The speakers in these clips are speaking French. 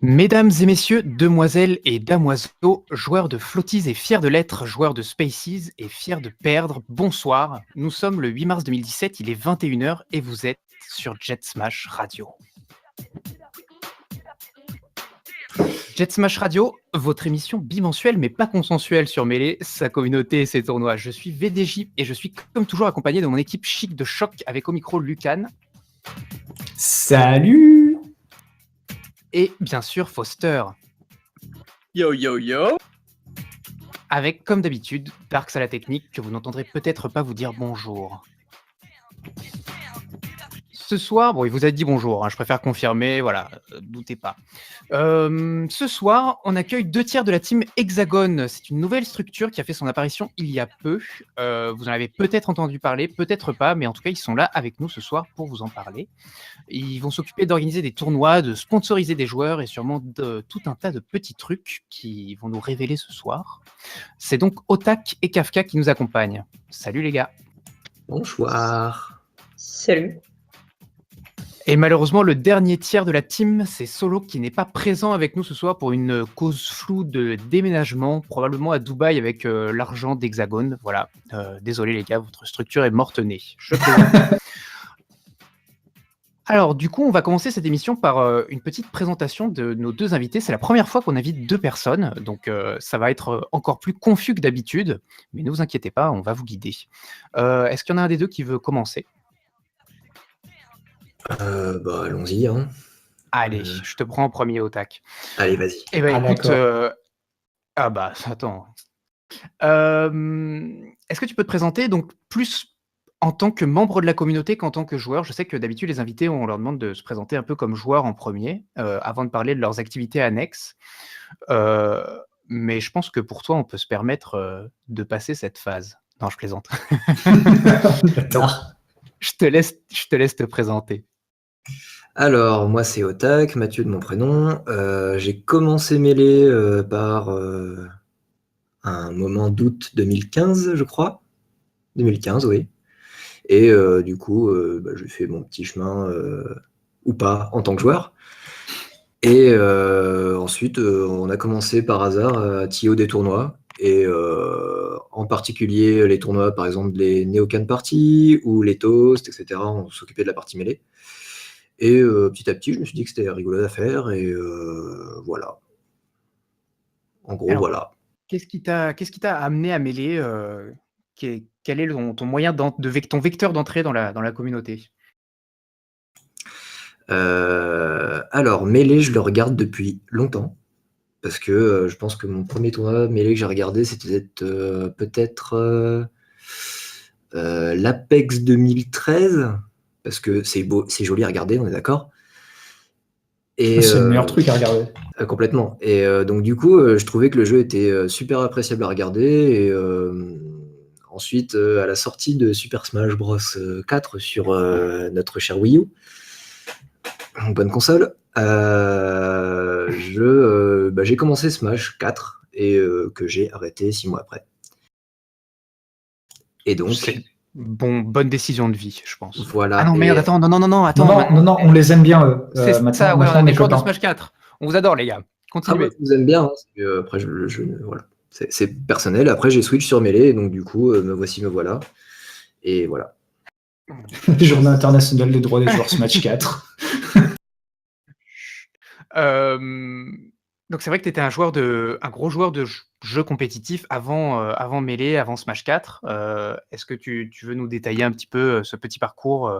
Mesdames et messieurs, demoiselles et damoiseaux, joueurs de flotties et fiers de l'être, joueurs de Spaces et fiers de perdre, bonsoir. Nous sommes le 8 mars 2017, il est 21h et vous êtes sur Jet Smash Radio. Jet Smash Radio, votre émission bimensuelle mais pas consensuelle sur Melee, sa communauté et ses tournois. Je suis VDJ et je suis comme toujours accompagné de mon équipe chic de choc avec au micro Lucan. Salut! Et bien sûr Foster. Yo yo yo! Avec comme d'habitude Darks à la technique que vous n'entendrez peut-être pas vous dire bonjour. Ce soir, bon, il vous a dit bonjour, hein, je préfère confirmer, voilà, doutez pas. Ce soir, on accueille 2/3 de la team Hexagone. C'est une nouvelle structure qui a fait son apparition il y a peu. Vous en avez peut-être entendu parler, peut-être pas, mais en tout cas, ils sont là avec nous ce soir pour vous en parler. Ils vont s'occuper d'organiser des tournois, de sponsoriser des joueurs et sûrement de tout un tas de petits trucs qui vont nous révéler ce soir. C'est donc Otak et Kafka qui nous accompagnent. Salut les gars. Bonsoir. Salut. Et malheureusement, le dernier tiers de la team, c'est Solo qui n'est pas présent avec nous ce soir pour une cause floue de déménagement, probablement à Dubaï avec l'argent d'Hexagone. Voilà, désolé les gars, votre structure est morte-née. Je plaisante. Alors du coup, on va commencer cette émission par une petite présentation de nos deux invités. C'est la première fois qu'on invite deux personnes, donc ça va être encore plus confus que d'habitude, mais ne vous inquiétez pas, on va vous guider. Est-ce qu'il y en a un des deux qui veut commencer ? Allons-y. Hein. Allez, je te prends en premier, Otak. Allez, vas-y. Eh ben, écoute, attends. Est-ce que tu peux te présenter donc plus en tant que membre de la communauté qu'en tant que joueur? Je sais que d'habitude, les invités, on leur demande de se présenter un peu comme joueur en premier, avant de parler de leurs activités annexes. Mais je pense que pour toi, on peut se permettre de passer cette phase. Non, je plaisante. Donc, je te laisse te présenter. Alors, moi, c'est Otak, Mathieu de mon prénom. J'ai commencé Melee par un moment d'août 2015, je crois. 2015, oui. Et du coup, j'ai fait mon petit chemin, ou pas, en tant que joueur. Et ensuite, on a commencé par hasard à TO des tournois. Et en particulier, les tournois, par exemple, les Neocan Party ou les Toasts, etc. On s'occupait de la partie Melee. Et petit à petit, je me suis dit que c'était rigolo à faire. Et voilà. En gros, alors, voilà. Qu'est-ce qui t'a amené à Melee quel est ton moyen ton vecteur d'entrée dans la communauté? Alors, Melee, je le regarde depuis longtemps. Parce que je pense que mon premier tournoi Melee que j'ai regardé, c'était peut-être l'Apex 2013. Parce que c'est beau, c'est joli à regarder, on est d'accord. Et c'est le meilleur truc à regarder. Complètement. Et donc du coup, je trouvais que le jeu était super appréciable à regarder. Et ensuite, à la sortie de Super Smash Bros 4 sur notre cher Wii U, bonne console, j'ai commencé Smash 4 et que j'ai arrêté 6 mois après. Et donc... bonne décision de vie, je pense. Voilà. Ah non, merde, attends, non, on les aime bien, eux. C'est ça, ouais, on a des joueurs de Smash 4. On vous adore, les gars. Continuez. Je vous aime bien, hein, après, voilà. C'est personnel. Après, j'ai switch sur Melee, donc du coup, me voilà. Et voilà. Journée internationale des droits des joueurs Smash 4. Donc c'est vrai que tu étais un gros joueur de jeux compétitifs avant Melee, avant Smash 4. Est-ce que tu veux nous détailler un petit peu ce petit parcours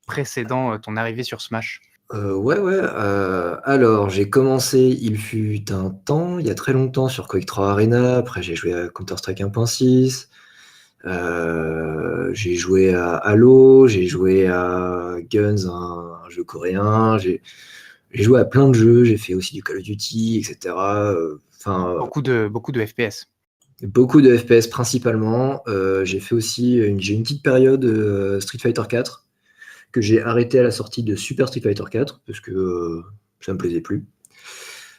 précédant ton arrivée sur Smash? Ouais. Alors, j'ai commencé, il fut un temps, il y a très longtemps, sur Quake 3 Arena. Après, j'ai joué à Counter-Strike 1.6. J'ai joué à Halo. J'ai joué à Guns, un jeu coréen. J'ai joué à plein de jeux. J'ai fait aussi du Call of Duty, etc. Beaucoup de FPS. Beaucoup de FPS principalement. J'ai fait aussi une petite période Street Fighter 4. Que j'ai arrêté à la sortie de Super Street Fighter 4 parce que ça me plaisait plus.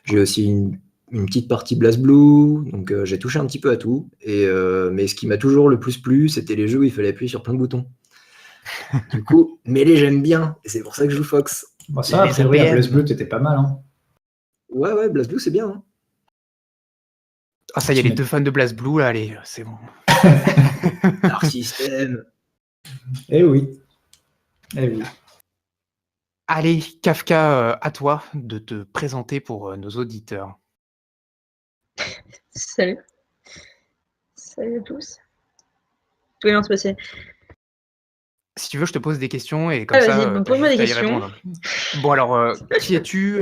J'ai aussi une une petite partie BlazBlue, donc j'ai touché un petit peu à tout. Mais ce qui m'a toujours le plus plu, c'était les jeux où il fallait appuyer sur plein de boutons. Du coup, Melee, j'aime bien, et c'est pour ça que je joue Fox. Bon, ça, a Les priori, à APM. BlazBlue, t'étais pas mal. Hein. Ouais, BlazBlue, c'est bien. Hein. Ah, ça y est, Tu les mets- 2 fans de BlazBlue, là, allez, c'est bon. Dark System. Eh oui. Eh oui. Allez, Kafka, à toi de te présenter pour nos auditeurs. Salut. Salut à tous. Tout va bien se passer. Si tu veux, je te pose des questions et comme Ah, ça, vas-y, t'as pose-moi des juste à y questions. répondre. Bon, alors, qui es-tu?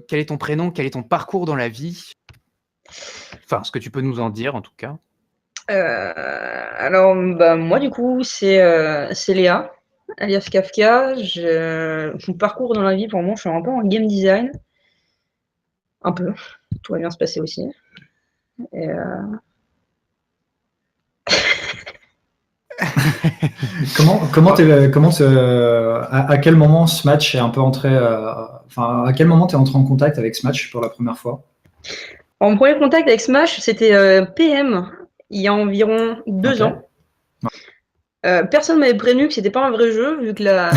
Quel est ton prénom? Quel est ton parcours dans la vie? Enfin, ce que tu peux nous en dire, en tout cas. Alors, moi, du coup, c'est Léa, alias Kafka. Mon parcours dans la vie, pour moi, je suis un peu en game design. Un peu. Tout va bien se passer aussi. Et, À quel moment ce match est un peu entré, enfin, à quel moment t'es entré en contact avec ce match pour la première fois? Mon premier contact avec Smash, c'était PM, il y a environ 2 Ok. ans. Personne m'avait prévenu que c'était pas un vrai jeu, vu que la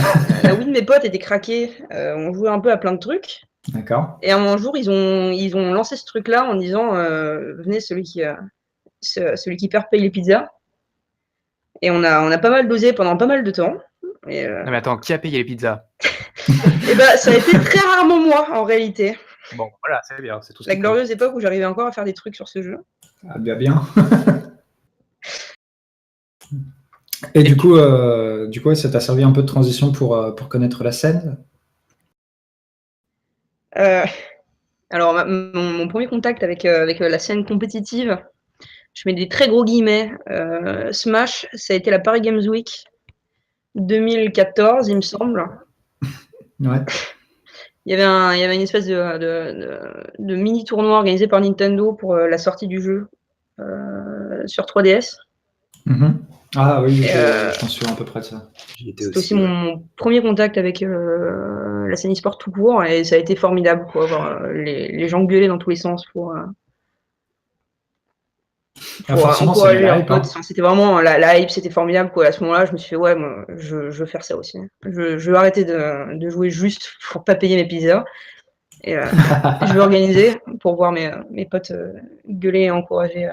Wii de mes potes était craquée. On jouait un peu à plein de trucs. D'accord. Et un jour, ils ont lancé ce truc-là en disant venez, celui qui perd paye les pizzas. Et on a pas mal dosé pendant pas mal de temps. Et, Non, mais attends, qui a payé les pizzas? et ça a été très rarement moi, en réalité. Bon, voilà, c'est bien, c'est tout ce La qu'il faut. glorieuse époque où j'arrivais encore à faire des trucs sur ce jeu. Ah, bien. Et du coup, ça t'a servi un peu de transition pour connaître la scène? Alors, mon premier contact avec la scène compétitive, je mets des très gros guillemets. Smash, ça a été la Paris Games Week 2014, il me semble. Ouais. Il y avait une espèce de mini tournoi organisé par Nintendo pour la sortie du jeu sur 3DS. Mhm. Ah oui, Et, je m'en souviens à peu près de ça. J'y étais c'était aussi ouais. mon premier contact avec la scène e-sport tout court, et ça a été formidable, quoi, voir les gens gueuler dans tous les sens pour Forcément, ça met encourager la leurs hype. potes. Hein. Enfin, c'était vraiment la hype, c'était formidable, quoi. À ce moment-là, je me suis fait, ouais, moi, je veux faire ça aussi. Je veux arrêter de jouer juste pour pas payer mes pizzas. Et je veux organiser pour voir mes potes gueuler et encourager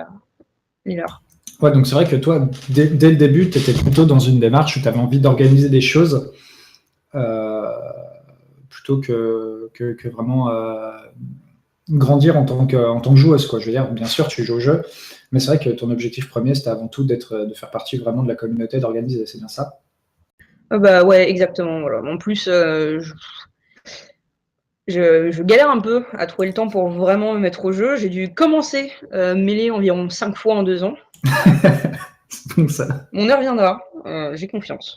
les leurs. Ouais, donc c'est vrai que toi, dès le début, tu étais plutôt dans une démarche où tu avais envie d'organiser des choses plutôt que vraiment grandir en tant que joueuse. Quoi. Je veux dire, bien sûr, tu joues au jeu, mais c'est vrai que ton objectif premier, c'était avant tout de faire partie vraiment de la communauté, d'organiser. C'est bien ça? Bah ouais, exactement. Voilà. En plus, je galère un peu à trouver le temps pour vraiment me mettre au jeu. J'ai dû commencer Melee environ 5 fois en 2 ans. C'est bon ça. Mon heure viendra. J'ai confiance.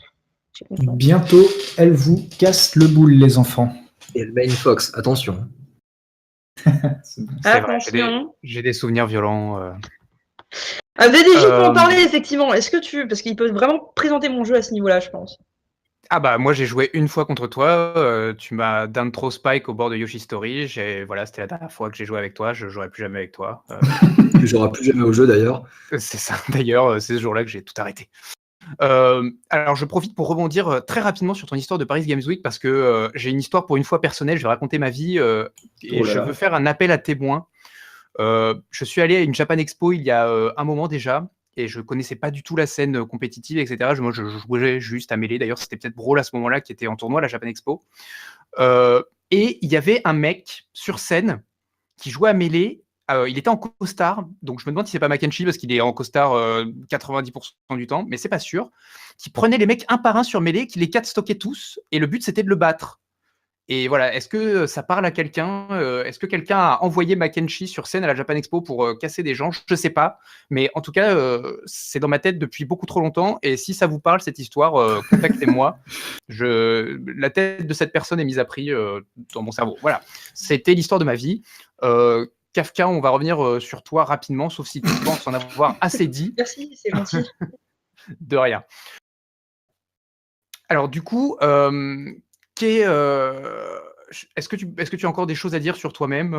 Bientôt, elle vous casse le boule, les enfants. Et le main Fox, attention. C'est bon. C'est vrai, Attention. j'ai des souvenirs violents. VDJ peut en parler, effectivement. Est-ce que parce qu'il peut vraiment présenter mon jeu à ce niveau-là, je pense. Ah bah moi j'ai joué une fois contre toi, tu m'as down throw spike au bord de Yoshi Story, voilà, c'était la dernière fois que j'ai joué avec toi, je jouerai plus jamais avec toi. Tu joueras plus jamais au jeu d'ailleurs. C'est ça, d'ailleurs, c'est ce jour-là que j'ai tout arrêté. Alors je profite pour rebondir très rapidement sur ton histoire de Paris Games Week parce que j'ai une histoire pour une fois personnelle, je vais raconter ma vie et je veux faire un appel à témoins. Je suis allé à une Japan Expo il y a un moment déjà et je connaissais pas du tout la scène compétitive, etc. Moi, je jouais juste à Melee. D'ailleurs, c'était peut-être Brawl à ce moment-là qui était en tournoi à la Japan Expo. Et il y avait un mec sur scène qui jouait à Melee. Il était en costard, donc je me demande si c'est pas Makenshi parce qu'il est en costard 90% du temps, mais c'est pas sûr. Qui prenait les mecs un par un sur Melee, qui les 4 stockait tous, et le but c'était de le battre. Et voilà, est-ce que ça parle à quelqu'un? Est-ce que quelqu'un a envoyé Makenshi sur scène à la Japan Expo pour casser des gens? Je ne sais pas. Mais en tout cas, c'est dans ma tête depuis beaucoup trop longtemps. Et si ça vous parle, cette histoire, contactez-moi. La tête de cette personne est mise à prix dans mon cerveau. Voilà, c'était l'histoire de ma vie. Kafka, on va revenir sur toi rapidement, sauf si tu penses en avoir assez dit. Merci, c'est gentil. De rien. Alors du coup... est-ce que tu as encore des choses à dire sur toi-même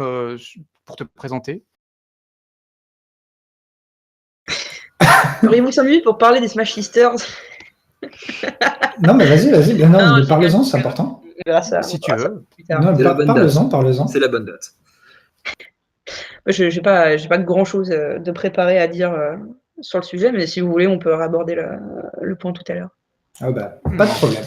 pour te présenter? Auriez-vous 5 minutes pour parler des Smash Sisters? Non, mais vas-y, bien, Non, non, je parle-en, rigole. c'est important. On verra ça, Si on tu verra ça veux. plus tard. Non, C'est la bonne parle-en, date. parle-en. C'est la bonne date. Je n'ai pas grand-chose de préparé à dire sur le sujet, mais si vous voulez, on peut aborder le point tout à l'heure. Ah bah, pas de problème.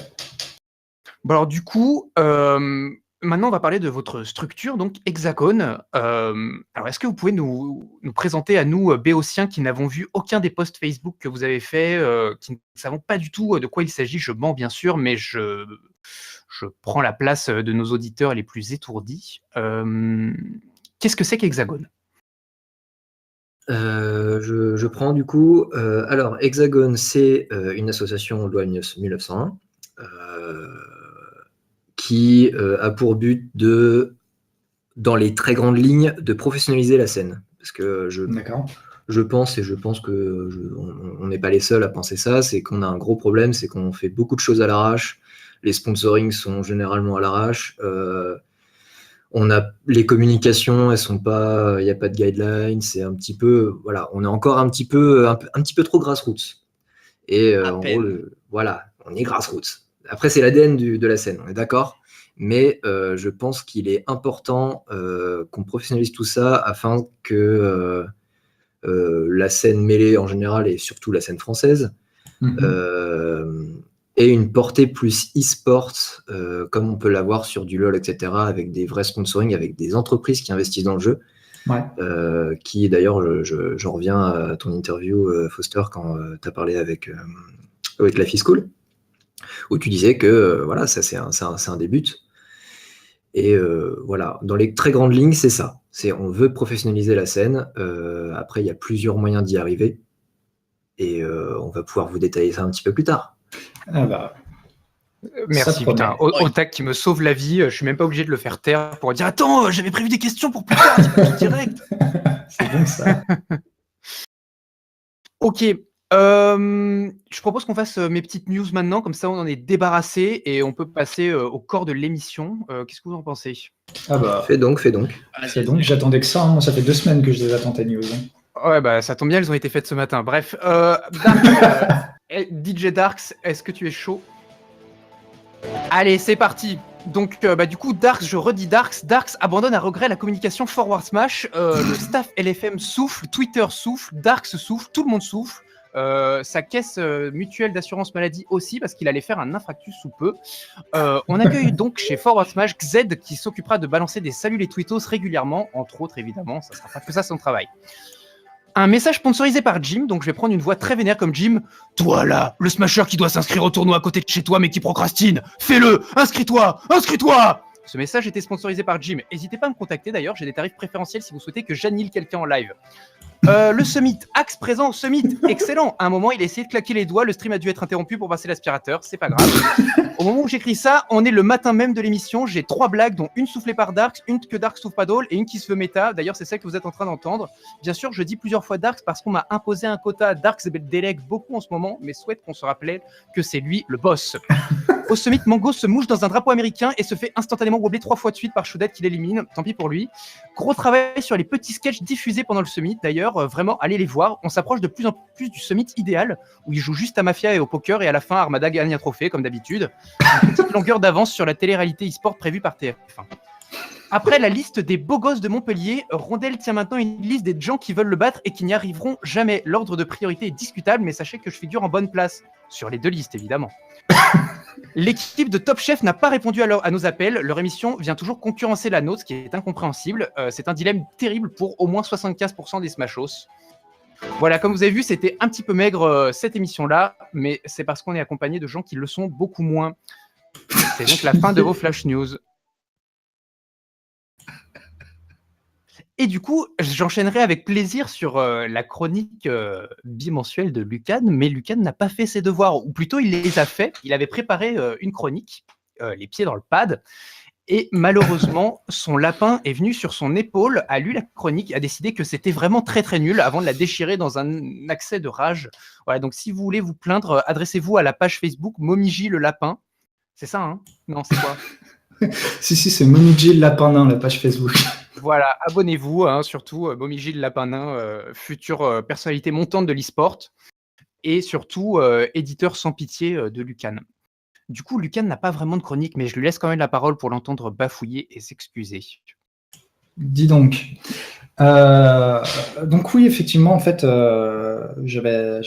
Bon, alors du coup, maintenant on va parler de votre structure, donc Hexagone. Alors est-ce que vous pouvez nous présenter à nous, béotiens, qui n'avons vu aucun des posts Facebook que vous avez fait, qui ne savons pas du tout de quoi il s'agit? Je mens bien sûr, mais je prends la place de nos auditeurs les plus étourdis. Qu'est-ce que c'est qu'Hexagone? Je prends du coup. Alors, Hexagone, c'est une association loi 1901 qui a pour but de, dans les très grandes lignes, de professionnaliser la scène. Parce que D'accord. je pense que on n'est pas les seuls à penser ça, c'est qu'on a un gros problème, c'est qu'on fait beaucoup de choses à l'arrache. Les sponsorings sont généralement à l'arrache. On a les communications, elles sont pas, il n'y a pas de guidelines, c'est un petit peu, voilà, on est encore un petit peu trop grassroots. Et en gros, voilà, on est grassroots. Après, c'est l'ADN de la scène, on est d'accord. Mais je pense qu'il est important qu'on professionnalise tout ça afin que la scène mêlée en général et surtout la scène française ait une portée plus e-sport, comme on peut l'avoir sur du LoL, etc., avec des vrais sponsoring, avec des entreprises qui investissent dans le jeu. Ouais. Qui d'ailleurs, j'en reviens à ton interview, Foster, quand tu as parlé avec la Fiscool, où tu disais que voilà, ça c'est un des buts. Et voilà, dans les très grandes lignes, c'est ça. On veut professionnaliser la scène. Après, il y a plusieurs moyens d'y arriver. Et on va pouvoir vous détailler ça un petit peu plus tard. Ah bah, Merci, putain. Otak qui me sauve la vie. Je suis même pas obligé de le faire taire pour dire attends, j'avais prévu des questions pour plus tard, dis pas tout direct. c'est bon ça. Ok. Je propose qu'on fasse mes petites news maintenant, comme ça on en est débarrassé et on peut passer au corps de l'émission. Qu'est-ce que vous en pensez? Ah bah, Fais donc. fais donc, j'attendais que ça. Hein. Ça fait 2 semaines que je les attends tes news. Hein. Ouais, bah ça tombe bien, elles ont été faites ce matin. Bref, DJ Darks, est-ce que tu es chaud? Allez, c'est parti. Donc, du coup, Darks, je redis Darks. Darks abandonne à regret la communication Forward Smash. Le staff LFM souffle, Twitter souffle, Darks souffle, tout le monde souffle. Sa caisse mutuelle d'assurance maladie aussi, parce qu'il allait faire un infarctus sous peu. On accueille donc chez Forward Smash Xed, qui s'occupera de balancer des saluts les tweetos régulièrement, entre autres évidemment, ça sera pas que ça son travail. Un message sponsorisé par Jim, donc je vais prendre une voix très vénère comme Jim. Toi là, le smasher qui doit s'inscrire au tournoi à côté de chez toi mais qui procrastine, fais-le, inscris-toi. Ce message était sponsorisé par Jim. N'hésitez pas à me contacter d'ailleurs, j'ai des tarifs préférentiels si vous souhaitez que j'annule quelqu'un en live. Le Summit, Axe présent au Summit, excellent. À un moment, il a essayé de claquer les doigts, le stream a dû être interrompu pour passer l'aspirateur, c'est pas grave. Au moment où j'écris ça, on est le matin même de l'émission, j'ai 3 blagues, dont une soufflée par Darks, une que Darks souffle pas d'all et une qui se veut méta. D'ailleurs, c'est celle que vous êtes en train d'entendre. Bien sûr, je dis plusieurs fois Darks parce qu'on m'a imposé un quota. Darks délègue beaucoup en ce moment, mais souhaite qu'on se rappelle que c'est lui le boss. Au Summit, Mango se mouche dans un drapeau américain et se fait instantanément wobbler 3 fois de suite par Choudette qui l'élimine. Tant pis pour lui. Gros travail sur les petits sketchs diffusés pendant le Summit. D'ailleurs, vraiment, allez les voir. On s'approche de plus en plus du Summit idéal où il joue juste à Mafia et au poker et à la fin, Armada gagne un trophée comme d'habitude. Une petite longueur d'avance sur la télé-réalité e-sport prévue par TF1. Après la liste des beaux gosses de Montpellier, Rondel tient maintenant une liste des gens qui veulent le battre et qui n'y arriveront jamais. L'ordre de priorité est discutable, mais sachez que je figure en bonne place. Sur les 2 listes, évidemment. L'équipe de Top Chef n'a pas répondu à nos appels. Leur émission vient toujours concurrencer la nôtre, ce qui est incompréhensible. C'est un dilemme terrible pour au moins 75% des Smashos. Voilà, comme vous avez vu, c'était un petit peu maigre cette émission-là, mais c'est parce qu'on est accompagné de gens qui le sont beaucoup moins. C'est donc la fin de vos Flash News. Et du coup, j'enchaînerai avec plaisir sur la chronique bimensuelle de Lucan, mais Lucan n'a pas fait ses devoirs, ou plutôt il les a fait. Il avait préparé une chronique, les pieds dans le pad, et malheureusement, son lapin est venu sur son épaule, a lu la chronique, a décidé que c'était vraiment très très nul avant de la déchirer dans un accès de rage. Voilà, donc si vous voulez vous plaindre, adressez-vous à la page Facebook Momiji le lapin. C'est ça, hein? Non, c'est quoi? Si, c'est Momiji le lapin nain, la page Facebook. Voilà, abonnez-vous, hein, surtout Momiji le lapin nain, future personnalité montante de l'e-sport et surtout éditeur sans pitié de Lucan. Du coup, Lucan n'a pas vraiment de chronique, mais je lui laisse quand même la parole pour l'entendre bafouiller et s'excuser. Dis donc. Donc oui, effectivement, en fait, j'avais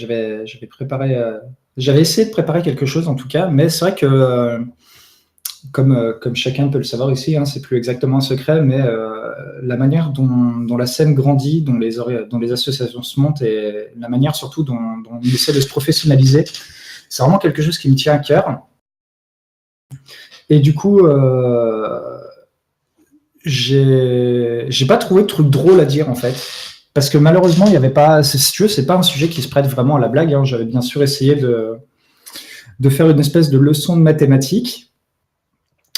préparé, j'avais essayé de préparer quelque chose en tout cas, mais c'est vrai que comme chacun peut le savoir ici, hein, c'est plus exactement un secret, mais la manière dont la scène grandit, dont les associations se montent et la manière surtout dont on essaie de se professionnaliser, c'est vraiment quelque chose qui me tient à cœur. Et du coup, j'ai pas trouvé de truc drôle à dire en fait. Parce que malheureusement, il n'y avait pas. Si tu veux, c'est pas un sujet qui se prête vraiment à la blague. Hein. J'avais bien sûr essayé de faire une espèce de leçon de mathématiques.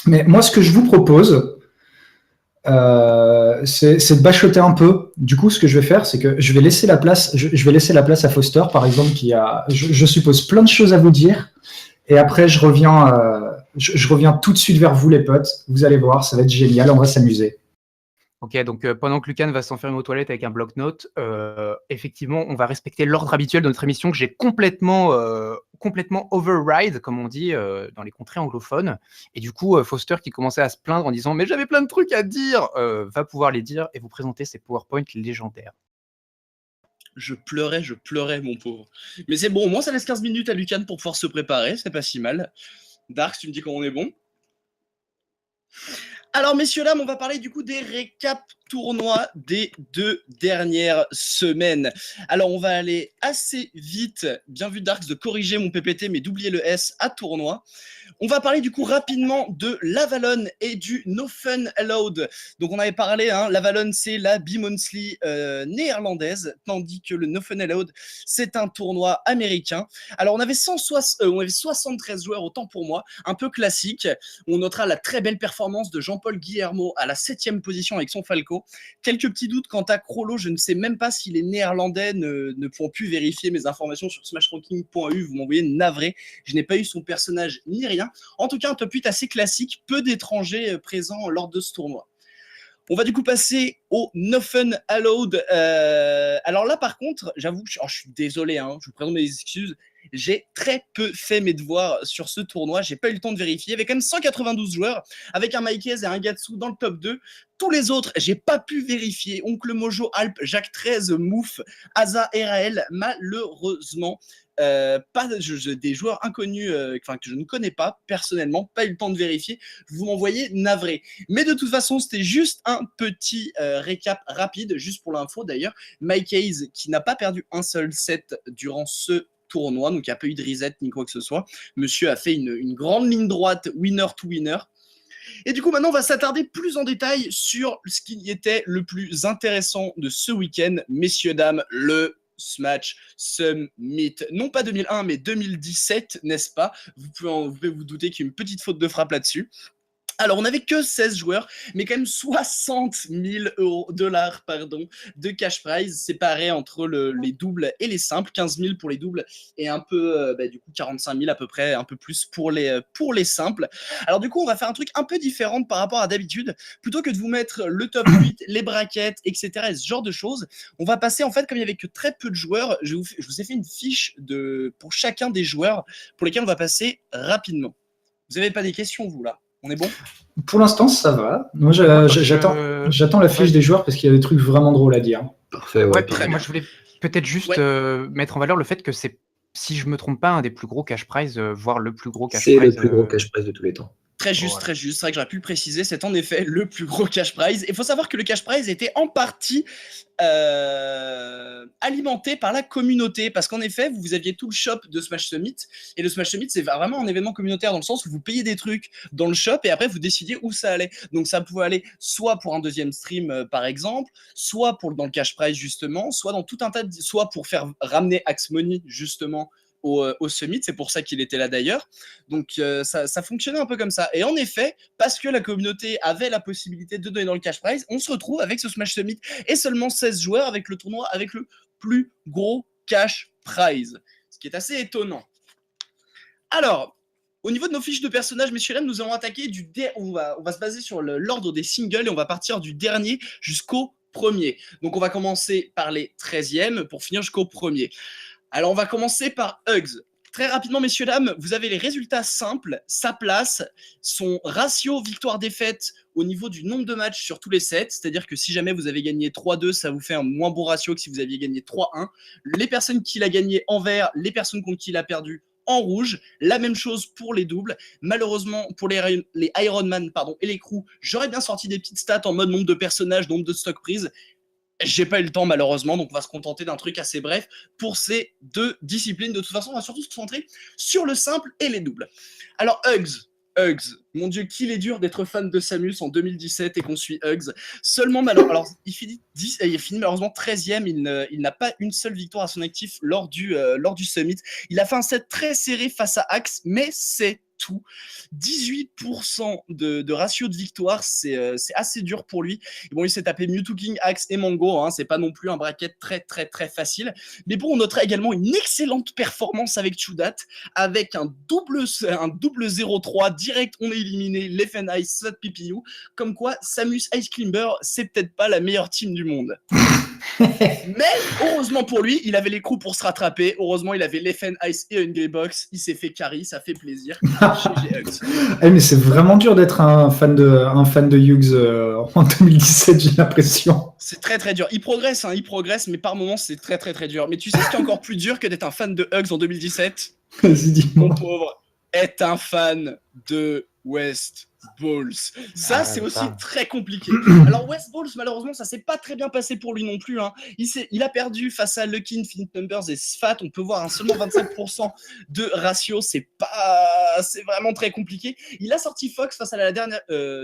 Mais moi, ce que je vous propose, c'est de bachoter un peu. Du coup, ce que je vais faire, c'est que je vais laisser la place. Je vais laisser la place à Foster, par exemple, qui a, je suppose, plein de choses à vous dire. Et après, je reviens tout de suite vers vous, les potes. Vous allez voir, ça va être génial. On va s'amuser. Ok, donc pendant que Lucan va s'enfermer aux toilettes avec un bloc-notes, effectivement, on va respecter l'ordre habituel de notre émission que j'ai complètement override, comme on dit dans les contrées anglophones. Et du coup, Foster, qui commençait à se plaindre en disant « Mais j'avais plein de trucs à dire !» va pouvoir les dire et vous présenter ses PowerPoint légendaires. Je pleurais, mon pauvre. Mais c'est bon, au moins ça laisse 15 minutes à Lucan pour pouvoir se préparer, c'est pas si mal. Dark, tu me dis quand on est bon? Alors, messieurs, dames, on va parler du coup des récaps tournois des 2 dernières semaines. Alors, on va aller assez vite. Bien vu, Darks, de corriger mon PPT, mais d'oublier le S à tournoi. On va parler du coup rapidement de l'Avalon et du No Fun Allowed. Donc, on avait parlé, hein, l'Avalon, c'est la bi-monthly néerlandaise, tandis que le No Fun Allowed, c'est un tournoi américain. Alors, on avait 73 joueurs, autant pour moi, un peu classique. On notera la très belle performance de Jean-Paul Guillermo à la 7e position avec son Falco. Quelques petits doutes quant à Crollo. Je ne sais même pas si les Néerlandais ne pourront plus vérifier mes informations sur smashranking.eu. Vous m'envoyez navré. Je n'ai pas eu son personnage ni rien. En tout cas, un top 8 assez classique. Peu d'étrangers présents lors de ce tournoi. On va du coup passer au No Fun Allowed. Alors là, par contre, j'avoue, je suis désolé, hein, je vous présente mes excuses. J'ai très peu fait mes devoirs sur ce tournoi. J'ai pas eu le temps de vérifier. Il y avait quand même 192 joueurs, avec un Maikez et un Gatsu dans le top 2. Tous les autres, j'ai pas pu vérifier. Oncle Mojo, Alp, Jacques 13, Mouf, Asa, RAL, malheureusement. Pas des joueurs inconnus, que je ne connais pas personnellement, pas eu le temps de vérifier. Vous m'envoyez navré. Mais de toute façon, c'était juste un petit récap rapide, juste pour l'info d'ailleurs. Mike Hayes, qui n'a pas perdu un seul set durant ce tournoi, donc il n'y a pas eu de reset ni quoi que ce soit. Monsieur a fait une grande ligne droite, winner to winner. Et du coup, maintenant, on va s'attarder plus en détail sur ce qui était le plus intéressant de ce week-end, messieurs, dames, le Smash Summit. Non pas 2001, mais 2017, n'est-ce pas? Vous pouvez vous douter qu'il y a une petite faute de frappe là-dessus. Alors, on n'avait que 16 joueurs, mais quand même 60 000 dollars de cash prize séparés entre les doubles et les simples. 15 000 pour les doubles et un peu, du coup, 45 000 à peu près, un peu plus pour les simples. Alors, du coup, on va faire un truc un peu différent par rapport à d'habitude. Plutôt que de vous mettre le top 8, les brackets, etc., et ce genre de choses, on va passer, en fait, comme il n'y avait que très peu de joueurs, je vous ai fait une fiche pour chacun des joueurs pour lesquels on va passer rapidement. Vous n'avez pas des questions, vous, là? On est bon? Pour l'instant, ça va. Moi, j'attends la fiche des joueurs parce qu'il y a des trucs vraiment drôles à dire. Parfait, ouais. Moi, je voulais peut-être juste mettre en valeur le fait que c'est, si je me trompe pas, un des plus gros cash prize, voire le plus gros cash prize. C'est le plus gros cash prize de tous les temps. Très juste, très juste. C'est vrai que j'aurais pu le préciser. C'est en effet le plus gros cash prize. Il faut savoir que le cash prize était en partie alimenté par la communauté. Parce qu'en effet, vous aviez tout le shop de Smash Summit. Et le Smash Summit, c'est vraiment un événement communautaire dans le sens où vous payez des trucs dans le shop et après, vous décidiez où ça allait. Donc, ça pouvait aller soit pour un deuxième stream, par exemple, soit dans le cash prize, justement, soit dans tout un tas soit pour faire ramener Axe Money, justement, au Summit, c'est pour ça qu'il était là d'ailleurs. Donc ça fonctionnait un peu comme ça. Et en effet, parce que la communauté avait la possibilité de donner dans le cash prize, on se retrouve avec ce Smash Summit et seulement 16 joueurs avec le tournoi avec le plus gros cash prize. Ce qui est assez étonnant. Alors, Au niveau de nos fiches de personnages, messieurs dames, nous allons attaquer on va se baser sur l'ordre des singles et on va partir du dernier jusqu'au premier. Donc on va commencer par les 13e pour finir jusqu'au premier. Alors on va commencer par Hugs. Très rapidement, messieurs dames, vous avez les résultats simples, sa place, son ratio victoire-défaite au niveau du nombre de matchs sur tous les sets, c'est-à-dire que si jamais vous avez gagné 3-2, ça vous fait un moins bon ratio que si vous aviez gagné 3-1. Les personnes qui l'a gagné en vert, les personnes contre qui il a perdu en rouge. La même chose pour les doubles. Malheureusement, pour les Ironman et les crews, j'aurais bien sorti des petites stats en mode nombre de personnages, nombre de stock prises. J'ai pas eu le temps malheureusement, donc on va se contenter d'un truc assez bref pour ces deux disciplines. De toute façon, on va surtout se concentrer sur le simple et les doubles. Alors Hugs, mon Dieu, qu'il est dur d'être fan de Samus en 2017 et qu'on suit Hugs. Seulement, alors il finit malheureusement 13e, il n'a pas une seule victoire à son actif lors du Summit. Il a fait un set très serré face à Axe, mais c'est tout. 18% de ratio de victoire, c'est assez dur pour lui. Et bon, il s'est tapé Mewtwo King, Axe et Mango, hein, c'est pas non plus un bracket très très très facile. Mais bon, on notera également une excellente performance avec Chudat, avec un double 0-3, direct on est éliminé, Leffen Ice, Svat PPU, comme quoi Samus Ice Climber, c'est peut-être pas la meilleure team du monde. Mais heureusement pour lui, il avait les crews pour se rattraper. Heureusement, il avait Leffen Ice et Hungry Box. Il s'est fait carry, ça fait plaisir. Mais c'est vraiment dur d'être un fan de Hughes en 2017, j'ai l'impression. C'est très très dur. Il progresse, mais par moments c'est très très très dur. Mais tu sais ce qui est encore plus dur que d'être un fan de Hugs en 2017 ? Vas-y, dis-moi. Mon pauvre, être un fan de West Balls. Ça, c'est aussi très compliqué. Alors, West Balls, malheureusement, ça s'est pas très bien passé pour lui non plus. Hein. Il a perdu face à Lucky, Infinite Numbers et Sfat. On peut voir seulement 25% de ratio. C'est vraiment très compliqué. Il a sorti Fox face à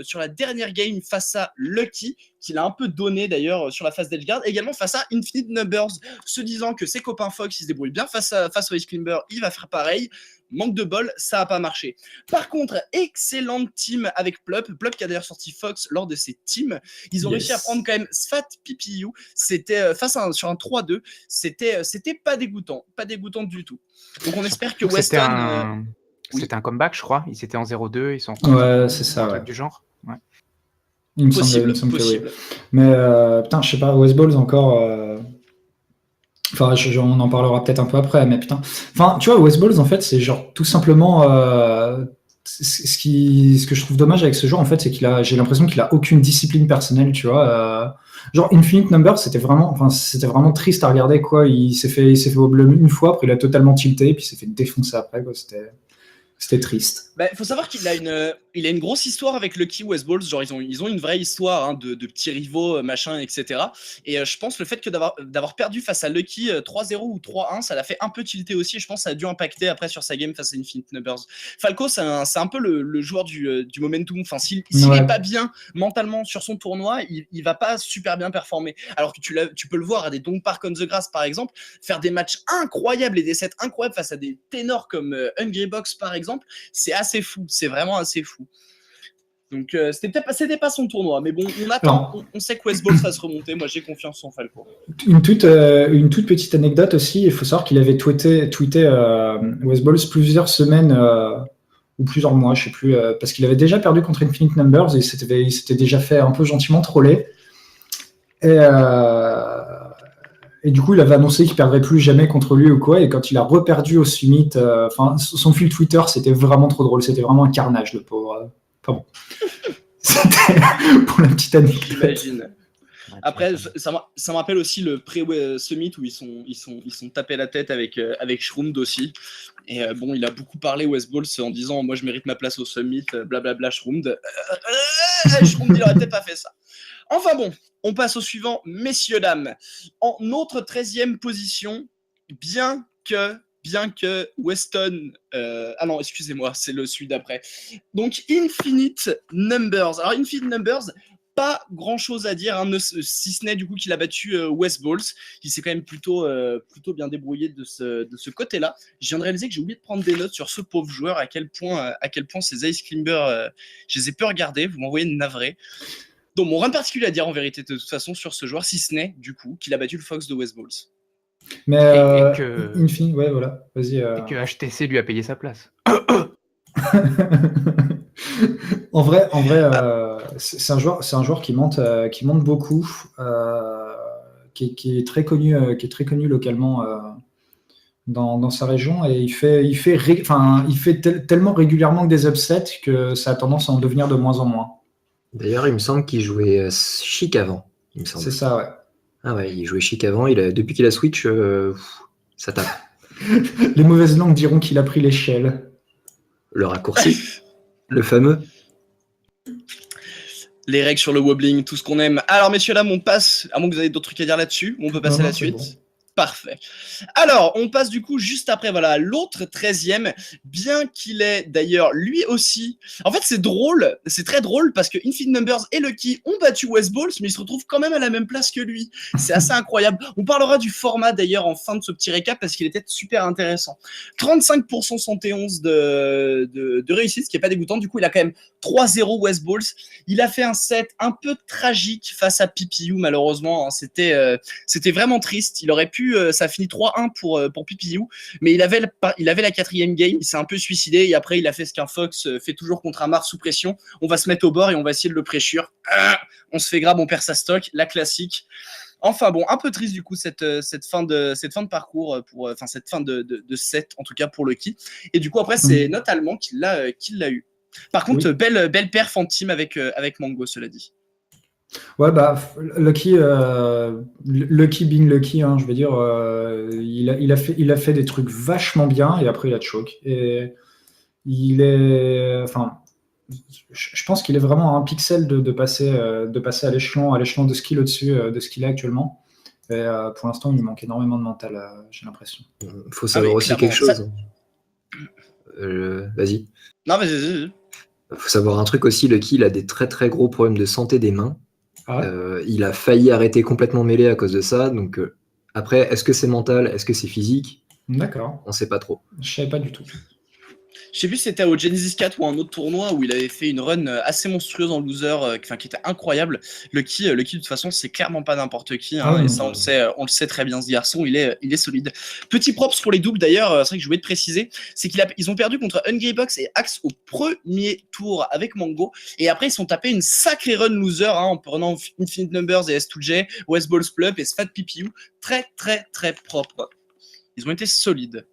sur la dernière game face à Lucky, qu'il a un peu donné d'ailleurs sur la phase d'Edgeguard, également face à Infinite Numbers, se disant que ses copains Fox, ils se débrouillent bien face au Ice Climber, il va faire pareil. Manque de bol, ça n'a pas marché. Par contre, excellente team avec Plup qui a d'ailleurs sorti Fox lors de ses teams. Ils ont réussi à prendre quand même Sfat PPU. C'était sur un 3-2. C'était pas dégoûtant du tout. Donc on espère que Weston... C'était un comeback, je crois. Ils étaient en 0-2, ils sont ouais, c'est ça, un truc du genre. Ouais. Il me semble que oui. Mais putain, je sais pas, West Balls encore... Enfin, on en parlera peut-être un peu après, mais putain. Enfin, tu vois, West Balls, en fait, c'est genre tout simplement. Ce que je trouve dommage avec ce joueur, en fait, c'est j'ai l'impression qu'il a aucune discipline personnelle, tu vois. Genre, Infinite Number, c'était vraiment triste à regarder, quoi. Il s'est fait bleu une fois, après il a totalement tilté, puis il s'est fait défoncer après, quoi. C'était triste. Bah, faut savoir qu'il a une grosse histoire avec Lucky West Balls. Genre, ils ont une vraie histoire de petits rivaux, machin, etc. Et je pense le fait que d'avoir perdu face à Lucky 3-0 ou 3-1, ça l'a fait un peu tilter aussi. Et je pense que ça a dû impacter après sur sa game face à Infinite Numbers. Falco, c'est un peu le joueur du momentum. Enfin, s'il n'est pas bien mentalement sur son tournoi, il va pas super bien performer. Alors que tu peux le voir à des Donk Park on the Grass, par exemple, faire des matchs incroyables et des sets incroyables face à des ténors comme Hungry Box, par exemple. C'est assez fou, c'est vraiment assez fou. Donc c'était pas son tournoi, mais bon, on attend, on sait que West Balls va se remonter. Moi, j'ai confiance en Falco. Une toute petite anecdote aussi, il faut savoir qu'il avait tweeté West Balls plusieurs semaines ou plusieurs mois, je sais plus, parce qu'il avait déjà perdu contre Infinite Numbers et il s'était déjà fait un peu gentiment troller. Et du coup, il avait annoncé qu'il ne perdrait plus jamais contre lui ou quoi. Et quand il a reperdu au Summit, son fil Twitter, c'était vraiment trop drôle. C'était vraiment un carnage, le pauvre. Enfin bon. C'était pour la petite anecdote. J'imagine. Après, ça me rappelle aussi le pré-Summit où ils sont tapés la tête avec Shroomd aussi. Et bon, il a beaucoup parlé West Balls en disant « Moi, je mérite ma place au Summit, blablabla, Shroomd. » Shroomd, il aurait peut-être pas fait ça. Enfin bon, on passe au suivant, messieurs, dames. En notre 13e position, bien que Weston... ah non, excusez-moi, c'est le celui d'après. Donc, Infinite Numbers. Alors, Infinite Numbers, pas grand-chose à dire, hein, si ce n'est du coup qu'il a battu West Balls. Il s'est quand même plutôt bien débrouillé de ce côté-là. Je viens de réaliser que j'ai oublié de prendre des notes sur ce pauvre joueur, à quel point ces Ice Climber, je les ai peu regardés, vous m'envoyez une navrée. Donc, mon rien de particulier à dire en vérité de toute façon sur ce joueur, si ce n'est du coup qu'il a battu le Fox de West Balls. Mais Infinite, ouais, voilà. Vas-y. Et que HTC lui a payé sa place. En vrai, c'est un joueur qui monte beaucoup, qui est très connu localement dans sa région, et il fait tellement régulièrement des upsets que ça a tendance à en devenir de moins en moins. D'ailleurs, il me semble qu'il jouait chic avant. Il me semble. C'est ça, ouais. Ah ouais, il jouait chic avant. Depuis qu'il a Switch, ça tape. Les mauvaises langues diront qu'il a pris l'échelle. Le raccourci, le fameux. Les règles sur le wobbling, tout ce qu'on aime. Alors, messieurs, dames, on passe, à moins que vous ayez d'autres trucs à dire là-dessus, on peut passer à la c'est suite. bon. Parfait. Alors, on passe du coup juste après, voilà, l'autre 13e, bien qu'il est d'ailleurs lui aussi. En fait, c'est drôle, c'est très drôle parce que Infinite Numbers et Lucky ont battu West Balls, mais ils se retrouvent quand même à la même place que lui. C'est assez incroyable. On parlera du format d'ailleurs en fin de ce petit récap parce qu'il était super intéressant. 35% 71 de réussite, ce qui n'est pas dégoûtant. Du coup, il a quand même 3-0 West Balls. Il a fait un set un peu tragique face à PPU, malheureusement. Hein. C'était vraiment triste. Il aurait pu, ça a fini 3-1 pour PPU, mais il avait la 4e game, il s'est un peu suicidé et après il a fait ce qu'un Fox fait toujours contre un Mars sous pression. On va se mettre au bord et on va essayer de le pressure. On se fait grab, on perd sa stock, la classique. Enfin bon, un peu triste du coup cette fin de parcours, cette fin de set en tout cas pour Lucky. Et du coup après c'est notamment qu'il l'a eu. Par contre, belle perf en team avec Mango, cela dit. Ouais, bah, Lucky being Lucky, hein, je veux dire, il a fait des trucs vachement bien et après il a choke. Et je pense qu'il est vraiment à un pixel de passer à l'échelon de skill au-dessus de ce qu'il a actuellement. Et pour l'instant, il lui manque énormément de mental, j'ai l'impression. Il faut savoir aussi quelque chose. Vas-y. Non, mais vas-y. Il faut savoir un truc aussi, Lucky, il a des très très gros problèmes de santé des mains. Ah ouais. Il a failli arrêter complètement mêlé à cause de ça. Donc après, est-ce que c'est mental, est-ce que c'est physique? D'accord. On sait pas trop. Je savais pas du tout. Je sais plus si c'était au Genesis 4 ou un autre tournoi où il avait fait une run assez monstrueuse en loser, qui était incroyable. Lucky, de toute façon, c'est clairement pas n'importe qui, hein, et ça on le sait très bien. Ce garçon, il est solide. Petit props pour les doubles d'ailleurs, c'est vrai que je voulais te préciser, c'est qu'ils ont perdu contre Hungry Box et Axe au premier tour avec Mango, et après ils sont tapés une sacrée run loser, hein, en prenant Infinite Numbers et S2J, West Balls Plup et Sfat PPU, très très très propre. Ils ont été solides.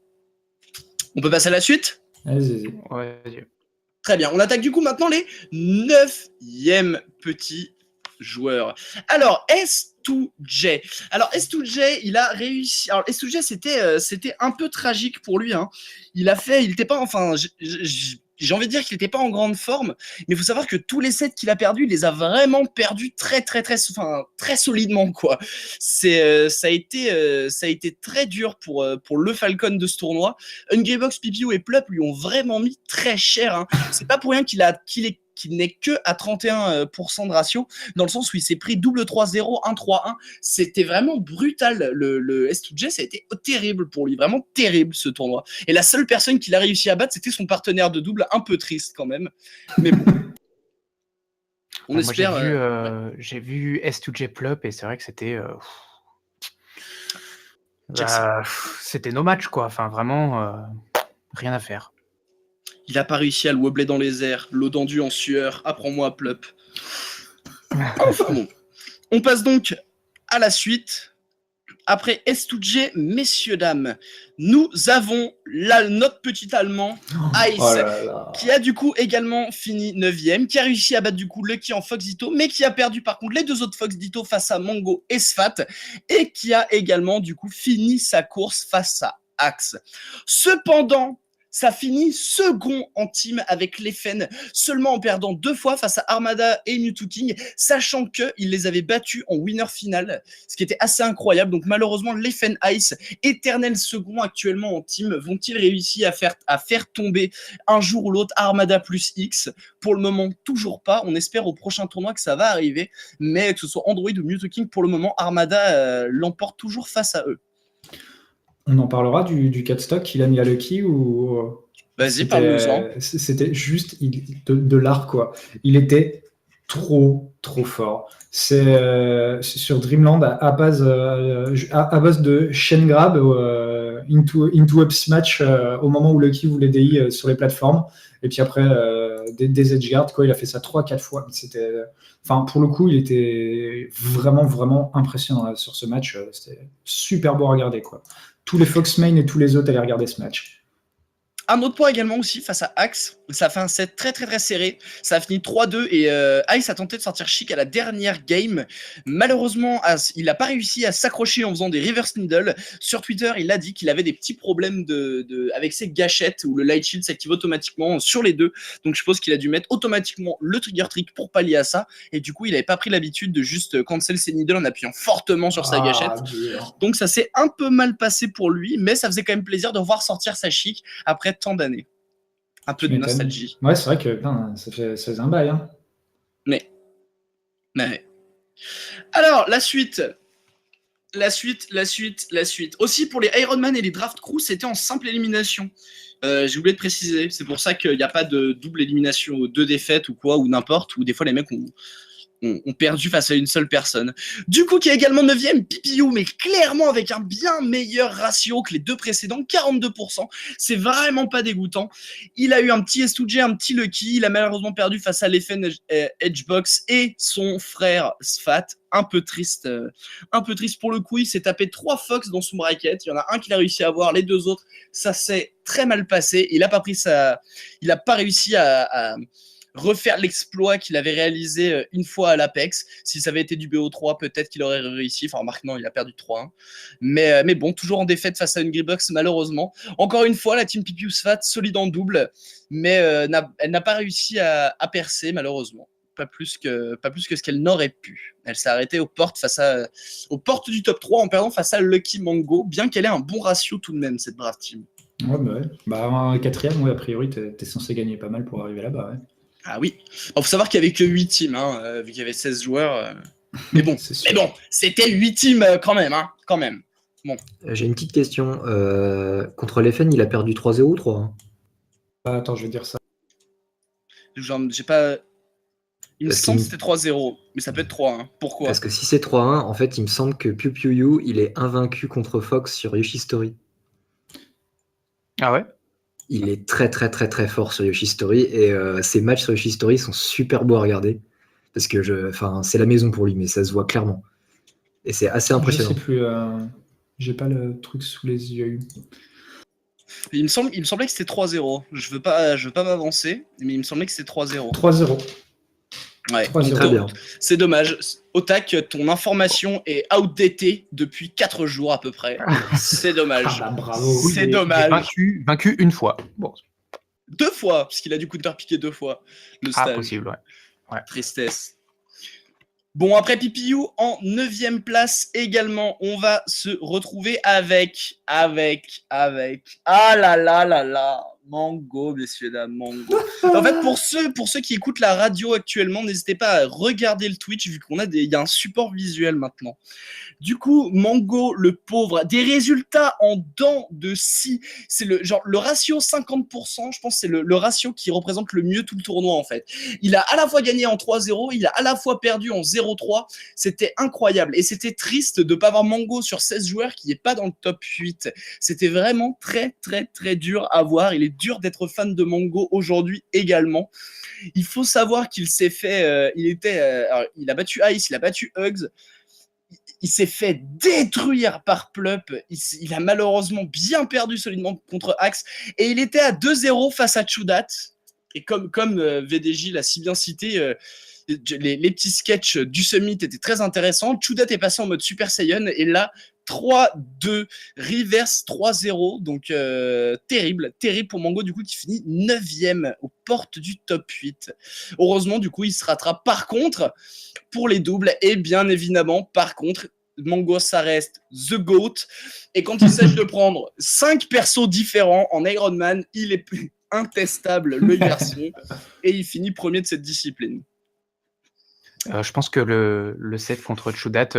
On peut passer à la suite? Vas-y. Ouais. Très bien, on attaque du coup maintenant les 9e petits joueurs. Alors, S2J. Alors, S2J, il a réussi. Alors, S2J, c'était un peu tragique pour lui. Hein. Il était pas, enfin, j'ai envie de dire qu'il n'était pas en grande forme, mais il faut savoir que tous les sets qu'il a perdus, il les a vraiment perdus très solidement, quoi. Ça a été très dur pour le Falcon de ce tournoi. Hungrybox, PPU et Plup lui ont vraiment mis très cher. Hein. C'est pas pour rien qu'il n'est que à 31% de ratio, dans le sens où il s'est pris double 3-0, 1-3-1. C'était vraiment brutal. Le S2J, ça a été terrible pour lui, vraiment terrible ce tournoi. Et la seule personne qu'il a réussi à battre, c'était son partenaire de double, un peu triste quand même. Mais bon. On espère. J'ai vu S2J Plup et c'est vrai que c'était. C'était no match, quoi. Enfin, vraiment, rien à faire. Il n'a pas réussi à le wobbler dans les airs, l'eau tendue en sueur, apprends-moi à Plup. Enfin bon. On passe donc à la suite. Après S2J, messieurs, dames, nous avons notre petit Allemand, Ice, qui a du coup également fini 9e, qui a réussi à battre du coup Lucky en Fox Ditto, mais qui a perdu par contre les deux autres Fox Ditto face à Mango et Sfat, et qui a également du coup fini sa course face à Axe. Cependant, ça finit second en team avec Leffen, seulement en perdant 2 fois face à Armada et Mewtwo King, sachant qu'il les avait battus en winner final, ce qui était assez incroyable. Donc malheureusement, Leffen Ice, éternel second actuellement en team, vont-ils réussir à faire tomber un jour ou l'autre Armada plus X? Pour le moment, toujours pas. On espère au prochain tournoi que ça va arriver, mais que ce soit Android ou Mewtwo King, pour le moment, Armada l'emporte toujours face à eux. On en parlera du 4 stock qu'il a mis à Lucky ou. Vas-y, parle-nous-en. C'était juste de l'art, quoi. Il était trop fort. C'est sur Dreamland à base de chain grab into up match au moment où Lucky voulait DI sur les plateformes. Et puis après, des edgeguards, quoi, il a fait ça 3-4 fois. Enfin, pour le coup, il était vraiment, vraiment impressionnant là, sur ce match. C'était super beau à regarder, quoi. Tous les Fox Main et tous les autres allaient regarder ce match. Un autre point également aussi face à Axe, ça a fait un set très très très serré, ça a fini 3-2 et Ice a tenté de sortir Chic à la dernière game. Malheureusement, il n'a pas réussi à s'accrocher en faisant des reverse needle. Sur Twitter, il a dit qu'il avait des petits problèmes avec ses gâchettes où le light shield s'active automatiquement sur les deux. Donc je suppose qu'il a dû mettre automatiquement le trigger trick pour pallier à ça. Et du coup, il n'avait pas pris l'habitude de juste cancel ses needles en appuyant fortement sur sa gâchette. Dur. Donc ça s'est un peu mal passé pour lui, mais ça faisait quand même plaisir de voir sortir sa Chic après tant d'années. Un peu de nostalgie. Ouais, c'est vrai que ça faisait un bail. Hein. Mais. Alors, la suite. Aussi, pour les Ironman et les Draft Crew, c'était en simple élimination. J'ai oublié de préciser. C'est pour ça qu'il n'y a pas de double élimination, 2 défaites ou quoi, ou n'importe, où des fois les mecs ont perdu face à une seule personne. Du coup, qui est également 9ème, PPU, mais clairement avec un bien meilleur ratio que les 2 précédents, 42%. C'est vraiment pas dégoûtant. Il a eu un petit S2J, un petit Lucky. Il a malheureusement perdu face à Leffen Edgebox et son frère Sfat. Un peu triste pour le coup. Il s'est tapé 3 Fox dans son bracket. Il y en a un qu'il a réussi à avoir. Les 2 autres, ça s'est très mal passé. Il a pas réussi à refaire l'exploit qu'il avait réalisé une fois à l'Apex. Si ça avait été du BO3, peut-être qu'il aurait réussi. Enfin, remarque, non, il a perdu 3-1. Mais bon, toujours en défaite face à une Greybox, malheureusement. Encore une fois, la team Pipiu Sfat, solide en double, mais elle n'a pas réussi à percer, malheureusement. Pas plus que ce qu'elle n'aurait pu. Elle s'est arrêtée aux portes du top 3 en perdant face à Lucky Mango, bien qu'elle ait un bon ratio tout de même, cette brave team. Ouais, bah ouais. Bah, un 4ème, ouais, a priori, t'es censé gagner pas mal pour arriver là-bas, ouais. Ah oui. Il faut savoir qu'il n'y avait que 8 teams, hein, vu qu'il y avait 16 joueurs. Mais bon, c'était 8 teams quand même. Hein, quand même. Bon. J'ai une petite question. Contre Leffen, il a perdu 3-0 ou 3-1 ? Attends, je vais dire ça. Genre, j'ai pas. Il me semble que c'était 3-0, mais ça peut être 3-1. Pourquoi ? Parce que si c'est 3-1, en fait, il me semble que PewPewU, il est invaincu contre Fox sur Yoshistory. Ah ouais ? Il est très très très très fort sur Yoshistory et ses matchs sur Yoshistory sont super beaux à regarder parce que c'est la maison pour lui, mais ça se voit clairement et c'est assez impressionnant. Je sais plus, j'ai pas le truc sous les yeux. Il me semblait que c'était 3-0. Je veux pas m'avancer, mais il me semblait que c'était 3-0. 3-0. Ouais, très bien. C'est dommage. Otak, ton information est outdatée depuis 4 jours à peu près. C'est dommage. Ah bah, bravo. C'est dommage. Vaincu une fois. Bon. 2 fois, parce qu'il a du counter-piqué 2 fois. Le stage. Possible, ouais. Tristesse. Bon, après PPU en 9ème place également, on va se retrouver avec. Ah là là là là. Mango, messieurs, dames, Mango. En fait, pour ceux qui écoutent la radio actuellement, n'hésitez pas à regarder le Twitch, vu qu'on il y a un support visuel maintenant. Du coup, Mango, le pauvre, des résultats en dents de scie. C'est le ratio 50%, je pense que c'est le ratio qui représente le mieux tout le tournoi, en fait. Il a à la fois gagné en 3-0, il a à la fois perdu en 0-3. C'était incroyable. Et c'était triste de ne pas avoir Mango sur 16 joueurs qui n'est pas dans le top 8. C'était vraiment très, très, très dur à voir. Il est dur d'être fan de Mango aujourd'hui également. Il faut savoir qu'il s'est fait... il a battu Ice, il a battu Hugs. Il s'est fait détruire par Plup. Il a malheureusement bien perdu solidement contre Axe. Et il était à 2-0 face à Chudat. Et comme VDJ l'a si bien cité, les petits sketchs du Summit étaient très intéressants. Chudat est passé en mode Super Saiyan. Et là, 3-2, reverse 3-0. Donc, terrible pour Mango, du coup, qui finit 9ème aux portes du top 8. Heureusement, du coup, il se rattrape. Par contre, pour les doubles, et bien évidemment, par contre, Mango, ça reste the GOAT. Et quand il s'agit de prendre 5 persos différents en Ironman, il est intestable, le garçon. Et il finit premier de cette discipline. Je pense que le set contre Chudat,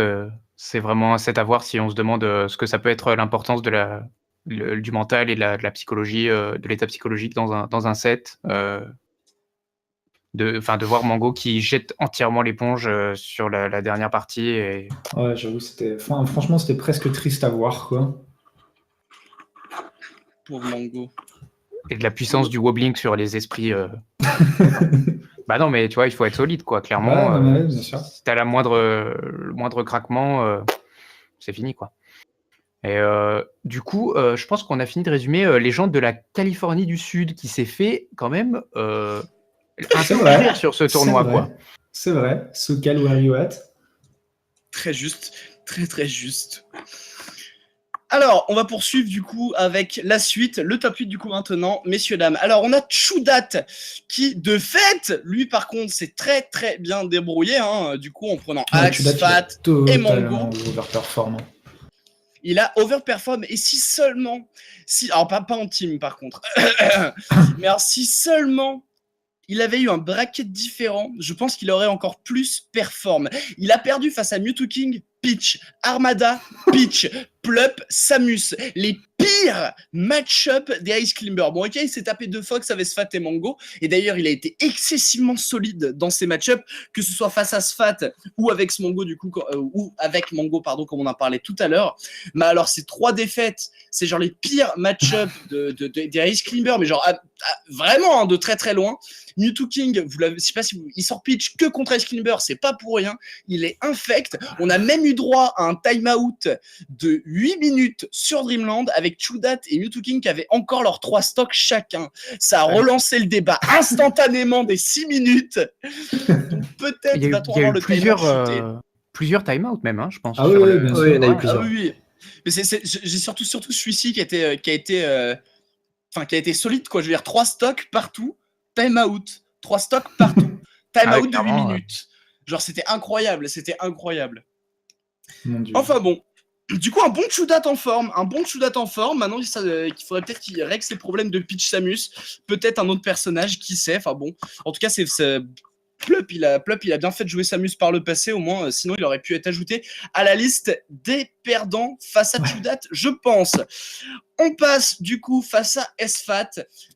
c'est vraiment un set à voir si on se demande ce que ça peut être l'importance du mental et de la psychologie, de l'état psychologique dans un set. De voir Mango qui jette entièrement l'éponge sur la dernière partie. Ouais, j'avoue, franchement, c'était presque triste à voir, quoi. Pauvre Mango. Et de la puissance du wobbling sur les esprits. Bah non, mais tu vois, il faut être solide, quoi. Clairement, Ouais, non, mais bien sûr. si t'as le moindre craquement, c'est fini, quoi. Et du coup, je pense qu'on a fini de résumer les gens de la Californie du Sud qui s'est fait quand même un C'est peu vrai. plaisir sur ce tournoi, C'est quoi. vrai. C'est vrai. Soukal, where you at? Très juste, très très juste. Alors, on va poursuivre du coup avec la suite, le top 8 du coup maintenant, messieurs, dames. Alors, on a Chudat qui, de fait, lui par contre, s'est très très bien débrouillé, hein, du coup, en prenant Axe, Chudat, il a Fat et totalement Mango. overperformant. Il a overperform, et si seulement, alors pas en team par contre, mais alors si seulement il avait eu un bracket différent, je pense qu'il aurait encore plus perform. Il a perdu face à Mewtwo King, Peach, Armada, Peach, Plup, Samus. Les pires match-up des Ice Climber. Bon, ok, il s'est tapé 2 Fox avec Sfat et Mango. Et d'ailleurs, il a été excessivement solide dans ses match-up, que ce soit face à Sfat ou avec ce Mango, du coup, ou avec Mango, pardon, comme on en parlait tout à l'heure. Mais alors, ces 3 défaites, c'est genre les pires match-up des Ice Climber, mais genre vraiment hein, de très très loin. Mewtwo King, je sais pas si il sort pitch que contre Ice Climber, c'est pas pour rien. Il est infect. On a même eu droit à un timeout de 8 minutes sur Dreamland avec Chudat et Mewtwo King qui avaient encore leurs 3 stocks chacun. Ça a relancé le débat instantanément des 6 minutes. Donc peut-être va-t-on avoir le timeout plusieurs timeouts même, hein, je pense. Ah oui, bien sûr. Oui, il y en a eu Ouais. plusieurs. Ah oui. Mais j'ai surtout celui-ci qui a été solide, quoi. Je veux dire, 3 stocks partout, timeout. 3 stocks partout, timeout de 8 minutes. Genre, c'était incroyable. Mon Dieu. Enfin bon. Du coup, un bon Chudat en forme. Maintenant, il faudrait peut-être qu'il règle ses problèmes de Peach Samus. Peut-être un autre personnage, qui sait. Enfin bon. En tout cas, Plup, il a bien fait de jouer Samus par le passé, au moins, sinon il aurait pu être ajouté à la liste des perdants face à Chudat, je pense. On passe du coup face à Sfat,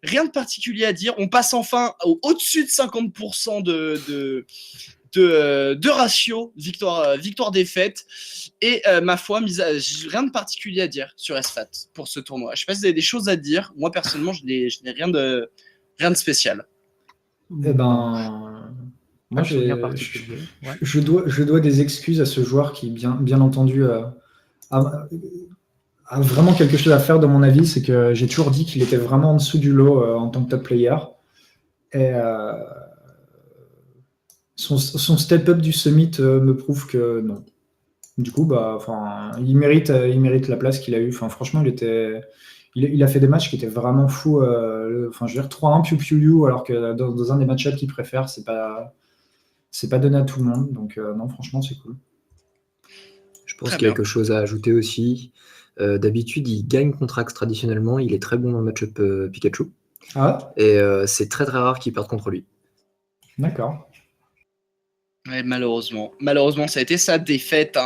rien de particulier à dire, on passe enfin au-dessus de 50% de ratio victoire-défaite, et ma foi, rien de particulier à dire sur Sfat pour ce tournoi. Je sais pas si vous avez des choses à dire, moi personnellement je n'ai rien de spécial. Eh ben, moi, je dois des excuses à ce joueur qui, bien entendu, a vraiment quelque chose à faire, de mon avis. C'est que j'ai toujours dit qu'il était vraiment en dessous du lot en tant que top player. Et son step-up du summit me prouve que non. Du coup, il mérite la place qu'il a eue. Franchement, il a fait des matchs qui étaient vraiment fous. Je veux dire, 3-1 Piu Piu Yu, alors que dans un des match-ups qu'il préfère, c'est pas donné à tout le monde. Donc, non, franchement, c'est cool. Je pense qu'il y a quelque chose à ajouter aussi. D'habitude, il gagne contre Axe traditionnellement. Il est très bon dans le match-up Pikachu. Ah ouais. Et c'est très très rare qu'il perde contre lui. D'accord. Ouais, malheureusement, ça a été sa défaite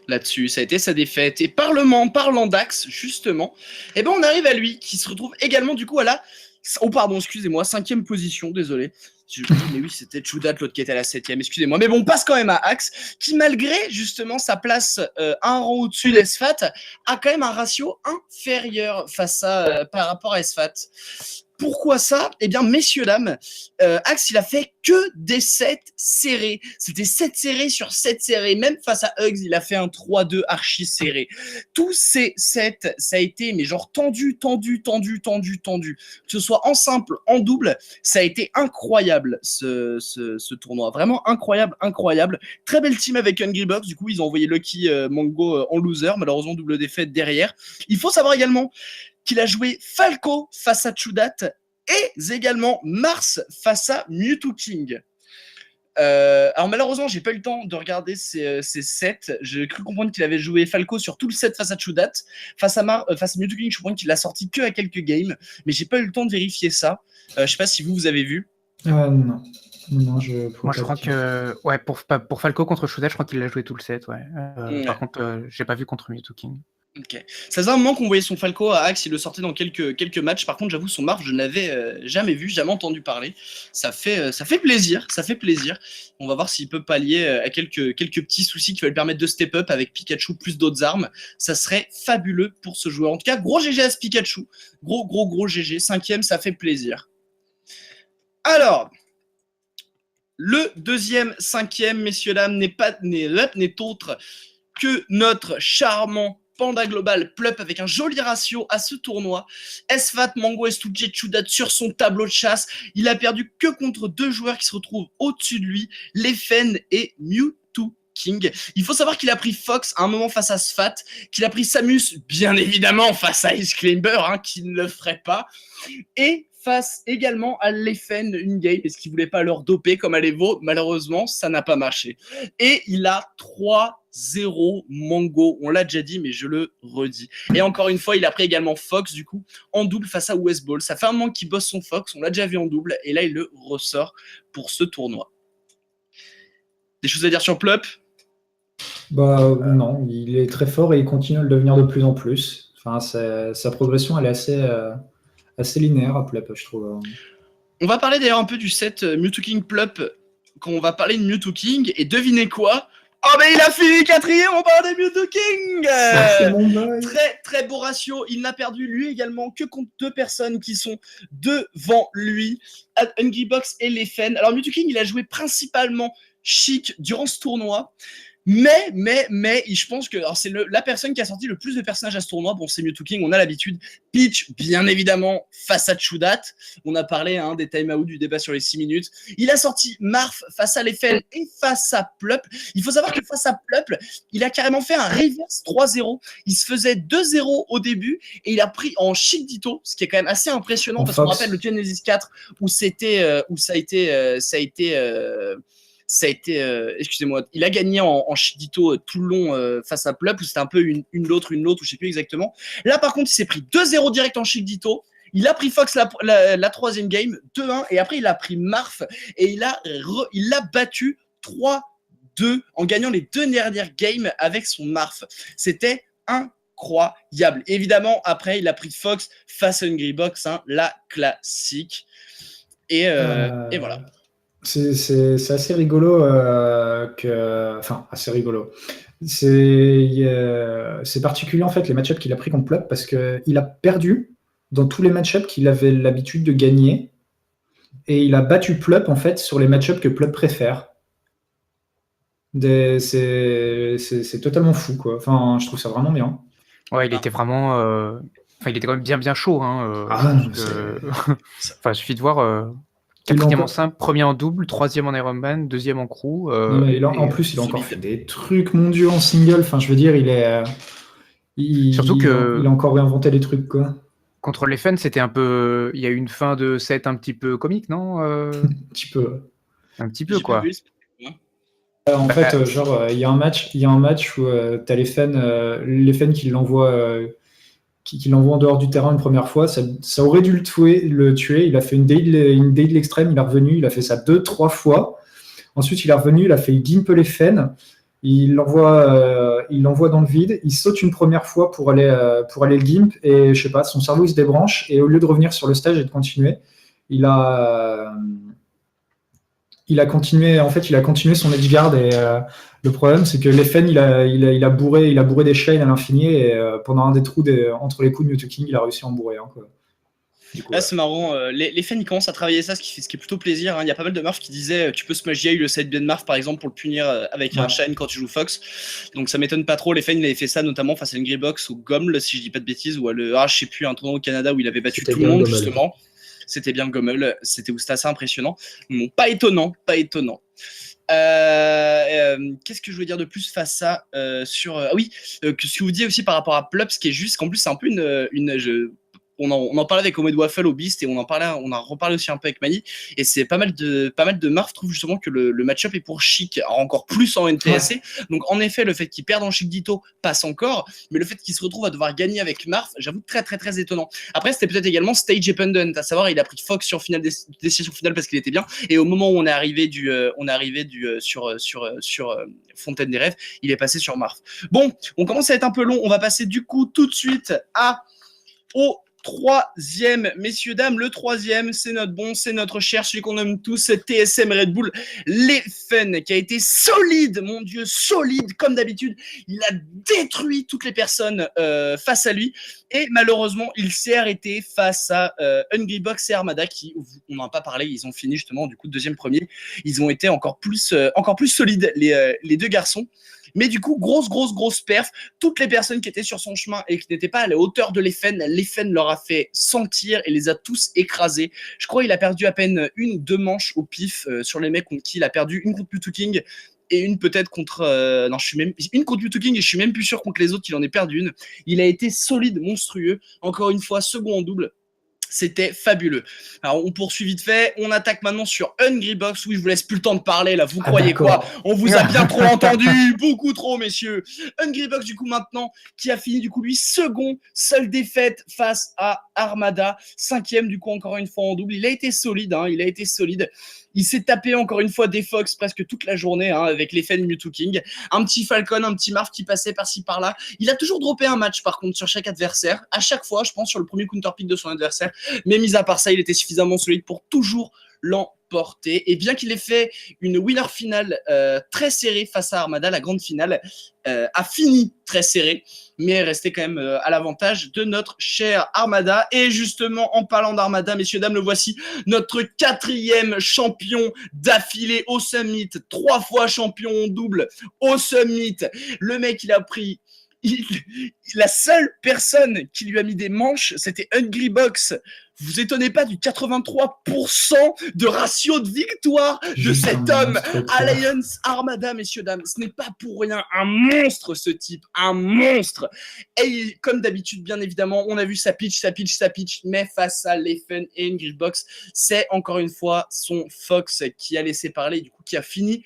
là-dessus. Ça a été sa défaite. Et parlant d'Axe, justement, eh ben on arrive à lui, qui se retrouve également du coup à la... Oh pardon, excusez-moi, 5e position, désolé. Mais oui, c'était Chudat, l'autre qui était à la 7e, excusez-moi. Mais bon, on passe quand même à Axe, qui malgré justement sa place un rang au-dessus d'Sfat, a quand même un ratio inférieur par rapport à Sfat. Pourquoi ça? Eh bien, messieurs, dames, Axe, il a fait que des 7 serrés. C'était 7 serrés sur 7 serrés. Même face à Hugs, il a fait un 3-2 archi serré. Tous ces 7, ça a été, mais genre tendu. Que ce soit en simple, en double, ça a été incroyable, ce tournoi. Vraiment incroyable. Très belle team avec Hungry Box. Du coup, ils ont envoyé Lucky Mango en loser. Malheureusement, double défaite derrière. Il faut savoir également qu'il a joué Falco face à Chudat et également Mars face à Mewtwo King. Alors malheureusement, j'ai pas eu le temps de regarder ces sets. J'ai cru comprendre qu'il avait joué Falco sur tout le set face à Chudat. Face à Mewtwo King, je comprends qu'il l'a sorti que à quelques games, mais j'ai pas eu le temps de vérifier ça. Je sais pas si vous avez vu. Non. Moi, je crois que pour Falco contre Chudat, je crois qu'il a joué tout le set. Ouais. Par contre, j'ai pas vu contre Mewtwo King. Ok. Ça faisait un moment qu'on voyait son Falco à Axe, il le sortait dans quelques matchs. Par contre, j'avoue, son Marf, je n'avais jamais vu, jamais entendu parler. Ça fait plaisir, ça fait plaisir. On va voir s'il peut pallier à quelques petits soucis qui vont lui permettre de step up avec Pikachu plus d'autres armes. Ça serait fabuleux pour ce joueur. En tout cas, gros GG à ce Pikachu. Gros GG. 5e, ça fait plaisir. Alors, le deuxième 5e, messieurs, dames, n'est autre que notre charmant Panda Global Plup avec un joli ratio à ce tournoi. Sfat, Mango, Estujet, Chudat sur son tableau de chasse. Il a perdu que contre 2 joueurs qui se retrouvent au-dessus de lui, Leffen et Mewtwo King. Il faut savoir qu'il a pris Fox à un moment face à Sfat, qu'il a pris Samus, bien évidemment, face à Ice Climber, qui ne le ferait pas, et face également à Leffen une game, parce qu'il voulait pas leur doper comme à l'Evo. Malheureusement, ça n'a pas marché. Et il a 3-0 Mango. On l'a déjà dit, mais je le redis. Et encore une fois, il a pris également Fox, du coup, en double face à Westball. Ça fait un moment qu'il bosse son Fox, on l'a déjà vu en double, et là, il le ressort pour ce tournoi. Des choses à dire sur Plup? Bah non, il est très fort et il continue à le devenir de plus en plus. Enfin, sa progression, elle est assez linéaire à Plup, je trouve. On va parler d'ailleurs un peu du set Mewtwo King Plup quand on va parler de Mewtwo King. Et devinez quoi? Oh mais il a fini 4e, on parle de Mewtwo King. C'est mon boy. Très beau ratio. Il n'a perdu lui également que contre 2 personnes qui sont devant lui, Hungry Box et Leffen. Alors Mewtwo King, il a joué principalement Chic durant ce tournoi. Mais, je pense que c'est la personne qui a sorti le plus de personnages à ce tournoi. Bon, c'est Mewtwo King, on a l'habitude. Peach, bien évidemment, face à Chudat. On a parlé des time-out du débat sur les 6 minutes. Il a sorti Marf face à Leffen et face à Plup. Il faut savoir que face à Plup, il a carrément fait un reverse 3-0. Il se faisait 2-0 au début et il a pris en Chic Ditto, ce qui est quand même assez impressionnant parce qu'on rappelle le Genesis 4 où ça a été, excusez-moi, il a gagné en Chidito tout le long face à Plup, où c'était un peu une l'autre, ou je sais plus exactement. Là, par contre, il s'est pris 2-0 direct en Chidito. Il a pris Fox la troisième game, 2-1, et après, il a pris Marf, et il l'a battu 3-2 en gagnant les 2 dernières games avec son Marf. C'était incroyable. Évidemment, après, il a pris Fox face à Hungry Box, la classique. Et voilà. C'est assez rigolo Enfin, assez rigolo. C'est particulier en fait les match-ups qu'il a pris contre Plup parce qu'il a perdu dans tous les match-ups qu'il avait l'habitude de gagner et il a battu Plup en fait sur les match-ups que Plup préfère. C'est totalement fou quoi. Enfin, je trouve ça vraiment bien. Ouais, il était vraiment. Il était quand même bien chaud. Il suffit de voir. 4e en simple, 1er en double, 3e en Ironman, 2e en crew. En plus, il a encore fait des trucs mondiaux en single. Enfin, je veux dire, Surtout il a encore réinventé des trucs, quoi. Contre les fans, c'était un peu. Il y a eu une fin de set un petit peu comique, non Un petit peu. Un petit peu, quoi. En fait, il y a un match où t'as les fans qui l'envoient. Qui l'envoie en dehors du terrain une première fois, ça aurait dû le tuer. Il a fait une day de l'extrême, il est revenu, il a fait ça 2-3 fois. Ensuite, il est revenu, il a fait gimp les fans, il l'envoie dans le vide, il saute une première fois pour aller le gimp, et je sais pas, son cerveau il se débranche, et au lieu de revenir sur le stage et de continuer, il a continué son edge guard et le problème c'est que Leffen il a bourré des chains à l'infini et pendant un des trous entre les coups de Mewtwo King il a réussi à en bourrer quoi. Du coup, c'est marrant, les fans ils commencent à travailler ça, ce qui est plutôt plaisir. Il y a pas mal de Marf qui disaient tu peux smash le side B de Marf par exemple pour le punir avec un shine quand tu joues Fox. Donc ça m'étonne pas trop. Les fans ils avaient fait ça notamment face à Hungry Box ou Gommel si je dis pas de bêtises, ou je sais plus, un tournoi au Canada où il avait battu tout le monde justement. C'était bien Gommel, c'était assez impressionnant. Bon, pas étonnant. Qu'est-ce que je veux dire de plus face à sur ce que vous dites aussi par rapport à Plup, ce qui est juste qu'en plus c'est un peu on en parlait avec Omed Waffle au Beast et on a reparlé aussi un peu avec Mani. Et c'est pas mal de marques trouvent justement que le match-up est pour Chic, alors encore plus en NTSC. Ouais. Donc en effet, le fait qu'il perde en Chic Ditto passe encore, mais le fait qu'il se retrouve à devoir gagner avec Marf, j'avoue très très très étonnant. Après, c'était peut-être également stage dependent, à savoir il a pris Fox sur finale décision finale parce qu'il était bien. Et au moment où on est arrivé sur Fontaine des Rêves, il est passé sur Marf. Bon, on commence à être un peu long. On va passer du coup tout de suite au troisième, messieurs, dames. Le troisième, c'est notre cher, celui qu'on aime tous, TSM Red Bull, les Fun, qui a été solide, mon Dieu, solide, comme d'habitude. Il a détruit toutes les personnes face à lui. Et malheureusement, il s'est arrêté face à Hungry Box et Armada, qui, on n'en a pas parlé, ils ont fini justement du coup deuxième premier. Ils ont été encore plus solides, les deux garçons. Mais du coup, grosse perf. Toutes les personnes qui étaient sur son chemin et qui n'étaient pas à la hauteur de l'Efen leur a fait sentir et les a tous écrasés. Je crois qu'il a perdu à peine 1 ou 2 manches au pif sur les mecs contre qui il a perdu, une contre Mewtwo King et une peut-être contre... une contre Mewtwo King et je suis même plus sûr contre les autres qu'il en ait perdu une. Il a été solide, monstrueux. Encore une fois, second en double. C'était fabuleux. Alors, on poursuit vite fait. On attaque maintenant sur Hungry Box. Oui, je vous laisse plus le temps de parler, là. Vous croyez quoi? On vous a bien trop entendu. Beaucoup trop, messieurs. Hungry Box, du coup, maintenant, qui a fini, du coup, lui, second. Seule défaite face à Armada. 5e, du coup, encore une fois en double. Il a été solide, hein. Il a été solide. Il s'est tapé encore une fois des Fox presque toute la journée hein, avec les fans Mewtwo King. Un petit Falcon, un petit Marf qui passait par-ci par-là. Il a toujours droppé un match par contre sur chaque adversaire. À chaque fois, je pense, sur le premier counter pick de son adversaire. Mais mis à part ça, il était suffisamment solide pour toujours l'emporter. Et bien qu'il ait fait une winner finale très serrée face à Armada, la grande finale a fini très serrée, mais est resté quand même à l'avantage de notre cher Armada. Et justement, en parlant d'Armada, messieurs, dames, le voici, notre 4e champion d'affilée au Summit, 3 fois champion en double au Summit. Le mec, il a pris... la seule personne qui lui a mis des manches, c'était Hungry Box. Vous étonnez pas du 83% de ratio de victoire de cet homme. Alliance Armada, messieurs, dames. Ce n'est pas pour rien un monstre, ce type. Un monstre. Et comme d'habitude, bien évidemment, on a vu sa pitch. Mais face à Leffen et Hungry Box, c'est encore une fois son Fox qui a laissé parler, du coup, qui a fini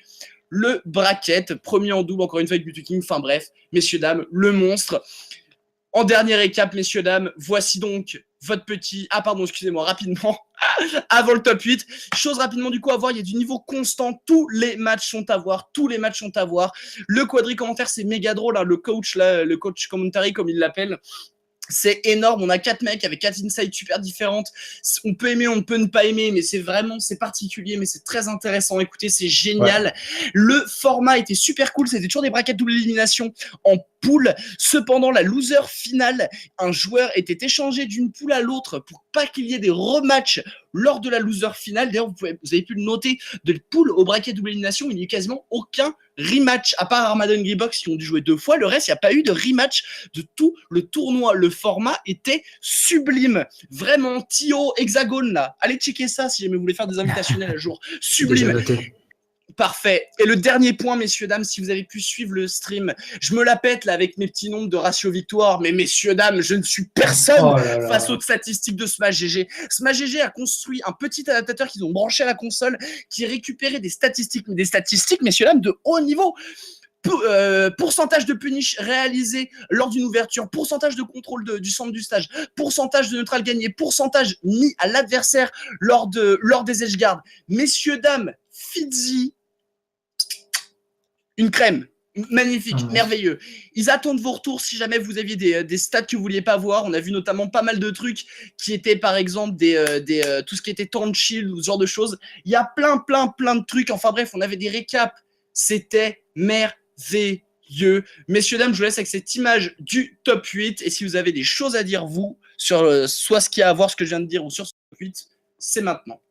le bracket. Premier en double, encore une fois, avec Mewtwo King. Enfin bref, messieurs, dames, le monstre. En dernier récap, messieurs, dames, voici donc votre petit... Ah pardon, excusez-moi, rapidement, avant le top 8. Chose rapidement du coup à voir, il y a du niveau constant, tous les matchs sont à voir. Le quadri commentaire, c'est méga drôle, hein. Le coach commentary comme il l'appelle. C'est énorme, on a 4 mecs avec 4 insights super différentes. On peut aimer, on peut ne pas aimer, mais c'est particulier, mais c'est très intéressant. Écoutez, c'est génial. Ouais. Le format était super cool, c'était toujours des brackets double élimination en poule. Cependant, la loser finale, un joueur était échangé d'une poule à l'autre pour pas qu'il y ait des rematchs lors de la loser finale. D'ailleurs, vous avez pu le noter, de poule au bracket double élimination, il n'y a eu quasiment aucun rematch, à part Armada Hungry Box qui ont dû jouer 2 fois. Le reste, il n'y a pas eu de rematch de tout le tournoi. Le format était sublime. Vraiment, Tio, Hexagone, là. Allez checker ça si jamais vous voulez faire des invitationnels un jour. Sublime. Parfait. Et le dernier point, messieurs, dames, si vous avez pu suivre le stream, je me la pète là avec mes petits nombres de ratio victoire, mais messieurs, dames, je ne suis personne face aux statistiques de Smash GG. Smash GG a construit un petit adaptateur qu'ils ont branché à la console qui récupérait des statistiques, messieurs, dames, de haut niveau. Pourcentage de punish réalisé lors d'une ouverture, pourcentage de contrôle du centre du stage, pourcentage de neutral gagné, pourcentage mis à l'adversaire lors des edge guards. Messieurs, dames, Fidzi, une crème. Magnifique, merveilleux. Ils attendent vos retours si jamais vous aviez des stats que vous vouliez pas voir. On a vu notamment pas mal de trucs qui étaient par exemple tout ce qui était temps de shield ou ce genre de choses. Il y a plein de trucs. Enfin bref, on avait des récaps. C'était merveilleux. Messieurs, dames, je vous laisse avec cette image du top 8. Et si vous avez des choses à dire, vous, sur soit ce qu'il y a à voir, ce que je viens de dire, ou sur ce top 8, c'est maintenant.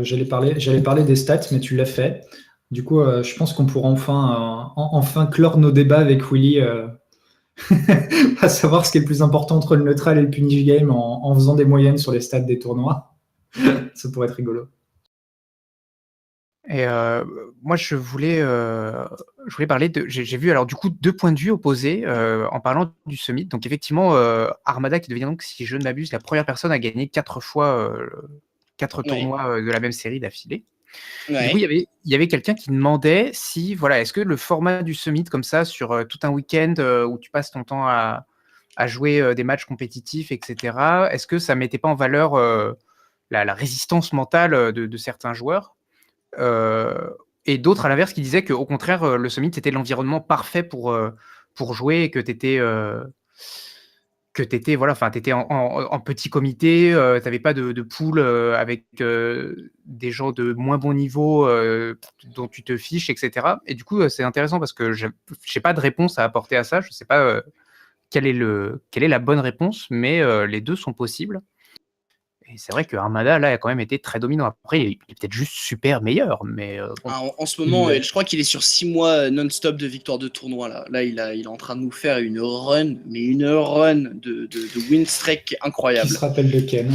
J'allais parler des stats, mais tu l'as fait. Du coup, je pense qu'on pourra enfin clore nos débats avec Willy, à savoir ce qui est le plus important entre le neutral et le punish game en faisant des moyennes sur les stats des tournois. Ça pourrait être rigolo. Et moi, je voulais parler de. J'ai vu alors du coup 2 points de vue opposés en parlant du Summit. Donc effectivement, Armada qui devient donc, si je ne m'abuse, la première personne à gagner 4 fois 4 Ouais. tournois de la même série d'affilée. Et du coup, Ouais. il y avait quelqu'un qui demandait si, voilà, est-ce que le format du Summit comme ça sur tout un week-end où tu passes ton temps à jouer des matchs compétitifs, etc., est-ce que ça mettait pas en valeur la résistance mentale de certains joueurs et d'autres, à l'inverse, qui disaient qu'au contraire, le Summit était l'environnement parfait pour jouer et que tu étais, voilà, enfin, t'étais en petit comité, tu n'avais pas de pool avec des gens de moins bon niveau dont tu te fiches, etc. Et du coup, c'est intéressant parce que je n'ai pas de réponse à apporter à ça. Je ne sais pas quelle est la bonne réponse, mais les deux sont possibles. Et c'est vrai que Armada, là, a quand même été très dominant. Après, il est peut-être juste super meilleur, mais bon. En ce moment, je crois qu'il est sur 6 mois non-stop de victoire de tournoi. Là, il est en train de nous faire une run, mais une run de win streak incroyable. Qui se rappelle de Ken.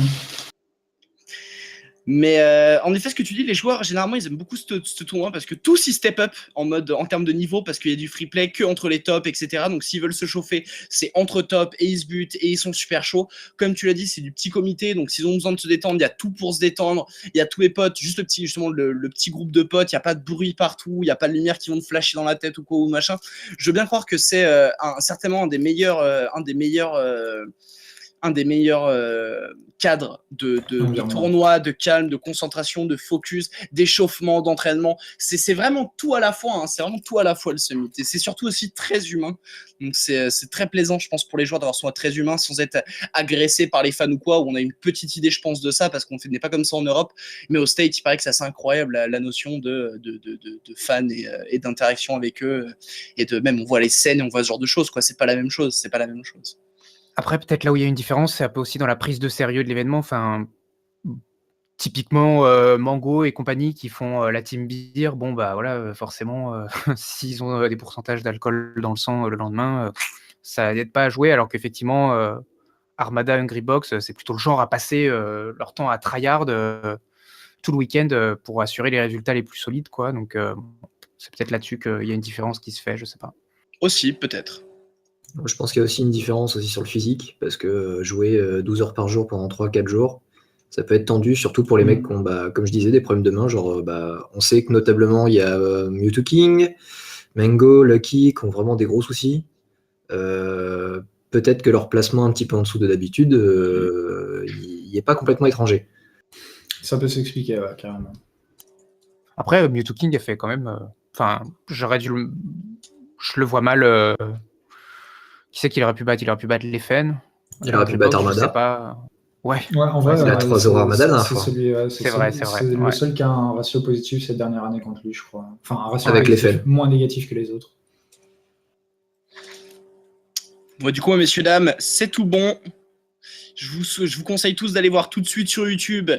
Mais en effet, ce que tu dis, les joueurs, généralement, ils aiment beaucoup ce tournoi parce que tous ils step up en termes de niveau parce qu'il y a du free play que entre les tops, etc. Donc s'ils veulent se chauffer, c'est entre top et ils se butent et ils sont super chauds. Comme tu l'as dit, c'est du petit comité. Donc s'ils ont besoin de se détendre, il y a tout pour se détendre. Il y a tous les potes, juste le petit groupe de potes. Il n'y a pas de bruit partout. Il n'y a pas de lumière qui vont te flasher dans la tête ou quoi ou machin. Je veux bien croire que c'est certainement un des meilleurs cadres de tournoi, de calme, de concentration, de focus, d'échauffement, d'entraînement. C'est vraiment tout à la fois. Hein. C'est vraiment tout à la fois le Summit. Et c'est surtout aussi très humain. Donc c'est très plaisant, je pense, pour les joueurs d'avoir ce tournoi très humain sans être agressé par les fans ou quoi. Où on a une petite idée, je pense, de ça parce qu'on n'est pas comme ça en Europe. Mais au States, il paraît que c'est assez incroyable la notion de fans et d'interaction avec eux. Et même, on voit les scènes et on voit ce genre de choses. Quoi. C'est pas la même chose. C'est pas la même chose. Après, peut-être là où il y a une différence, c'est un peu aussi dans la prise de sérieux de l'événement. Enfin, typiquement, Mango et compagnie qui font la team beer, bon, bah voilà, forcément, s'ils ont des pourcentages d'alcool dans le sang le lendemain, ça n'aide pas à jouer. Alors qu'effectivement, Armada, Hungrybox, c'est plutôt le genre à passer leur temps à tryhard tout le week-end pour assurer les résultats les plus solides, quoi. Donc, c'est peut-être là-dessus qu'il y a une différence qui se fait, je sais pas. Aussi, peut-être. Je pense qu'il y a aussi une différence aussi sur le physique, parce que jouer 12 heures par jour pendant 3-4 jours, ça peut être tendu, surtout pour les mecs qui ont, comme je disais, des problèmes de main. Genre, on sait que notablement, il y a Mewtwo King, Mango, Lucky, qui ont vraiment des gros soucis. Peut-être que leur placement un petit peu en dessous de d'habitude, il n'est pas complètement étranger. Ça peut s'expliquer, ouais, carrément. Après, Mewtwo King a fait quand même... Enfin, je le vois mal... Qui c'est qu'il aurait pu battre? Il aurait pu battre Leffen. Il aurait pu battre Armada. Je sais pas. Ouais. En vrai, il a 3-0 Armada. C'est vrai. C'est le seul qui a un ratio positif cette dernière année contre lui, je crois. Enfin, un ratio avec positif moins négatif que les autres. Bon, du coup, messieurs, dames, c'est tout bon. Je vous conseille tous d'aller voir tout de suite sur YouTube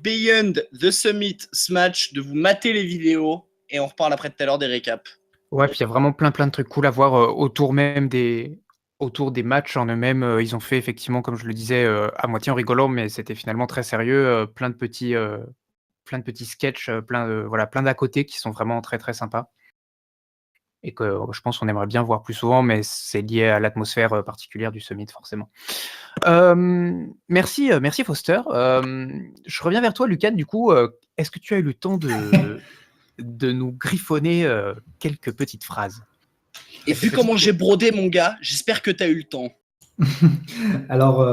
Beyond the Summit Smash, de vous mater les vidéos et on reparle après tout à l'heure des récaps. Ouais, puis il y a vraiment plein de trucs cool à voir autour des matchs en eux-mêmes. Ils ont fait effectivement, comme je le disais, à moitié en rigolant, mais c'était finalement très sérieux. Plein de petits sketchs, plein d'à côté qui sont vraiment très très sympas. Et que je pense qu'on aimerait bien voir plus souvent, mais c'est lié à l'atmosphère particulière du Summit, forcément. Merci Foster. Je reviens vers toi, Lucas. Du coup, est-ce que tu as eu le temps de nous griffonner quelques petites phrases? Et vu comment j'ai brodé, mon gars, j'espère que tu as eu le temps. Alors,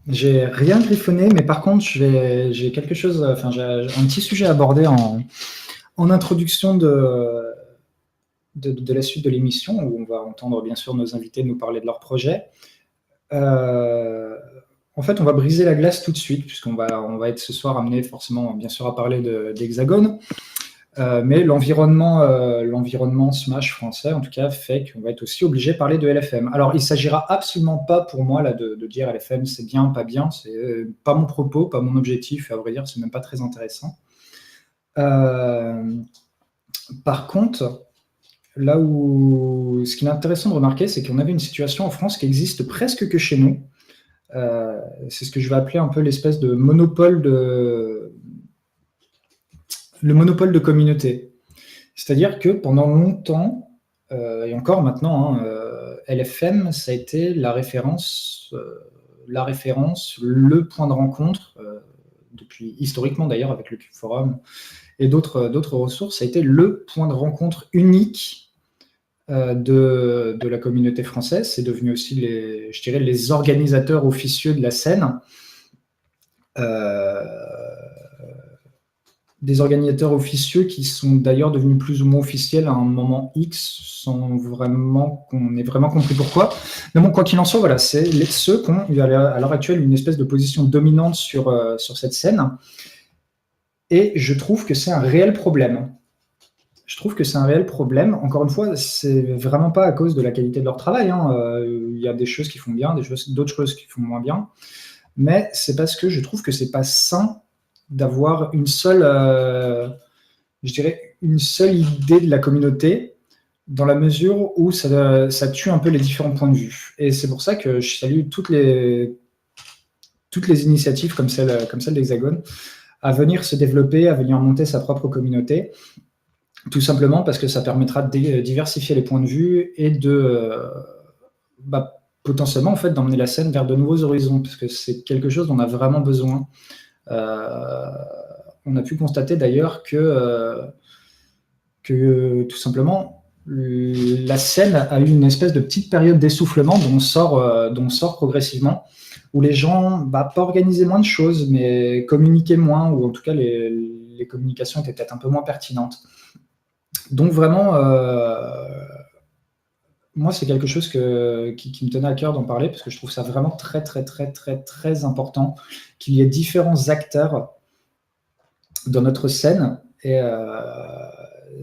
j'ai rien griffonné, mais par contre, j'ai quelque chose, enfin, j'ai un petit sujet à aborder en introduction de la suite de l'émission, où on va entendre bien sûr nos invités nous parler de leur projet. En fait, on va briser la glace tout de suite, puisqu'on va être ce soir amené forcément, bien sûr, à parler d'Hexagone. Mais l'environnement Smash français, en tout cas, fait qu'on va être aussi obligé de parler de LFM. Alors, il ne s'agira absolument pas pour moi là, de dire LFM c'est bien, pas bien. C'est pas mon propos, pas mon objectif. À vrai dire, c'est même pas très intéressant. Par contre, là où ce qui est intéressant de remarquer, c'est qu'on avait une situation en France qui existe presque que chez nous. C'est ce que je vais appeler un peu l'espèce de monopole le monopole de communauté. C'est-à-dire que pendant longtemps, et encore maintenant, hein, LFM, ça a été la référence, le point de rencontre, depuis historiquement d'ailleurs avec le Cube Forum et d'autres ressources, ça a été le point de rencontre unique de la communauté française. C'est devenu aussi, je dirais, les organisateurs officieux de la scène. Des organisateurs officieux qui sont d'ailleurs devenus plus ou moins officiels à un moment X, sans vraiment qu'on ait vraiment compris pourquoi. Mais bon, quoi qu'il en soit, voilà, c'est ceux qui ont eu à l'heure actuelle une espèce de position dominante sur cette scène. Et je trouve que c'est un réel problème. Je trouve que c'est un réel problème. Encore une fois, c'est vraiment pas à cause de la qualité de leur travail, hein. Il y a des choses qui font bien, d'autres choses qui font moins bien. Mais c'est parce que je trouve que c'est pas sain d'avoir une seule, je dirais, une seule idée de la communauté, dans la mesure où ça tue un peu les différents points de vue. Et c'est pour ça que je salue toutes les initiatives comme celle d'Hexagone, à venir se développer, à venir monter sa propre communauté, tout simplement parce que ça permettra de diversifier les points de vue et de potentiellement en fait, d'emmener la scène vers de nouveaux horizons, parce que c'est quelque chose dont on a vraiment besoin. On a pu constater d'ailleurs que tout simplement la scène a eu une espèce de petite période d'essoufflement dont on sort progressivement, où les gens, pas organiser moins de choses, mais communiquer moins, ou en tout cas les communications étaient peut-être un peu moins pertinentes. Donc vraiment, moi c'est quelque chose qui me tenait à cœur d'en parler, parce que je trouve ça vraiment très très très très très important qu'il y ait différents acteurs dans notre scène. Et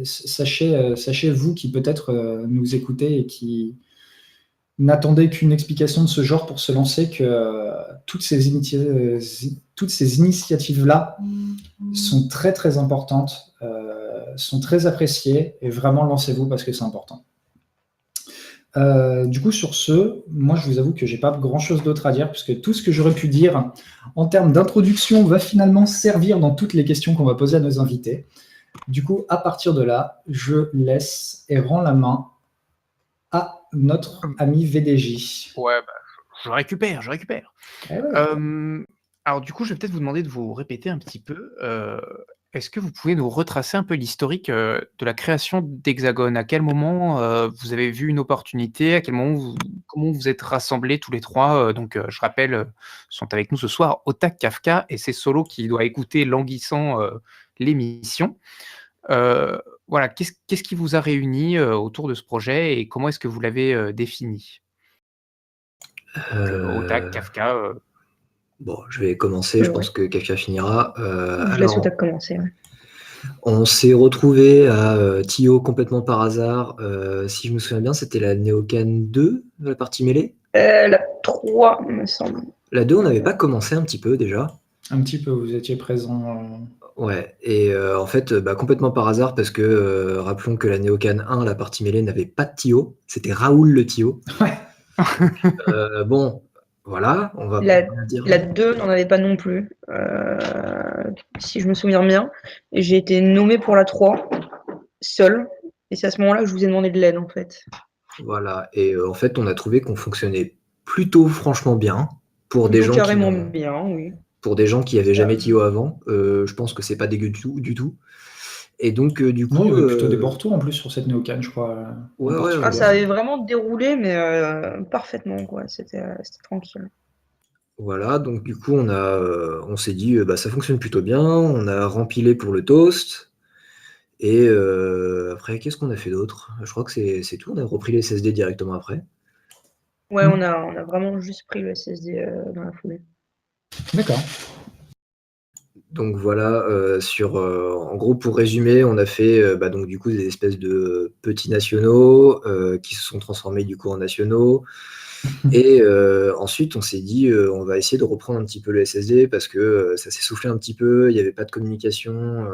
sachez vous qui peut-être nous écoutez et qui n'attendez qu'une explication de ce genre pour se lancer, que toutes ces initiatives-là sont très très importantes, sont très appréciées, et vraiment lancez-vous parce que c'est important. Du coup, sur ce, moi je vous avoue que j'ai pas grand-chose d'autre à dire, puisque tout ce que j'aurais pu dire en termes d'introduction va finalement servir dans toutes les questions qu'on va poser à nos invités. Du coup, à partir de là, je laisse et rends la main à notre ami VDJ. Ouais, je récupère. Eh ouais. Alors du coup, je vais peut-être vous demander de vous répéter un petit peu. Est-ce que vous pouvez nous retracer un peu l'historique de la création d'Hexagone? À quel moment vous avez vu une opportunité? À quel moment comment vous êtes rassemblés tous les trois? Donc, je rappelle, sont avec nous ce soir Otak, Kafka et c'est Solo qui doit écouter languissant l'émission. Voilà, qu'est-ce qui vous a réunis autour de ce projet et comment est-ce que vous l'avez défini? Otak, Kafka. Bon, je vais commencer, je pense que Kafka finira. Je laisse Otak commencer. Ouais. On s'est retrouvé à Tio complètement par hasard. Si je me souviens bien, c'était la Neocan 2, la partie mêlée. La 3, il me semble. La 2, on n'avait pas commencé un petit peu déjà? Un petit peu, vous étiez présent. Ouais, et en fait, complètement par hasard, parce que rappelons que la Neocan 1, la partie mêlée, n'avait pas de Tio. C'était Raoul le Tio. Ouais. Bon, voilà, on va La dire. La 2 n'en avait pas non plus, si je me souviens bien. Et j'ai été nommée pour la 3, seule. Et c'est à ce moment-là que je vous ai demandé de l'aide, en fait. Voilà, et en fait, on a trouvé qu'on fonctionnait plutôt franchement bien pour des gens carrément bien, oui. Pour des gens qui n'avaient jamais Tio avant. Je pense que c'est pas dégueu du tout. Et donc, du coup. Non, il y avait plutôt des bons retours en plus sur cette Neocan, je crois. Ouais. Ça avait vraiment déroulé, mais parfaitement, quoi. C'était tranquille. Voilà, donc du coup, on s'est dit, ça fonctionne plutôt bien. On a rempilé pour le toast. Et après, qu'est-ce qu'on a fait d'autre? Je crois que c'est tout. On a repris les SSD directement après. Ouais, on a vraiment juste pris le SSD dans la foulée. D'accord. Donc voilà, en gros, pour résumer, on a fait donc du coup des espèces de petits nationaux qui se sont transformés du coup en nationaux. Et ensuite, on s'est dit, on va essayer de reprendre un petit peu le SSD parce que ça s'est soufflé un petit peu, il n'y avait pas de communication.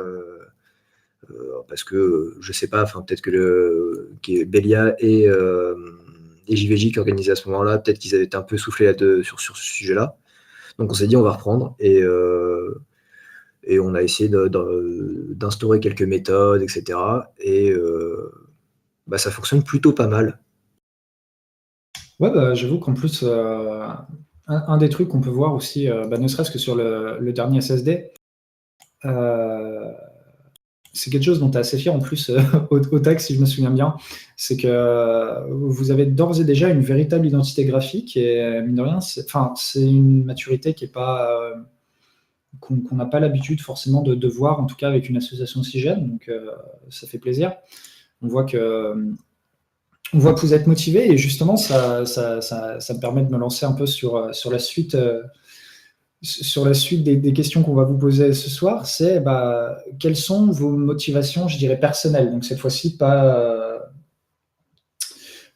Parce que je sais pas, peut-être que Belia et JVJ qui organisaient à ce moment-là, peut-être qu'ils avaient été un peu soufflés sur ce sujet-là. Donc on s'est dit on va reprendre Et on a essayé d'instaurer quelques méthodes, etc. Et ça fonctionne plutôt pas mal. Ouais, j'avoue qu'en plus, un des trucs qu'on peut voir aussi, ne serait-ce que sur le dernier SSD, c'est quelque chose dont tu es assez fier en plus, au TAC, si je me souviens bien, c'est que vous avez d'ores et déjà une véritable identité graphique et mine de rien, c'est une maturité qui est pas, qu'on n'a pas l'habitude forcément de voir, en tout cas avec une association aussi jeune, donc ça fait plaisir. On voit que vous êtes motivé et justement, ça me permet de me lancer un peu sur la suite, des questions qu'on va vous poser ce soir. C'est quelles sont vos motivations, je dirais, personnelles. Donc cette fois-ci, pas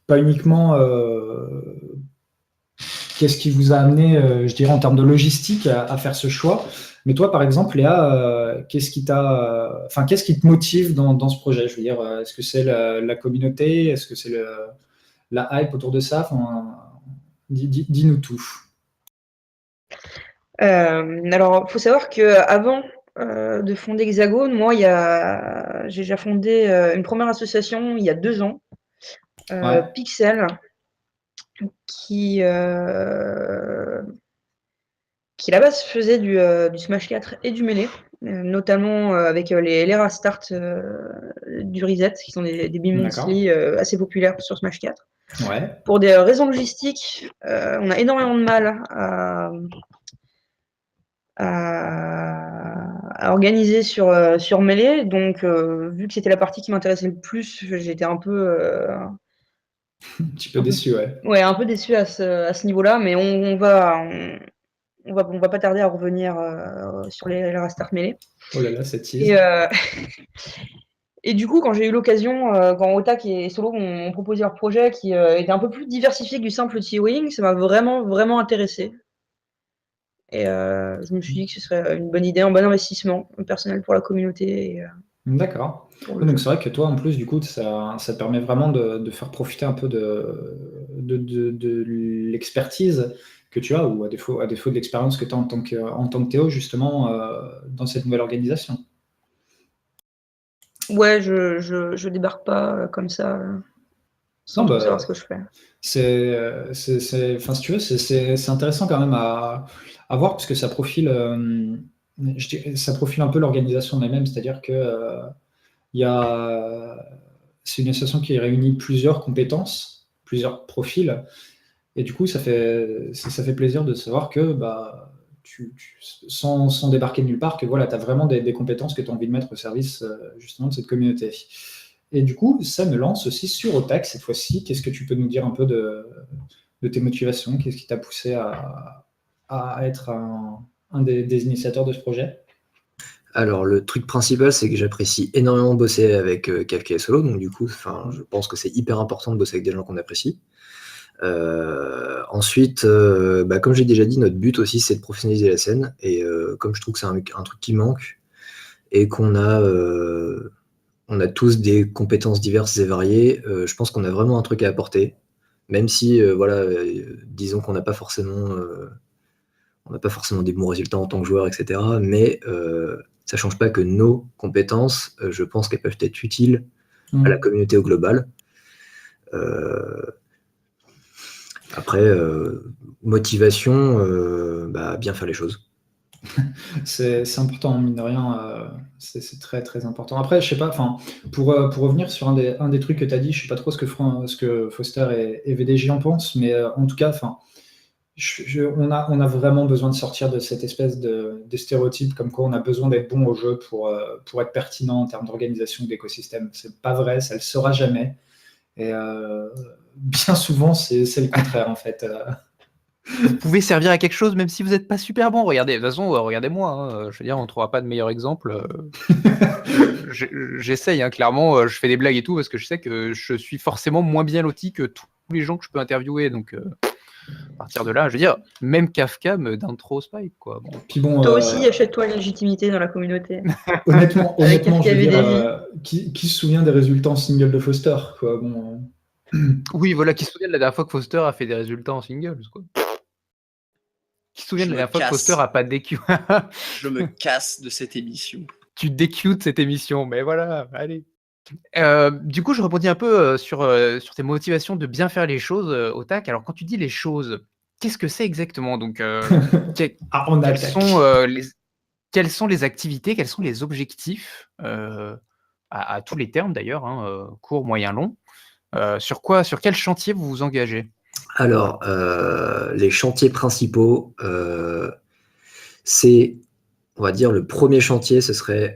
uniquement qu'est-ce qui vous a amené, je dirais, en termes de logistique à faire ce choix. Mais toi, par exemple, Léa, qu'est-ce qui te motive dans ce projet? Je veux dire, est-ce que c'est la communauté? Est-ce que c'est la hype autour de ça? Enfin, dis-nous tout. Alors, il faut savoir qu'avant de fonder Hexagone, moi, j'ai déjà fondé une première association il y a 2 ans, Ouais. Pixel, qui à la base faisait du Smash 4 et du Melee, notamment avec les Rastart du Reset, qui sont des beam monthly assez populaires sur Smash 4. Ouais. Pour des raisons logistiques, on a énormément de mal à organiser sur Melee. Donc, vu que c'était la partie qui m'intéressait le plus, j'étais un peu un petit peu déçu, ouais. Ouais, un peu déçu à ce niveau-là, mais on va pas tarder à revenir sur les Rastart Melee. Oh là là, cette tease. Et du coup, quand j'ai eu l'occasion, quand Otak et Solo ont proposé leur projet qui était un peu plus diversifié que du simple TOing, ça m'a vraiment, vraiment intéressé. Et je me suis dit que ce serait une bonne idée, un bon investissement personnel pour la communauté. D'accord. Donc c'est vrai que toi, en plus, du coup, ça te permet vraiment de faire profiter un peu de l'expertise que tu as, ou à défaut de l'expérience que tu as en tant que Théo, justement, dans cette nouvelle organisation. Ouais, je débarque pas comme ça, sans trop savoir ce que je fais. Enfin, si tu veux, c'est intéressant quand même à voir, parce que ça profile un peu l'organisation elle-même, c'est-à-dire que c'est une association qui réunit plusieurs compétences, plusieurs profils, et du coup, ça fait plaisir de savoir que sans débarquer de nulle part, que voilà, tu as vraiment des compétences que tu as envie de mettre au service justement de cette communauté. Et du coup, ça me lance aussi sur Otak cette fois-ci. Qu'est-ce que tu peux nous dire un peu de tes motivations? Qu'est-ce qui t'a poussé à être un des initiateurs de ce projet? Alors, le truc principal, c'est que j'apprécie énormément bosser avec Kafka et Solo. Donc, du coup, je pense que c'est hyper important de bosser avec des gens qu'on apprécie. Ensuite, comme j'ai déjà dit, notre but aussi, c'est de professionnaliser la scène. Et comme je trouve que c'est un truc qui manque et qu'on a tous des compétences diverses et variées, je pense qu'on a vraiment un truc à apporter. Même si, disons qu'on n'a pas forcément des bons résultats en tant que joueur, etc. Mais ça ne change pas que nos compétences, je pense qu'elles peuvent être utiles à la communauté au global. Après, motivation, bien faire les choses. C'est important, mine de rien, c'est très très important. Après, je sais pas, pour revenir sur un des trucs que tu as dit, je sais pas trop ce que Foster et VDJ en pensent, mais en tout cas, on a vraiment besoin de sortir de cette espèce de stéréotype comme quoi on a besoin d'être bon au jeu pour être pertinent en termes d'organisation d'écosystème. C'est pas vrai, ça le sera jamais. Et bien souvent, c'est le contraire en fait. Vous pouvez servir à quelque chose même si vous n'êtes pas super bon. Regardez, de toute façon, regardez-moi. Hein, je veux dire, on ne trouvera pas de meilleur exemple. J'essaye, hein, clairement. Je fais des blagues et tout parce que je sais que je suis forcément moins bien loti que tous les gens que je peux interviewer. Donc, à partir de là, je veux dire, même Kafka me d'intro Spike, quoi. Bon. Puis bon, toi aussi, achète-toi une légitimité dans la communauté. Honnêtement, je veux dire, VDJ. qui se souvient des résultats en single de Foster, quoi. Bon, Oui, voilà, qui se souvient de la dernière fois que Foster a fait des résultats en singles, quoi. Qui se souvient de Je la me dernière fois que Foster casse. a pas DQ? Je me casse de cette émission. Tu décutes cette émission, mais voilà, allez. Du coup, je rebondis un peu sur tes motivations de bien faire les choses, Otak. Alors, quand tu dis les choses, qu'est-ce que c'est exactement? Donc, Ah, on quelles attaque. sont quelles sont les activités, quels sont les objectifs à tous les termes d'ailleurs, hein, court, moyen, long. Sur quel chantier vous vous engagez? Alors, les chantiers principaux, c'est, on va dire, le premier chantier, ce serait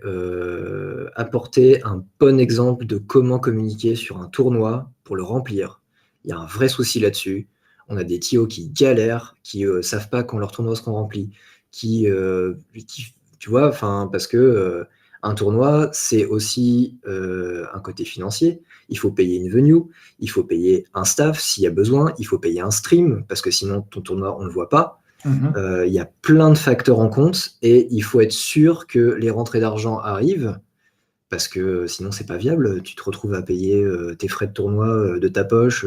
apporter un bon exemple de comment communiquer sur un tournoi pour le remplir. Il y a un vrai souci là-dessus. On a des TO qui galèrent, qui savent pas quand leurs tournois seront remplis, qui tu vois, enfin, parce que un tournoi, c'est aussi un côté financier. Il faut payer une venue, il faut payer un staff s'il y a besoin, il faut payer un stream, parce que sinon ton tournoi, on ne le voit pas. Il y a plein de facteurs en compte et il faut être sûr que les rentrées d'argent arrivent parce que sinon c'est pas viable. Tu te retrouves à payer tes frais de tournoi de ta poche,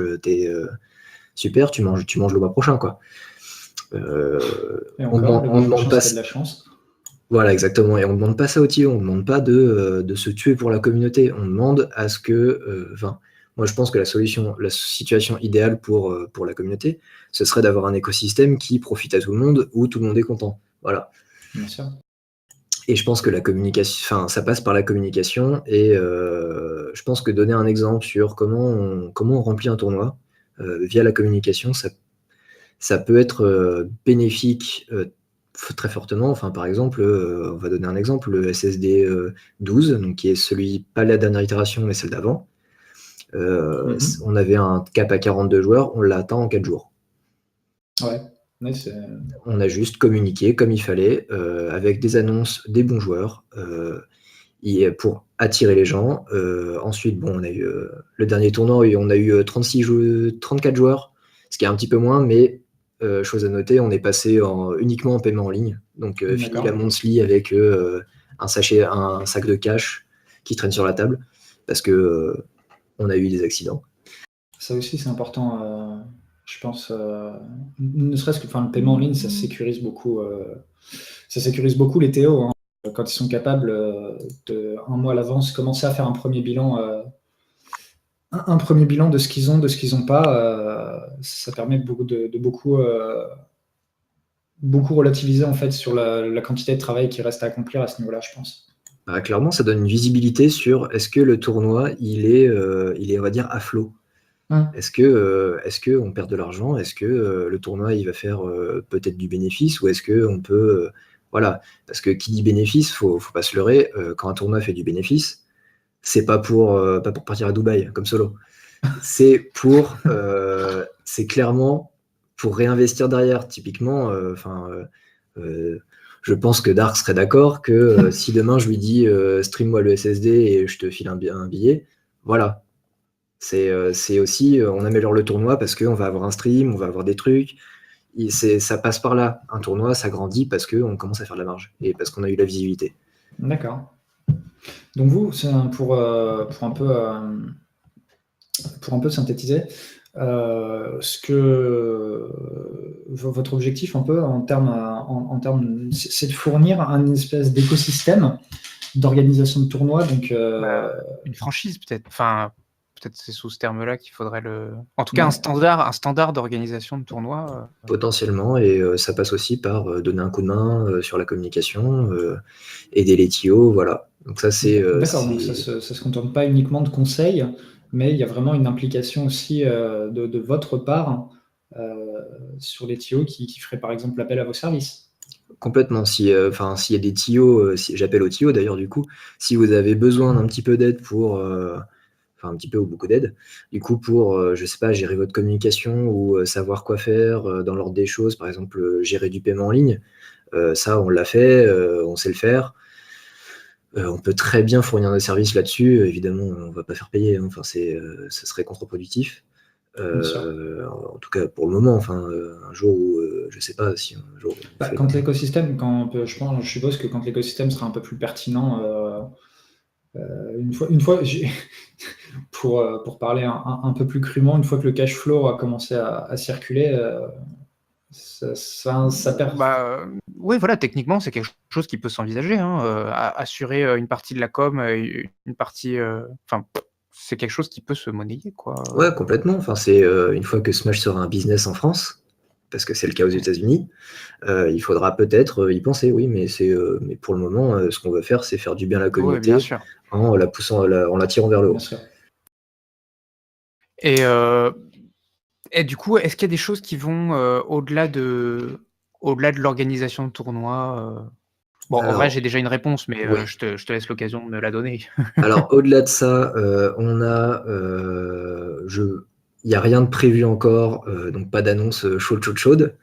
super, tu manges le mois prochain quoi. Et On encore, le mois demande prochain, pas. si t'as de la chance. Voilà, exactement. Et on ne demande pas ça au TIO, on ne demande pas de se tuer pour la communauté. On demande à ce que. Moi, je pense que la situation idéale pour la communauté, ce serait d'avoir un écosystème qui profite à tout le monde, où tout le monde est content. Voilà. Bien sûr. Et je pense que la communication, ça passe par la communication. Et je pense que donner un exemple sur comment on remplit un tournoi via la communication, ça peut être bénéfique très fortement. Enfin, par exemple, on va donner un exemple, le SSD 12, donc qui est celui, pas la dernière itération, mais celle d'avant. On avait un cap à 42 joueurs, on l'a atteint en 4 jours. Ouais. On a juste communiqué comme il fallait, avec des annonces des bons joueurs, pour attirer les gens. Ensuite, bon, on a eu le dernier tournoi, on a eu 34 joueurs, ce qui est un petit peu moins, mais chose à noter, on est passé uniquement en paiement en ligne. Donc, fini la monthly avec un sac de cash qui traîne sur la table, parce que on a eu des accidents. Ça aussi, c'est important. Je pense, ne serait-ce que le paiement en ligne, ça sécurise beaucoup. Ça sécurise beaucoup les TO. Hein. Quand ils sont capables un mois à l'avance, commencer à faire un premier bilan de ce qu'ils ont, de ce qu'ils n'ont pas, ça permet de beaucoup relativiser en fait sur la quantité de travail qui reste à accomplir à ce niveau-là, je pense. Bah, clairement, ça donne une visibilité sur est-ce que le tournoi il est on va dire à flot. Est-ce que on perd de l'argent? Est-ce que le tournoi il va faire peut-être du bénéfice ou est-ce que on peut voilà, parce que qui dit bénéfice, faut pas se leurrer. Quand un tournoi fait du bénéfice, c'est pas pour partir à Dubaï comme solo. C'est clairement pour réinvestir derrière. Typiquement, je pense que Dark serait d'accord que si demain je lui dis stream-moi le SSD et je te file un billet, voilà. C'est aussi, on améliore le tournoi parce qu'on va avoir un stream, on va avoir des trucs. Ça passe par là. Un tournoi, ça grandit parce qu'on commence à faire de la marge et parce qu'on a eu la visibilité. D'accord. Donc vous, pour un peu synthétiser, votre objectif un peu en termes, c'est de fournir un espèce d'écosystème d'organisation de tournois. Donc, une franchise peut-être. Enfin, peut-être c'est sous ce terme-là qu'il faudrait En tout cas, un standard d'organisation de tournoi. Potentiellement, et ça passe aussi par donner un coup de main sur la communication, aider les TIO, voilà. Donc ça, c'est... D'accord, donc ça se contente pas uniquement de conseils, mais il y a vraiment une implication aussi de votre part sur les TIO qui feraient par exemple appel à vos services. Complètement. S'il y a des TIO, j'appelle aux TIO d'ailleurs du coup, si vous avez besoin d'un petit peu d'aide pour... un petit peu ou beaucoup d'aide, du coup pour, je sais pas, gérer votre communication ou savoir quoi faire dans l'ordre des choses, par exemple gérer du paiement en ligne, ça on l'a fait, on sait le faire. On peut très bien fournir nos services là-dessus, évidemment on va pas faire payer, hein. Enfin, ça serait contre-productif. En tout cas pour le moment, un jour où je sais pas si un jour. Quand l'écosystème, je suppose que quand l'écosystème sera un peu plus pertinent, une fois pour parler un peu plus crûment, une fois que le cash flow a commencé à circuler, Ça perd. Oui, voilà, techniquement, c'est quelque chose qui peut s'envisager. Hein, assurer une partie de la com, une partie. Enfin, c'est quelque chose qui peut se monnayer, quoi. Ouais, complètement. Enfin, c'est une fois que Smash sera un business en France, parce que c'est le cas aux États-Unis, il faudra peut-être y penser, oui, mais mais pour le moment, ce qu'on veut faire, c'est faire du bien à la Oui, communauté bien sûr. en la poussant, en la tirant vers le haut. Bien sûr. Et du coup, est-ce qu'il y a des choses qui vont au-delà de l'organisation de tournois Bon, en vrai, Alors, j'ai déjà une réponse, mais oui. je te laisse l'occasion de me la donner. Alors, au-delà de ça, il n'y a rien de prévu encore, donc pas d'annonce chaude.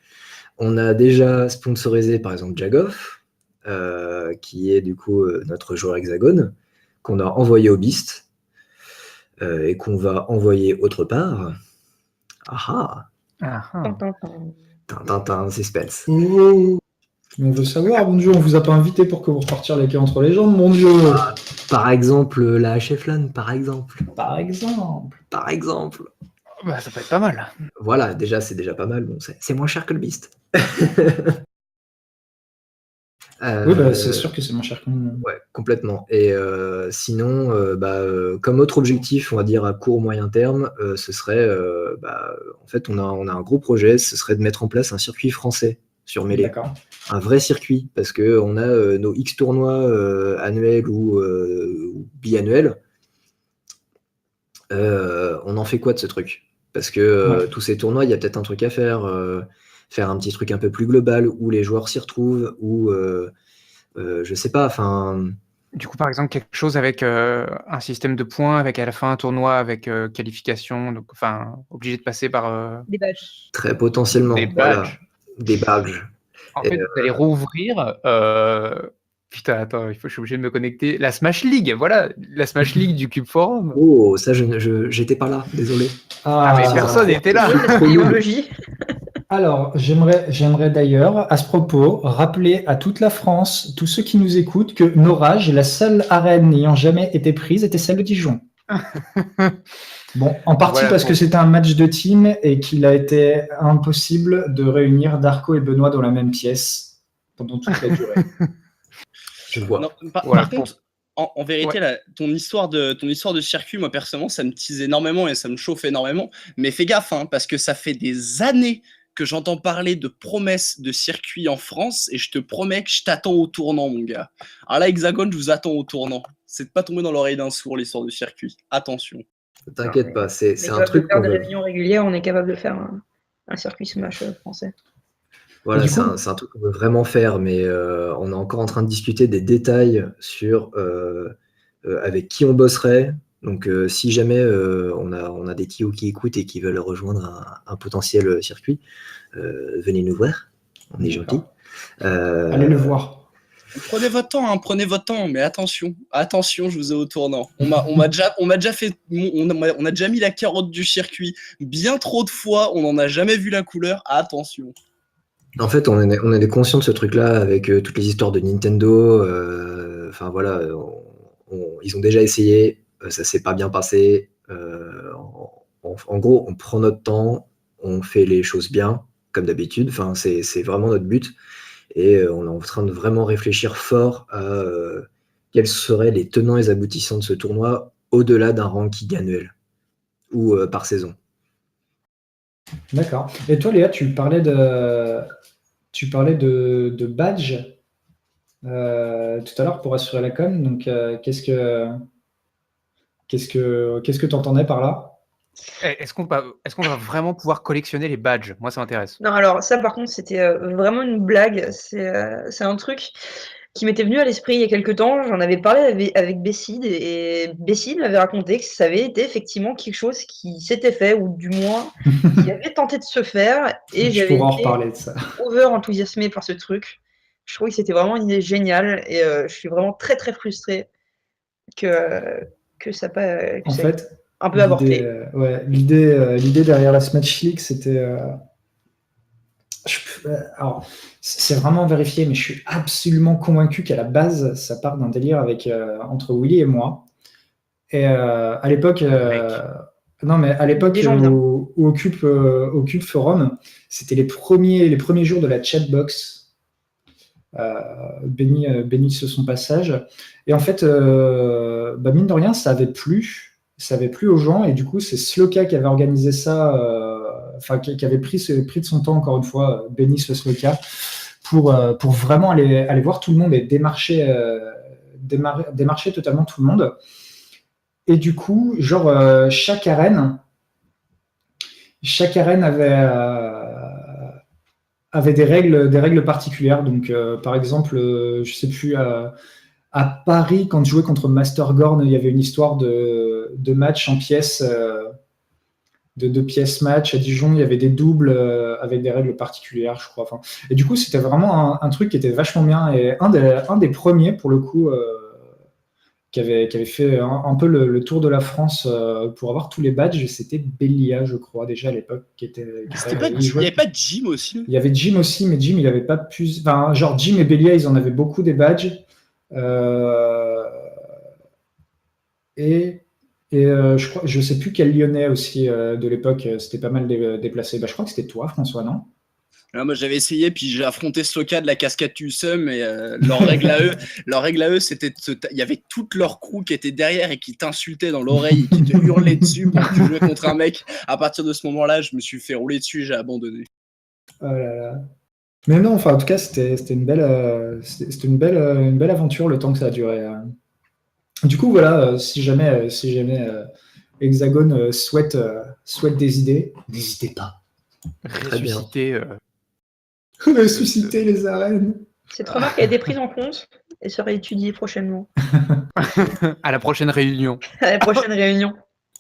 On a déjà sponsorisé, par exemple, Jagoff, qui est du coup notre joueur hexagone, qu'on a envoyé au Beast et qu'on va envoyer autre part. Ah Ah, ah. Tintin, suspense. Oh, mais on veut savoir, mon Dieu, on vous a pas invité pour que vous repartiez les queues entre les jambes, mon Dieu. Par exemple, la HFLAN, par exemple. Par exemple. Par exemple. Bah, ça peut être pas mal. Voilà, déjà, c'est déjà pas mal. Bon, c'est moins cher que le Beast. Oui, c'est sûr que c'est moins cher qu'on. Ouais, complètement. Et sinon, comme autre objectif, on va dire à court moyen terme, ce serait, en fait, on a un gros projet, ce serait de mettre en place un circuit français sur Melee. D'accord. Un vrai circuit, parce que on a nos X tournois annuels ou biannuels. On en fait quoi de ce truc? Parce que tous ces tournois, il y a peut-être un truc à faire. Faire un petit truc un peu plus global où les joueurs s'y retrouvent, ou je sais pas, enfin. Du coup, par exemple, quelque chose avec un système de points, avec à la fin un tournoi avec qualification, donc enfin obligé de passer par Des badges. Très potentiellement, des voilà, badges. des badges. En Et, fait, vous allez rouvrir. Putain, attends, je suis obligé de me connecter. La Smash League, voilà, la Smash League du Cube Forum. Oh, ça, j'étais pas là, désolé. Ah, mais personne n'était là. Biologie. Alors, j'aimerais d'ailleurs, à ce propos, rappeler à toute la France, tous ceux qui nous écoutent, que Norage, la seule arène n'ayant jamais été prise, était celle de Dijon. Bon, en partie Voilà, parce que c'était un match de team et qu'il a été impossible de réunir Darko et Benoît dans la même pièce pendant toute la durée. Je vois. Non, par Voilà, contre, en vérité, ton histoire de circuit, moi personnellement, ça me tease énormément et ça me chauffe énormément. Mais fais gaffe, hein, parce que ça fait des années que j'entends parler de promesses de circuit en France et je te promets que je t'attends au tournant, mon gars. Alors là, Hexagone, je vous attends au tournant. C'est de pas tomber dans l'oreille d'un sourd, l'histoire de circuit. Attention. T'inquiète pas, c'est un capable truc de faire qu'on des veut. réunions régulières, on est capable de faire un circuit Smash français. Voilà, Et du coup- c'est un truc qu'on veut vraiment faire, mais on est encore en train de discuter des détails sur avec qui on bosserait. Donc, si jamais on a des TO qui écoutent et qui veulent rejoindre un potentiel circuit, venez nous voir. On est gentils. Allez le voir. Prenez votre temps, mais attention, je vous ai au tournant. On a déjà mis la carotte du circuit bien trop de fois, on n'en a jamais vu la couleur. Attention. En fait, on est conscient de ce truc-là avec toutes les histoires de Nintendo. Enfin voilà, ils ont déjà essayé, ça s'est pas bien passé. En gros, on prend notre temps, on fait les choses bien, comme d'habitude. Enfin, c'est vraiment notre but. Et on est en train de vraiment réfléchir fort à quels seraient les tenants et aboutissants de ce tournoi au-delà d'un ranking annuel ou par saison. D'accord. Et toi, Léa, tu parlais de badge tout à l'heure pour assurer la com. Donc, qu'est-ce que tu entendais par là? Est-ce qu'on va vraiment pouvoir collectionner les badges? Moi, ça m'intéresse. Non, alors ça, par contre, c'était vraiment une blague. C'est un truc qui m'était venu à l'esprit il y a quelque temps. J'en avais parlé avec Bessid et Bessid m'avait raconté que ça avait été effectivement quelque chose qui s'était fait, ou du moins qui avait tenté de se faire. Et Je j'avais pourrais en été reparler de ça. over enthousiasmé par ce truc. Je trouvais que c'était vraiment une idée géniale et je suis vraiment très très frustré que ça ait En fait, un peu avorté. l'idée derrière la Smash League, c'était. Alors, c'est vraiment vérifié, mais je suis absolument convaincu qu'à la base, ça part d'un délire entre Willy et moi. Et à l'époque, Des gens bien. au Cube Forum, C'était les premiers jours de la chatbox. Béni de son passage. Et en fait, mine de rien, ça avait plu aux gens. Et du coup, c'est Sloka qui avait organisé ça, qui avait pris de son temps, encore une fois, béni ce Sloka, pour vraiment aller voir tout le monde et démarcher totalement tout le monde. Et du coup, genre, chaque arène avait des règles particulières. Donc, par exemple, je sais plus, à Paris, quand je jouais contre Mastergorn, il y avait une histoire de match en pièces, de 2 pièces match. À Dijon, il y avait des doubles avec des règles particulières, je crois. Enfin, et du coup, c'était vraiment un truc qui était vachement bien. Et un des premiers, pour le coup, qui avait fait un peu le tour de la France pour avoir tous les badges, c'était Belia, je crois, déjà à l'époque. Il n'y avait pas Jim aussi? Il y avait Jim aussi, mais Jim, il n'avait pas pu. Enfin, genre, Jim et Belia, ils en avaient beaucoup des badges. Je sais plus quel Lyonnais aussi de l'époque, c'était pas mal déplacé. Je crois que c'était toi, François, non? Alors moi j'avais essayé, puis j'ai affronté Soka de la cascade Tussum, et leur règle à eux, c'était il y avait toute leur crew qui était derrière et qui t'insultait dans l'oreille et qui te hurlait dessus pendant que tu jouais contre un mec. À partir de ce moment-là, je me suis fait rouler dessus, j'ai abandonné. Oh là là. Mais non, enfin en tout cas c'était une belle aventure le temps que ça a duré. Du coup voilà, si jamais Hexagone souhaite des idées, n'hésitez pas. Ressusciter les arènes. Cette remarque a été prise en compte et sera étudiée prochainement. À la prochaine réunion. À la prochaine réunion.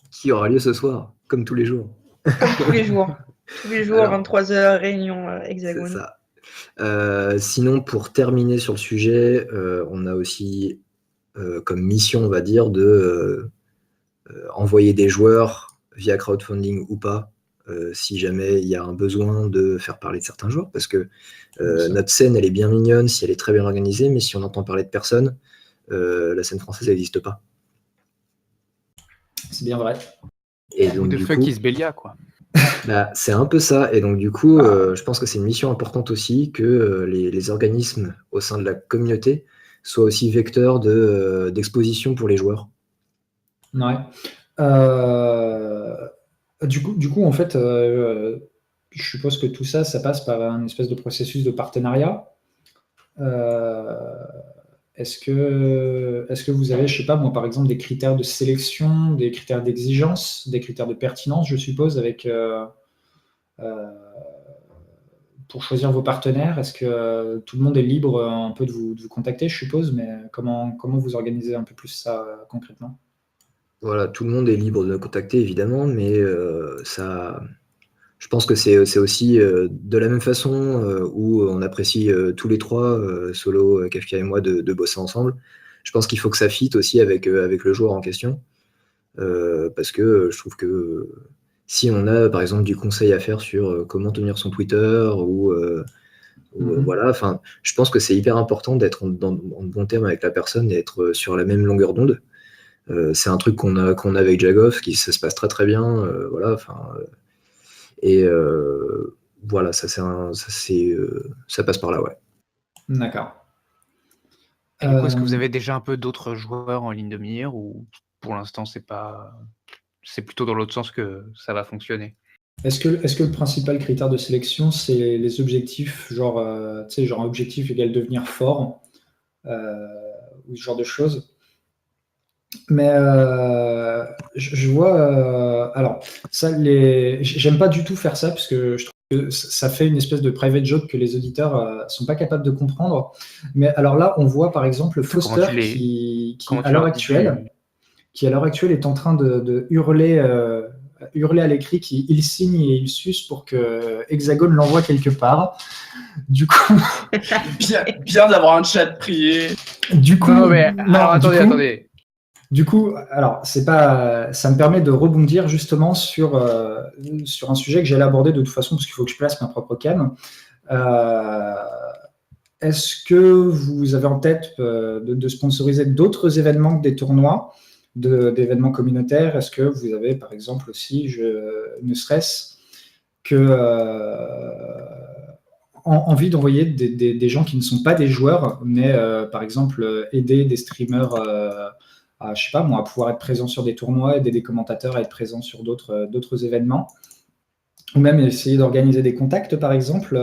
Qui aura lieu ce soir, comme tous les jours. Comme tous les jours. Tous les jours, alors, 23h, réunion Hexagone. C'est ça. Sinon, pour terminer sur le sujet, on a aussi comme mission, on va dire, de envoyer des joueurs via crowdfunding ou pas, si jamais il y a un besoin de faire parler de certains joueurs, parce que notre scène, elle est bien mignonne si elle est très bien organisée, mais si on entend parler de personne, la scène française n'existe pas. C'est bien vrai. Et donc, de fuck is Belia, quoi. C'est un peu ça, et donc du coup, je pense que c'est une mission importante aussi que les organismes au sein de la communauté soient aussi vecteurs d'exposition pour les joueurs. Ouais. Du coup, en fait, je suppose que tout ça passe par un espèce de processus de partenariat. Est-ce que vous avez, je sais pas, moi, par exemple, des critères de sélection, des critères d'exigence, des critères de pertinence, je suppose, pour choisir vos partenaires? Est-ce que tout le monde est libre un peu de vous contacter, je suppose, mais comment vous organisez un peu plus ça concrètement? Voilà, tout le monde est libre de contacter, évidemment, mais je pense que c'est aussi de la même façon où on apprécie tous les trois, Solo, Kafka et moi, de bosser ensemble. Je pense qu'il faut que ça fitte aussi avec le joueur en question, parce que je trouve que si on a, par exemple, du conseil à faire sur comment tenir son Twitter voilà, enfin, je pense que c'est hyper important d'être en bon terme avec la personne et d'être sur la même longueur d'onde. C'est un truc qu'on a avec Jagoff, ça se passe très très bien, voilà, et voilà, ça passe par là, ouais. D'accord. Et du coup, est-ce que vous avez déjà un peu d'autres joueurs en ligne de mire, ou pour l'instant c'est plutôt dans l'autre sens que ça va fonctionner? Est-ce que le principal critère de sélection, c'est les objectifs, genre objectif égale devenir fort, ou ce genre de choses? Mais je vois. Alors, ça, j'aime pas du tout faire ça, parce que je trouve que ça fait une espèce de private joke que les auditeurs sont pas capables de comprendre. Mais alors là, on voit par exemple Foster qui à l'heure actuelle est en train de hurler à l'écrit qu'il signe et il suce pour que Hexagone l'envoie quelque part. Du coup, bien d'avoir un chat prié. Du coup, attendez. Du coup, alors ça me permet de rebondir justement sur un sujet que j'allais aborder de toute façon, parce qu'il faut que je place ma propre cam. Est-ce que vous avez en tête de sponsoriser d'autres événements que des tournois, d'événements communautaires? Est-ce que vous avez, par exemple, aussi, ne serait-ce que envie d'envoyer des gens qui ne sont pas des joueurs, mais par exemple aider des streamers à, je sais pas moi, à pouvoir être présents sur des tournois, aider des commentateurs à être présents sur d'autres événements, ou même essayer d'organiser des contacts par exemple.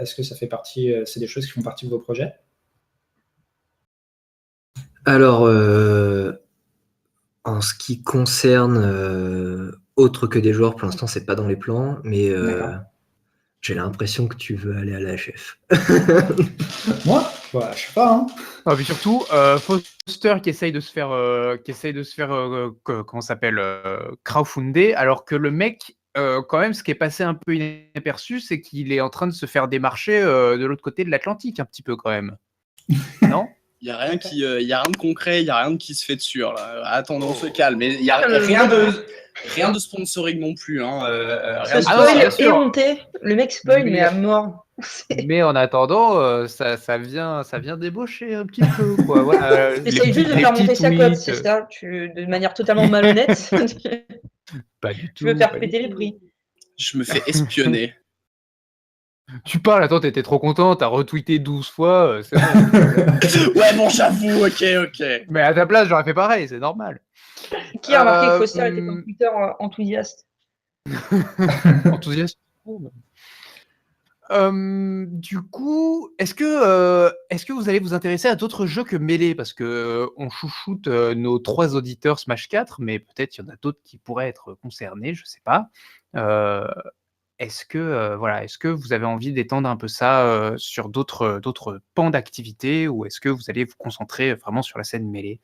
Est-ce que ça fait partie, c'est des choses qui font partie de vos projets? Alors, en ce qui concerne autre que des joueurs, pour l'instant, c'est pas dans les plans, mais D'accord. j'ai l'impression que tu veux aller à la HF. Moi? Voilà, je sais pas, hein. Ah, puis surtout, Foster qui essaye de se faire, comment ça s'appelle, crowdfunder, alors que le mec, quand même, ce qui est passé un peu inaperçu, c'est qu'il est en train de se faire démarcher de l'autre côté de l'Atlantique, un petit peu quand même. Non? Il n'y a rien de concret, il n'y a rien qui se fait dessus. Là. Attendons, on se calme. Mais il n'y a Ah, rien de sponsoring non plus. Hein. Ce Rien de- Ah non, spoil bien est sûr. monté. Le mec spoil, mais à mort. Mais en attendant, ça vient débaucher un petit peu, quoi. Voilà, T'essayes juste de les faire petits monter sa cote, tweets, c'est ça? De manière totalement malhonnête. pas du Tu veux tout, faire pas du péter les tout. prix. Je me fais espionner. Tu parles, attends, t'étais trop content, t'as retweeté 12 fois, c'est bon. Ouais, bon, j'avoue, ok. Mais à ta place, j'aurais fait pareil, c'est normal. Qui a remarqué que Foster était un Twitter enthousiaste? Enthousiaste. Du coup, est-ce que vous allez vous intéresser à d'autres jeux que Melee? Parce que on chouchoute nos 3 auditeurs Smash 4, mais peut-être il y en a d'autres qui pourraient être concernés, je sais pas. Est-ce que vous avez envie d'étendre un peu ça sur d'autres pans d'activité, ou est-ce que vous allez vous concentrer vraiment sur la scène Melee?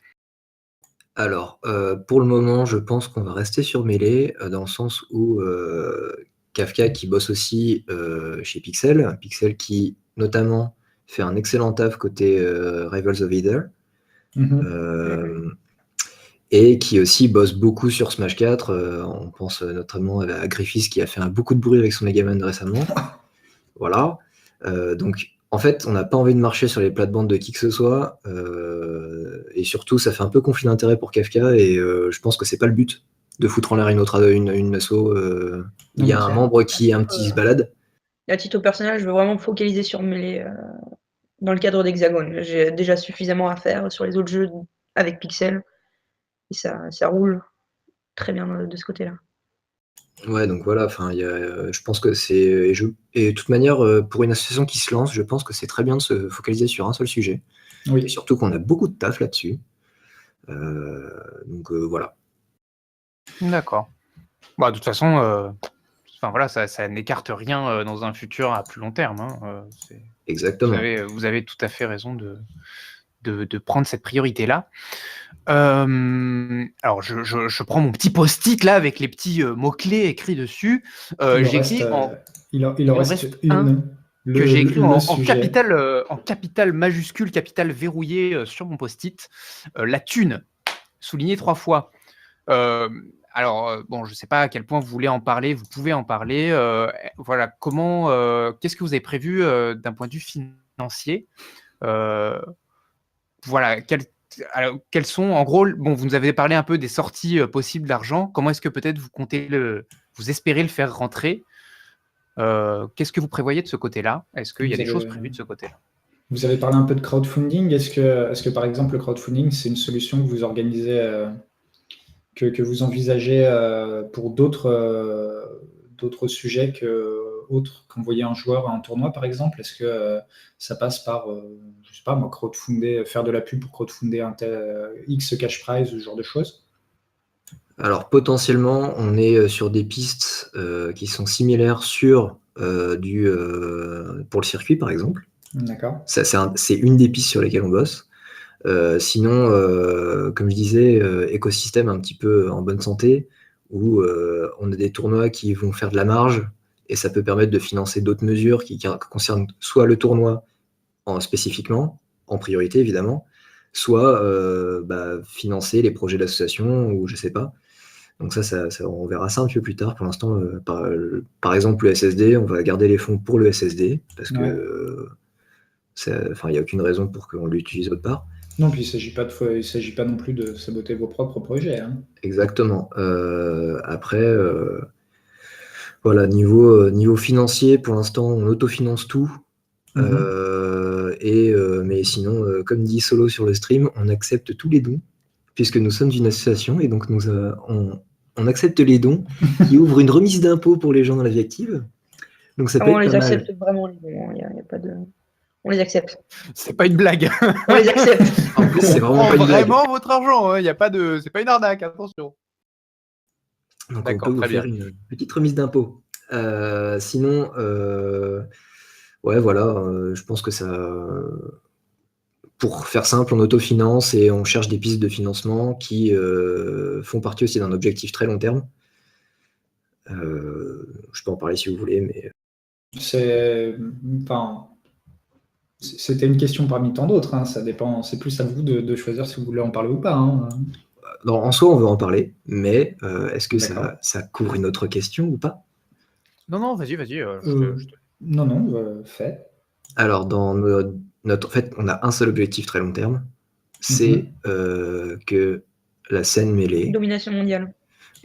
Alors, pour le moment, je pense qu'on va rester sur Melee, dans le sens où Kafka, qui bosse aussi chez Pixel qui notamment fait un excellent taf côté Rivals of Either, et qui aussi bosse beaucoup sur Smash 4. On pense notamment à Griffiths qui a fait beaucoup de bruit avec son Megaman récemment. Voilà. Donc, en fait, on n'a pas envie de marcher sur les plates-bandes de qui que ce soit, et surtout, ça fait un peu conflit d'intérêt pour Kafka, et je pense que c'est pas le but de foutre en l'air une asso. Il y a un membre qui est un petit se balade. À titre personnel, je veux vraiment me focaliser sur Melee dans le cadre d'Hexagone. J'ai déjà suffisamment à faire sur les autres jeux avec Pixel. Et ça roule très bien de ce côté-là. Ouais, donc voilà, je pense que c'est. Et de toute manière, pour une association qui se lance, je pense que c'est très bien de se focaliser sur un seul sujet. Oui. Et surtout qu'on a beaucoup de taf là-dessus. Donc voilà. D'accord. Bah, de toute façon, voilà, ça n'écarte rien dans un futur à plus long terme. Hein. Exactement. Vous avez tout à fait raison de prendre cette priorité-là. Alors, je prends mon petit post-it là avec les petits mots-clés écrits dessus. J'ai écrit il en reste une. Que j'ai écrit en capital majuscule, capital verrouillé sur mon post-it. La thune, souligné 3 fois. Alors, bon, je ne sais pas à quel point vous voulez en parler, vous pouvez en parler. Voilà, qu'est-ce que vous avez prévu d'un point de vue financier? Voilà, quels sont, en gros, bon, vous nous avez parlé un peu des sorties possibles d'argent. Comment est-ce que peut-être vous espérez le faire rentrer? Qu'est-ce que vous prévoyez de ce côté-là? Est-ce qu'il y a des choses prévues de ce côté-là? Vous avez parlé un peu de crowdfunding. Est-ce que par exemple, le crowdfunding, c'est une solution que vous organisez, que vous envisagez pour d'autres sujets qu'envoyer un joueur à un tournoi, par exemple? Est-ce que ça passe par, je sais pas moi, crowdfunder, faire de la pub pour crowdfunder un tel X cash prize, ce genre de choses? Alors potentiellement, on est sur des pistes qui sont similaires sur pour le circuit, par exemple. D'accord. C'est une des pistes sur lesquelles on bosse. Sinon, comme je disais, écosystème un petit peu en bonne santé, où on a des tournois qui vont faire de la marge, et ça peut permettre de financer d'autres mesures qui concernent soit le tournoi spécifiquement, en priorité évidemment, soit financer les projets d'association, ou je sais pas. Donc ça, on verra ça un peu plus tard. Pour l'instant, par exemple, le SSD, on va garder les fonds pour le SSD, parce que il n'y a aucune raison pour qu'on l'utilise autre part. Non, puis il ne s'agit pas non plus de saboter vos propres projets. Hein. Exactement. Après, Voilà, niveau financier, pour l'instant, on autofinance tout. Mais sinon, comme dit Solo sur le stream, on accepte tous les dons, puisque nous sommes une association, et donc on accepte les dons qui ouvrent une remise d'impôt pour les gens dans la vie active. Donc ça peut On être les pas mal. accepte vraiment, il y a pas de... On les accepte. C'est pas une blague. On les accepte. En plus, c'est On vraiment prend pas une blague. vraiment votre argent. Il y a pas de, c'est pas une arnaque. Attention. Donc on D'accord, peut vous très faire une petite remise d'impôt. Sinon, ouais, voilà, je pense que ça. Pour faire simple, on autofinance et on cherche des pistes de financement qui font partie aussi d'un objectif très long terme. Je peux en parler si vous voulez, mais C'était une question parmi tant d'autres, hein. Ça dépend, c'est plus à vous de choisir si vous voulez en parler ou pas, hein. en soi, on veut en parler, mais est-ce que D'accord. ça couvre une autre question ou pas? Non, vas-y. Non, fait. Alors, dans en fait, on a un seul objectif très long terme, c'est que la scène mêlée. Domination mondiale.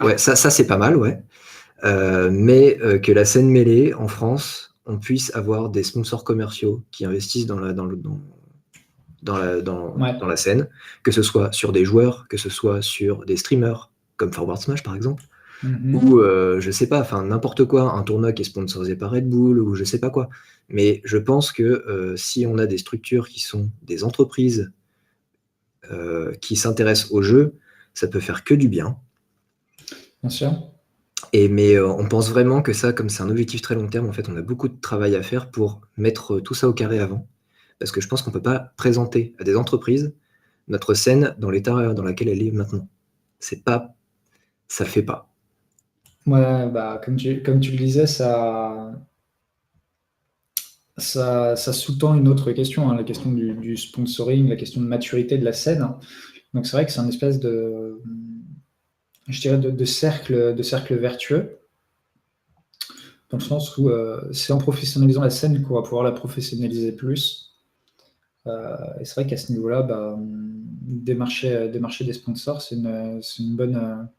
Ouais, ça c'est pas mal, ouais. Mais que la scène mêlée en France, on puisse avoir des sponsors commerciaux qui investissent dans la scène, que ce soit sur des joueurs, que ce soit sur des streamers, comme Forward Smash par exemple, ou je sais pas, enfin n'importe quoi, un tournoi qui est sponsorisé par Red Bull, ou je sais pas quoi. Mais je pense que si on a des structures qui sont des entreprises qui s'intéressent au jeu, ça peut faire que du bien. Bien sûr. Mais on pense vraiment que ça, comme c'est un objectif très long terme, en fait, on a beaucoup de travail à faire pour mettre tout ça au carré avant. Parce que je pense qu'on ne peut pas présenter à des entreprises notre scène dans l'état dans lequel elle est maintenant. Ça le fait pas. Ouais, bah, comme tu le disais, ça sous-tend une autre question, hein, la question du sponsoring, la question de maturité de la scène. Donc c'est vrai que c'est un espèce de, je dirais, de cercle vertueux, dans le sens où c'est en professionnalisant la scène qu'on va pouvoir la professionnaliser plus. Et c'est vrai qu'à ce niveau-là, démarcher des sponsors, c'est une bonne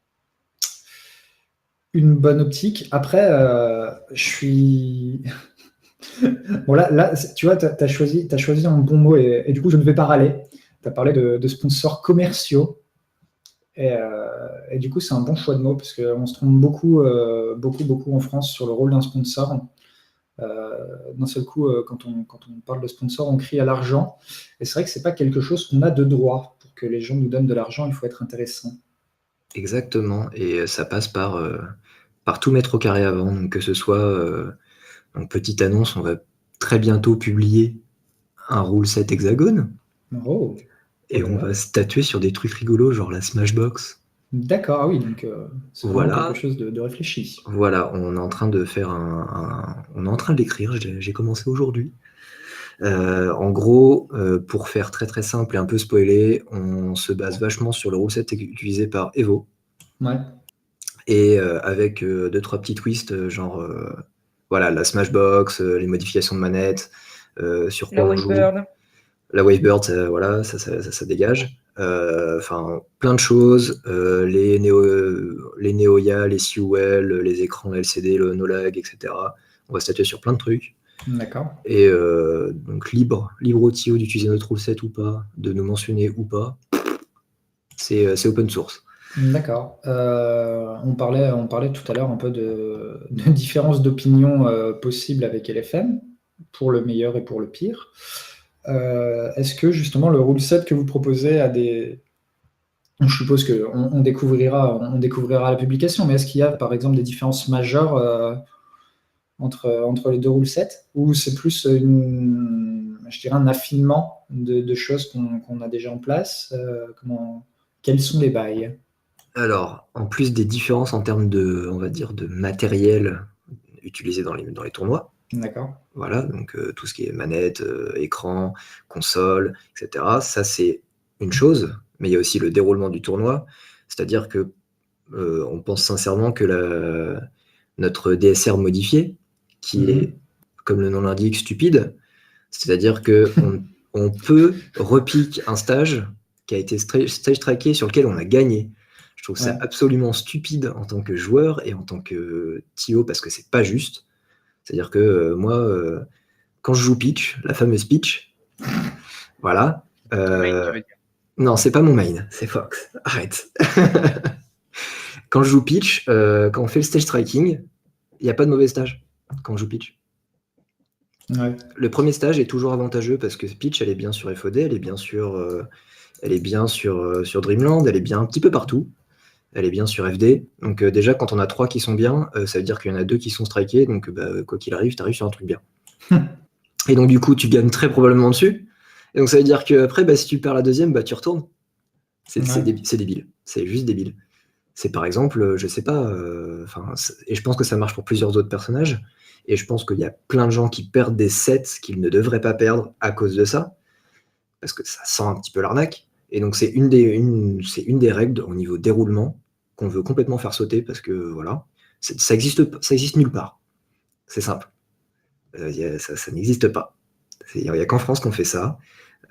optique. Après, je suis... Bon, là, tu vois, tu as choisi un bon mot, et du coup, je ne vais pas râler. Tu as parlé de sponsors commerciaux. Et du coup, c'est un bon choix de mots, parce qu'on se trompe beaucoup en France sur le rôle d'un sponsor. D'un seul coup, quand on parle de sponsor, on crie à l'argent. Et c'est vrai que c'est pas quelque chose qu'on a de droit. Pour que les gens nous donnent de l'argent, il faut être intéressant. Exactement. Et ça passe par tout mettre au carré avant. Donc que ce soit, en petite annonce, on va très bientôt publier un rule set hexagone. Oh. Et on va statuer sur des trucs rigolos, genre la Smashbox. D'accord, ah oui, donc c'est Voilà. vraiment quelque chose de réfléchi. Voilà, on est en train de faire on est en train de l'écrire, j'ai commencé aujourd'hui. En gros, pour faire très très simple et un peu spoiler, on se base vachement sur le rule set utilisé par Evo. Ouais. Et avec 2-3 petits twists, genre voilà, la Smashbox, les modifications de manette, sur quoi on joue. La Wavebird, voilà, ça dégage. Enfin, plein de choses. Les Neoya, les CUL, les écrans LCD, le no-lag, etc. On va statuer sur plein de trucs. D'accord. Et donc libre au TIO d'utiliser notre rule-set ou pas, de nous mentionner ou pas. C'est open source. D'accord. On parlait tout à l'heure un peu de différence d'opinion possible avec LFM, pour le meilleur et pour le pire. Est-ce que justement le rule set que vous proposez a des... Je suppose qu'on découvrira la publication, mais est-ce qu'il y a par exemple des différences majeures entre les deux rule sets, ou c'est plus je dirais un affinement de choses qu'on a déjà en place? Quels sont les bails? Alors, en plus des différences en termes de, on va dire, de matériel utilisé dans les tournois. D'accord. Voilà, donc tout ce qui est manette, écran, console, etc. Ça, c'est une chose, mais il y a aussi le déroulement du tournoi. C'est-à-dire que on pense sincèrement que notre DSR modifié, qui est, comme le nom l'indique, stupide, c'est-à-dire qu'on peut repique un stage qui a été stage tracké sur lequel on a gagné. Je trouve ça Ouais. absolument stupide en tant que joueur et en tant que TO parce que c'est pas juste. C'est-à-dire que moi, quand je joue Peach, la fameuse Peach, voilà. Main, tu veux dire. Non, c'est pas mon main, c'est Fox. Arrête. Quand je joue Peach, quand on fait le stage striking, il n'y a pas de mauvais stage quand on joue Peach. Ouais. Le premier stage est toujours avantageux parce que Peach, elle est bien sur FOD, elle est bien sur Dreamland, elle est bien un petit peu partout. Elle est bien sur FD. Donc déjà, quand on a 3 qui sont bien, ça veut dire qu'il y en a 2 qui sont strikés. Donc quoi qu'il arrive, tu arrives sur un truc bien. Et donc du coup, tu gagnes très probablement dessus. Et donc ça veut dire qu'après, si tu perds la deuxième, tu retournes. C'est Ouais. débile. C'est juste débile. C'est par exemple, je sais pas, et je pense que ça marche pour plusieurs autres personnages. Et je pense qu'il y a plein de gens qui perdent des sets qu'ils ne devraient pas perdre à cause de ça. Parce que ça sent un petit peu l'arnaque. Et donc, c'est une des règles au niveau déroulement qu'on veut complètement faire sauter parce que voilà, ça existe nulle part. C'est simple. Ça n'existe pas. Il n'y a qu'en France qu'on fait ça.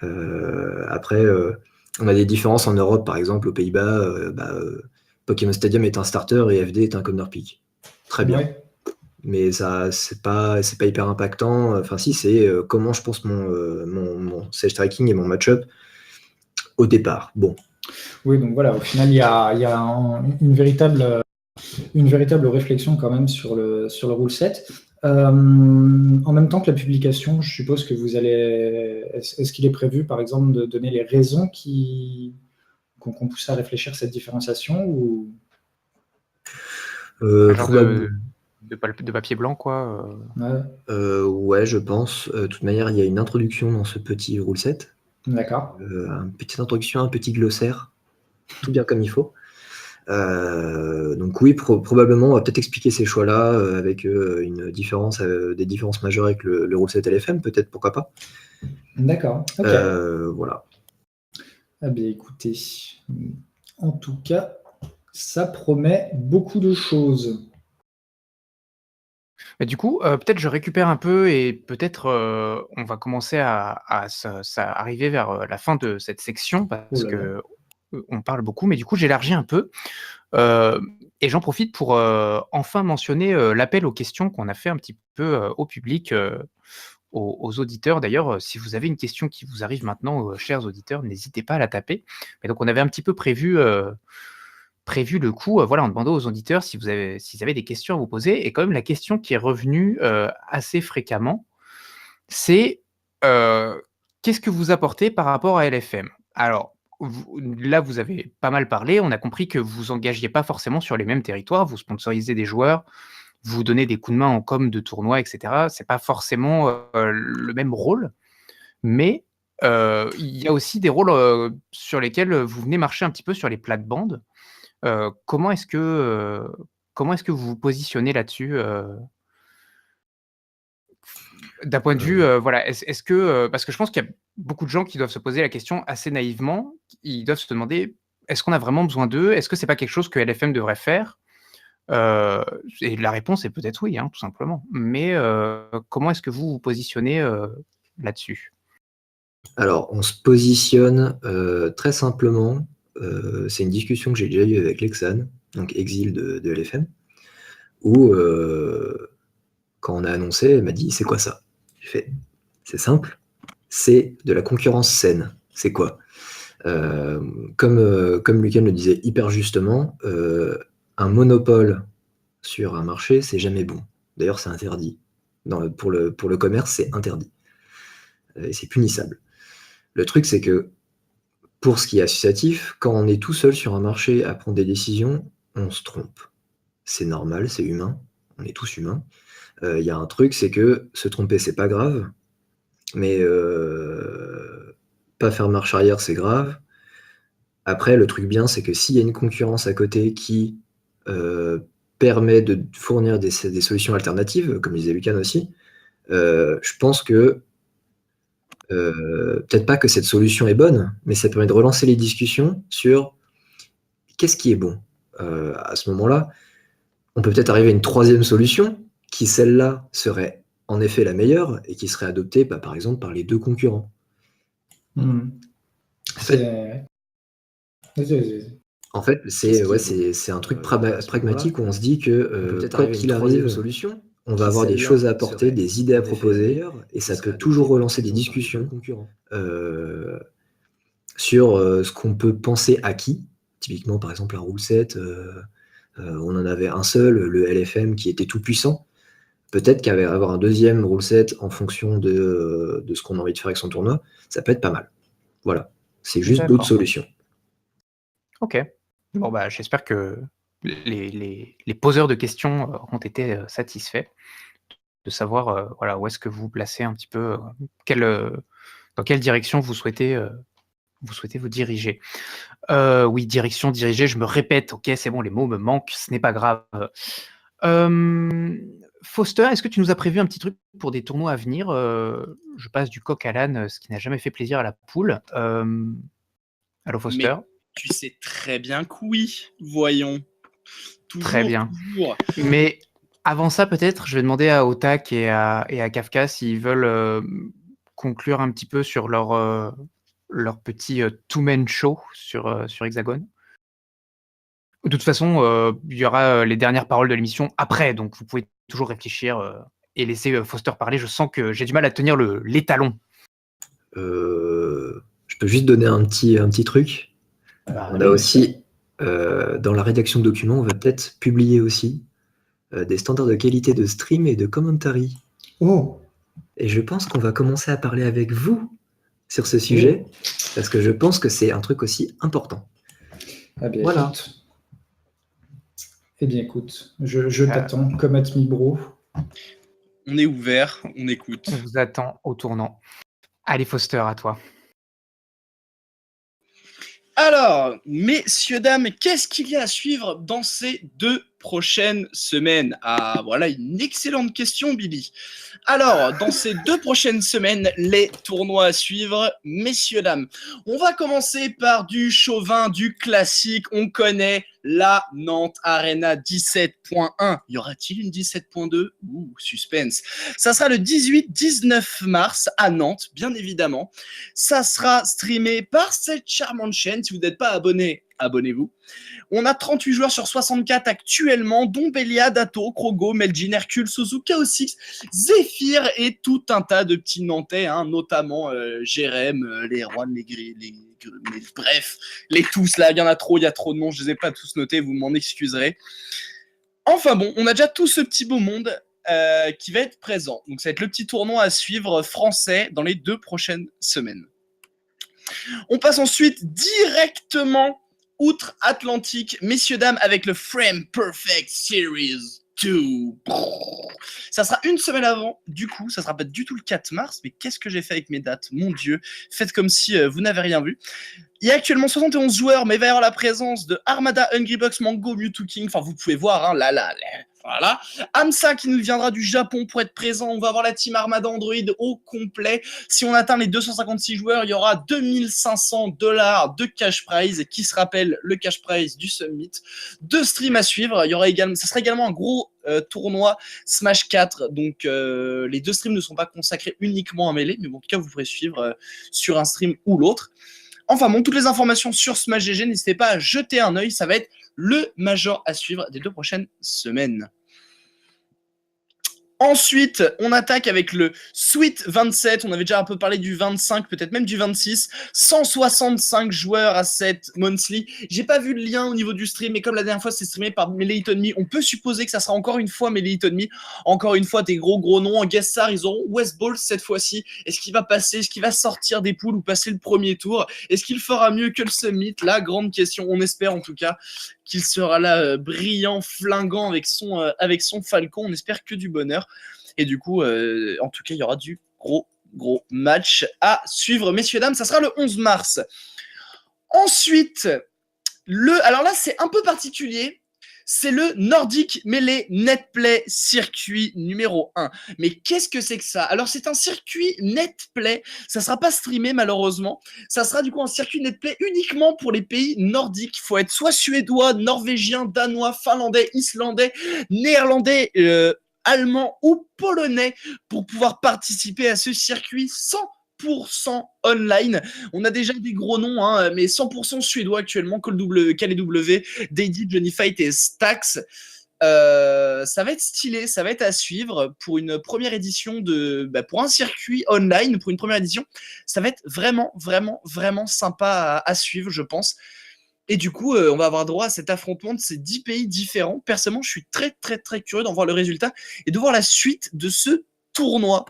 Après, on a des différences en Europe, par exemple, aux Pays-Bas. Pokémon Stadium est un starter et FD est un corner pick. Très bien. Ouais. Mais ça, c'est pas hyper impactant. Enfin, si, c'est comment je pense mon stage tracking et mon match-up au départ. Bon. Oui, donc voilà, au final, il y a une véritable réflexion quand même sur le rule set. En même temps que la publication, je suppose que vous allez. Est-ce qu'il est prévu, par exemple, de donner les raisons qu'on pousse à réfléchir cette différenciation ou... Un genre Probablement. de papier blanc, quoi. Ouais, Ouais, je pense. De toute manière, il y a une introduction dans ce petit rule set. d'accord. Une petite introduction, un petit glossaire, tout bien comme il faut. Donc oui, probablement, on va peut-être expliquer ces choix-là avec des différences majeures avec le rule set LFM, peut-être, pourquoi pas. D'accord. Ok. Voilà. Ah bien, écoutez, en tout cas, ça promet beaucoup de choses. Mais du coup, peut-être je récupère un peu et peut-être on va commencer à arriver vers la fin de cette section Oh parce là là. que on parle beaucoup, mais du coup j'élargis un peu. Et j'en profite pour enfin mentionner l'appel aux questions qu'on a fait un petit peu au public, aux auditeurs. D'ailleurs, si vous avez une question qui vous arrive maintenant, chers auditeurs, n'hésitez pas à la taper. Et donc on avait un petit peu prévu le coup, voilà, en demandant aux auditeurs s'ils avaient des questions à vous poser. Et quand même, la question qui est revenue assez fréquemment, c'est qu'est-ce que vous apportez par rapport à LFM? Alors, là, vous avez pas mal parlé. On a compris que vous engagiez pas forcément sur les mêmes territoires. Vous sponsorisez des joueurs, vous donnez des coups de main en com de tournois, etc. C'est pas forcément le même rôle, mais il y a aussi des rôles sur lesquels vous venez marcher un petit peu sur les plates-bandes. Comment est-ce que vous vous positionnez là-dessus, d'un point de vue, voilà, est-ce que, parce que je pense qu'il y a beaucoup de gens qui doivent se poser la question assez naïvement, ils doivent se demander: «Est-ce qu'on a vraiment besoin d'eux? Est-ce que c'est pas quelque chose que LFM devrait faire?» Et la réponse est peut-être oui, hein, tout simplement. Mais, comment est-ce que vous vous positionnez, là-dessus? Alors, on se positionne très simplement. C'est une discussion que j'ai déjà eue avec Lexan, donc Exil de LFM, où quand on a annoncé, elle m'a dit: c'est quoi ça? J'ai fait: c'est simple, c'est de la concurrence saine. C'est quoi? Comme Lucan le disait hyper justement, un monopole sur un marché, c'est jamais bon. D'ailleurs, c'est interdit. Pour le commerce, c'est interdit. Et c'est punissable. Le truc, c'est que pour ce qui est associatif, quand on est tout seul sur un marché à prendre des décisions, on se trompe. C'est normal, c'est humain. On est tous humains. Il y a un truc, c'est que se tromper, c'est pas grave. Mais pas faire marche arrière, c'est grave. Après, le truc bien, c'est que s'il y a une concurrence à côté qui permet de fournir des solutions alternatives, comme disait Lucan aussi, je pense que peut-être pas que cette solution est bonne, mais ça permet de relancer les discussions sur qu'est-ce qui est bon. À ce moment-là, on peut peut-être arriver à une troisième solution qui, celle-là, serait en effet la meilleure et qui serait adoptée, par exemple, par les deux concurrents. Hmm. En fait, Vas-y. En fait, c'est un truc pragmatique où on se dit que quoi qu'il arrive, on va avoir des choses à apporter, des idées à proposer, et ça peut toujours relancer des discussions sur ce qu'on peut penser acquis. Typiquement, par exemple, un rule set, on en avait un seul, le LFM, qui était tout puissant. Peut-être qu'avoir un deuxième rule set en fonction de ce qu'on a envie de faire avec son tournoi, ça peut être pas mal. Voilà, c'est juste D'accord. d'autres solutions. Ok. Bon, bah, j'espère que les poseurs de questions ont été satisfaits de savoir voilà, où est-ce que vous placez un petit peu, dans quelle direction vous souhaitez vous diriger. Oui, direction, diriger, je me répète, ok, c'est bon, les mots me manquent, ce n'est pas grave. Foster, est-ce que tu nous as prévu un petit truc pour des tournois à venir? Je passe du coq à l'âne, ce qui n'a jamais fait plaisir à la poule. Allô, Foster? Tu sais très bien que oui, voyons. Toujours, Très bien. toujours. Mais avant ça, peut-être, je vais demander à Otak et à Kafka s'ils veulent conclure un petit peu sur leur petit two-man show sur Hexagone. De toute façon, il y aura les dernières paroles de l'émission après, donc vous pouvez toujours réfléchir et laisser Foster parler. Je sens que j'ai du mal à tenir l'étalon. Je peux juste donner un petit truc. On a aussi, dans la rédaction de documents, on va peut-être publier aussi des standards de qualité de stream et de commentary. Oh, Et je pense qu'on va commencer à parler avec vous sur ce sujet, parce que je pense que c'est un truc aussi important. ah bien, Voilà. écoute. Eh bien, écoute, je t'attends comme at me bro. On est ouvert, on écoute. On vous attend au tournant. Allez, Foster, à toi. Alors, messieurs, dames, qu'est-ce qu'il y a à suivre dans ces 2 prochaines semaines? Ah, voilà une excellente question, Billy. Alors, dans ces 2 prochaines semaines, les tournois à suivre, messieurs, dames. On va commencer par du chauvin, du classique. On connaît la Nantes Arena 17.1. Y aura-t-il une 17.2? Ouh, suspense. Ça sera le 18-19 mars à Nantes, bien évidemment. Ça sera streamé par cette charmante chaîne. Si vous n'êtes pas abonné, abonnez-vous. On a 38 joueurs sur 64 actuellement, dont Belia, Dato, Krogo, Meljin, Hercule, Suzu, Chaosix, Zephyr et tout un tas de petits Nantais, hein, notamment Jérém, les Rouen, bref, les tous là, il y en a trop, il y a trop de noms, je les ai pas tous notés, vous m'en excuserez. Enfin bon, on a déjà tout ce petit beau monde qui va être présent. Donc ça va être le petit tournoi à suivre français dans les 2 prochaines semaines. On passe ensuite directement outre-Atlantique, messieurs, dames, avec le Frame Perfect Series 2. Ça sera une semaine avant, du coup, ça sera pas du tout le 4 mars, mais qu'est-ce que j'ai fait avec mes dates? Mon Dieu, faites comme si vous n'avez rien vu. Il y a actuellement 71 joueurs, mais il va y avoir la présence de Armada, Hungrybox, Mango, Mewtwo King, enfin vous pouvez voir, hein, voilà. Amsa qui nous viendra du Japon pour être présent. On va avoir la team Armada Android au complet. Si on atteint les 256 joueurs, il y aura $2500 de cash prize, qui se rappelle le cash prize du Summit. 2 streams à suivre. Il y aura également, ça sera également un gros tournoi Smash 4. Donc les 2 streams ne sont pas consacrés uniquement à Melee, mais bon, en tout cas vous pourrez suivre sur un stream ou l'autre. Enfin bon, toutes les informations sur Smash GG, n'hésitez pas à jeter un œil. Ça va être le major à suivre des 2 prochaines semaines. Ensuite, on attaque avec le Sweet 27. On avait déjà un peu parlé du 25, peut-être même du 26. 165 joueurs à cette monthly. J'ai pas vu le lien au niveau du stream, mais comme la dernière fois, c'est streamé par Melee Hit Me, on peut supposer que ça sera encore une fois Melee Hit Me. Encore une fois, des gros noms. En guest star, ils auront West Balls cette fois-ci. Est-ce qu'il va passer? Est-ce qu'il va sortir des poules ou passer le premier tour? Est-ce qu'il fera mieux que le Summit? La grande question. On espère en tout cas qu'il sera là brillant, flinguant avec son Falcon. On espère que du bonheur. Et du coup, en tout cas, il y aura du gros match à suivre, messieurs, dames. Ça sera le 11 mars. Ensuite, alors là, c'est un peu particulier. C'est le Nordic Melee Netplay circuit numéro 1. Mais qu'est-ce que c'est que ça? Alors, c'est un circuit Netplay. Ça ne sera pas streamé, malheureusement. Ça sera du coup un circuit Netplay uniquement pour les pays nordiques. Il faut être soit suédois, norvégien, danois, finlandais, islandais, néerlandais, allemand ou polonais pour pouvoir participer à ce circuit sans 100% online. On a déjà des gros noms, hein, mais 100% suédois actuellement, KLW, Dady, Johnny Fight et Stax. Ça va être stylé, ça va être à suivre pour une première édition pour un circuit online, pour une première édition. Ça va être vraiment, vraiment, vraiment sympa à suivre, je pense. Et du coup, on va avoir droit à cet affrontement de ces 10 pays différents. Personnellement, je suis très, très, très curieux d'en voir le résultat et de voir la suite de ce tournoi.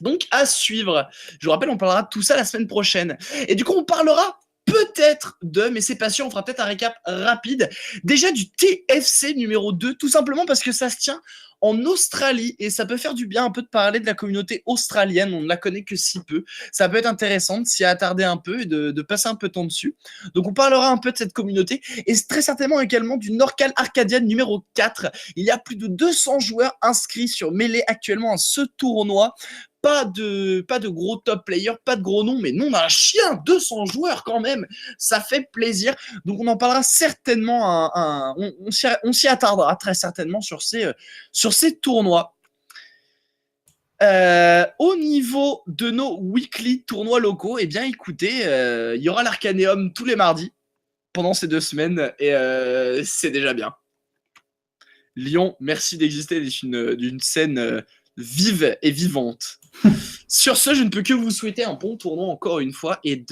Donc, à suivre. Je vous rappelle, on parlera de tout ça la semaine prochaine. Et du coup, on parlera peut-être mais c'est pas sûr, on fera peut-être un récap rapide. Déjà du TFC numéro 2, tout simplement parce que ça se tient en Australie et ça peut faire du bien un peu de parler de la communauté australienne, on ne la connaît que si peu. Ça peut être intéressant de s'y attarder un peu et de passer un peu de temps dessus. Donc on parlera un peu de cette communauté et très certainement également du Norcal Arcadian numéro 4. Il y a plus de 200 joueurs inscrits sur Melee actuellement à ce tournoi. Pas de gros top players, pas de gros noms, mais non d'un chien, 200 joueurs quand même, ça fait plaisir. Donc on en parlera certainement, on s'y attardera très certainement sur ces tournois. Au niveau de nos weekly tournois locaux, eh bien écoutez, il y aura l'Arcaneum tous les mardis pendant ces 2 semaines et c'est déjà bien. Lyon, merci d'exister d'une scène vive et vivante. Sur ce, je ne peux que vous souhaiter un bon tournoi encore une fois et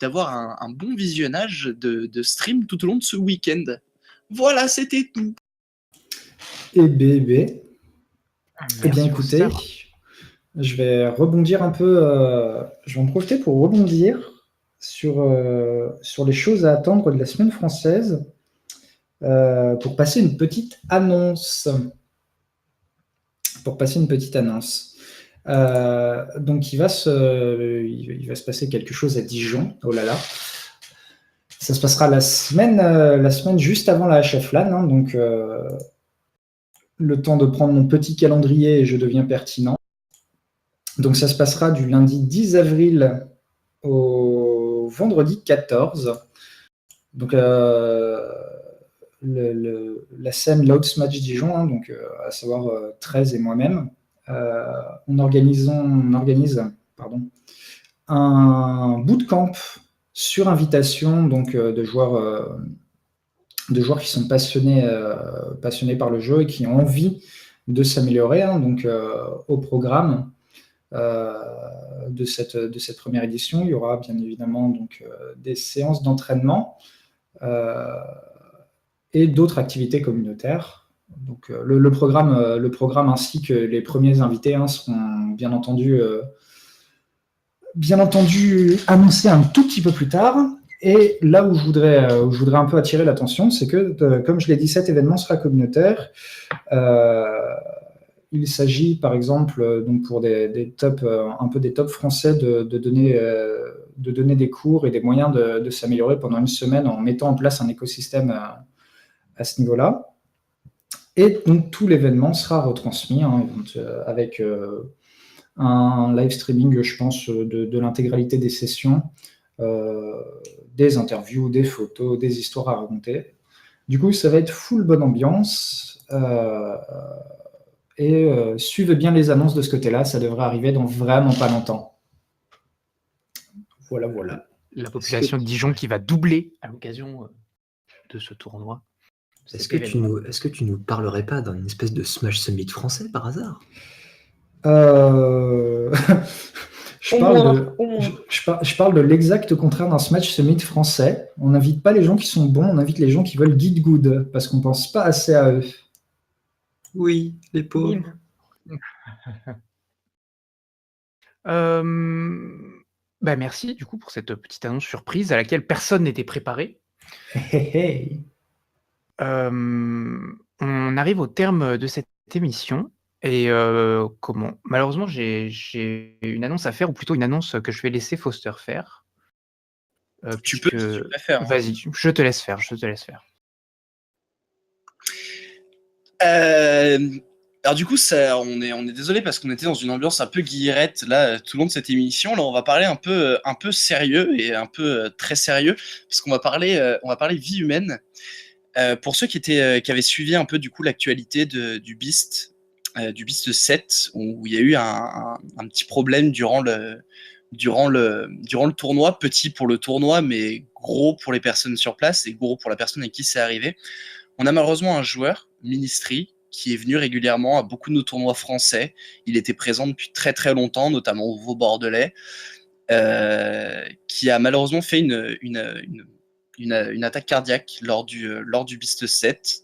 d'avoir un bon visionnage de stream tout au long de ce week-end. Voilà, c'était tout. Et bébé. Eh bien, écoutez, je vais rebondir un peu. Je vais en profiter pour rebondir sur les choses à attendre de la semaine française pour passer une petite annonce. Donc, il va se passer quelque chose à Dijon. Oh là là. Ça se passera la semaine juste avant la HFLAN. Hein, donc, le temps de prendre mon petit calendrier et je deviens pertinent. Donc, ça se passera du lundi 10 avril au vendredi 14. Donc, la scène Louds Match Dijon, hein, donc, à savoir 13 et moi-même, on organise un bootcamp sur invitation donc, de joueurs qui sont passionnés par le jeu et qui ont envie de s'améliorer. Hein, donc, au programme de cette première édition, il y aura bien évidemment donc, des séances d'entraînement et d'autres activités communautaires. Donc, le programme ainsi que les premiers invités seront bien entendu annoncés un tout petit peu plus tard. Et là où je voudrais un peu attirer l'attention, c'est que, comme je l'ai dit, cet événement sera communautaire. Il s'agit, par exemple, donc pour des tops français, de donner des cours et des moyens de s'améliorer pendant une semaine en mettant en place un écosystème à ce niveau-là. Et donc, tout l'événement sera retransmis avec un live streaming, je pense, de l'intégralité des sessions, des interviews, des photos, des histoires à raconter. Du coup, ça va être full bonne ambiance. Suivez bien les annonces de ce côté-là, ça devrait arriver dans vraiment pas longtemps. Voilà. La population de Dijon qui va doubler à l'occasion de ce tournoi. Est-ce que tu nous parlerais pas d'une espèce de Smash Summit français par hasard? Je parle de l'exact contraire d'un Smash Summit français. On n'invite pas les gens qui sont bons, on invite les gens qui veulent get good, parce qu'on pense pas assez à eux. Oui, les pauvres. Merci du coup pour cette petite annonce surprise à laquelle personne n'était préparé. On arrive au terme de cette émission et malheureusement j'ai une annonce à faire, ou plutôt une annonce que je vais laisser Foster faire. Tu peux si tu préfères, hein. Vas-y, je te laisse faire. Alors du coup, on est désolé parce qu'on était dans une ambiance un peu guillerette là tout le long de cette émission. Là, on va parler un peu sérieux et un peu très sérieux parce qu'on va parler vie humaine. Pour ceux qui avaient suivi un peu du coup l'actualité du Beast, du Beast 7, où il y a eu un petit problème durant le tournoi, petit pour le tournoi, mais gros pour les personnes sur place et gros pour la personne à qui c'est arrivé. On a malheureusement un joueur, Ministry, qui est venu régulièrement à beaucoup de nos tournois français. Il était présent depuis très très longtemps, notamment au Vaux-Bordelais, qui a malheureusement fait une attaque cardiaque lors du Beast 7.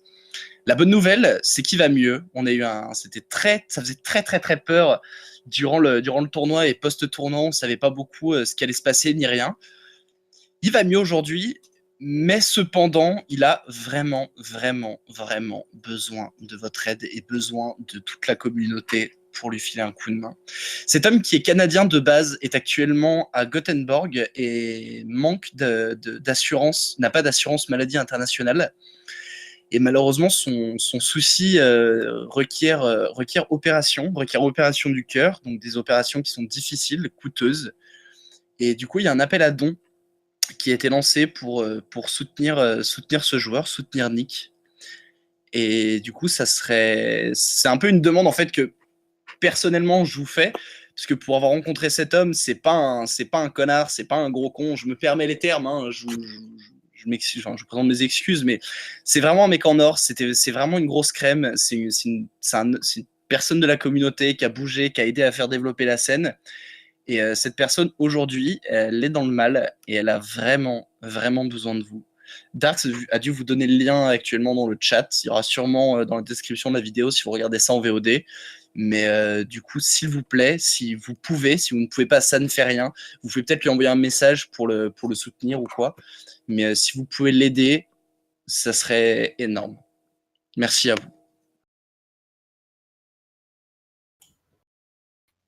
La bonne nouvelle, c'est qu'il va mieux. Ça faisait très très très peur durant le tournoi et post-tournoi. On ne savait pas beaucoup ce qui allait se passer ni rien. Il va mieux aujourd'hui, mais cependant, il a vraiment, vraiment, vraiment besoin de votre aide et besoin de toute la communauté pour lui filer un coup de main. Cet homme qui est canadien de base est actuellement à Gothenburg et manque d'assurance, n'a pas d'assurance maladie internationale. Et malheureusement, son souci requiert opération du cœur, donc des opérations qui sont difficiles, coûteuses. Et du coup, il y a un appel à dons qui a été lancé pour soutenir ce joueur, soutenir Nick. Et du coup, c'est un peu une demande en fait que personnellement je vous fais, parce que pour avoir rencontré cet homme, c'est pas un connard, c'est pas un gros con. Je me permets les termes, hein, je présente mes excuses, mais c'est vraiment un mec en or. C'est vraiment une grosse crème. C'est une personne de la communauté qui a bougé, qui a aidé à faire développer la scène. Et cette personne, aujourd'hui, elle est dans le mal et elle a vraiment, vraiment besoin de vous. Darks a dû vous donner le lien actuellement dans le chat. Il y aura sûrement dans la description de la vidéo si vous regardez ça en VOD. Mais du coup, s'il vous plaît, si vous ne pouvez pas, ça ne fait rien. Vous pouvez peut-être lui envoyer un message pour le soutenir ou quoi. Mais si vous pouvez l'aider, ça serait énorme. Merci à vous.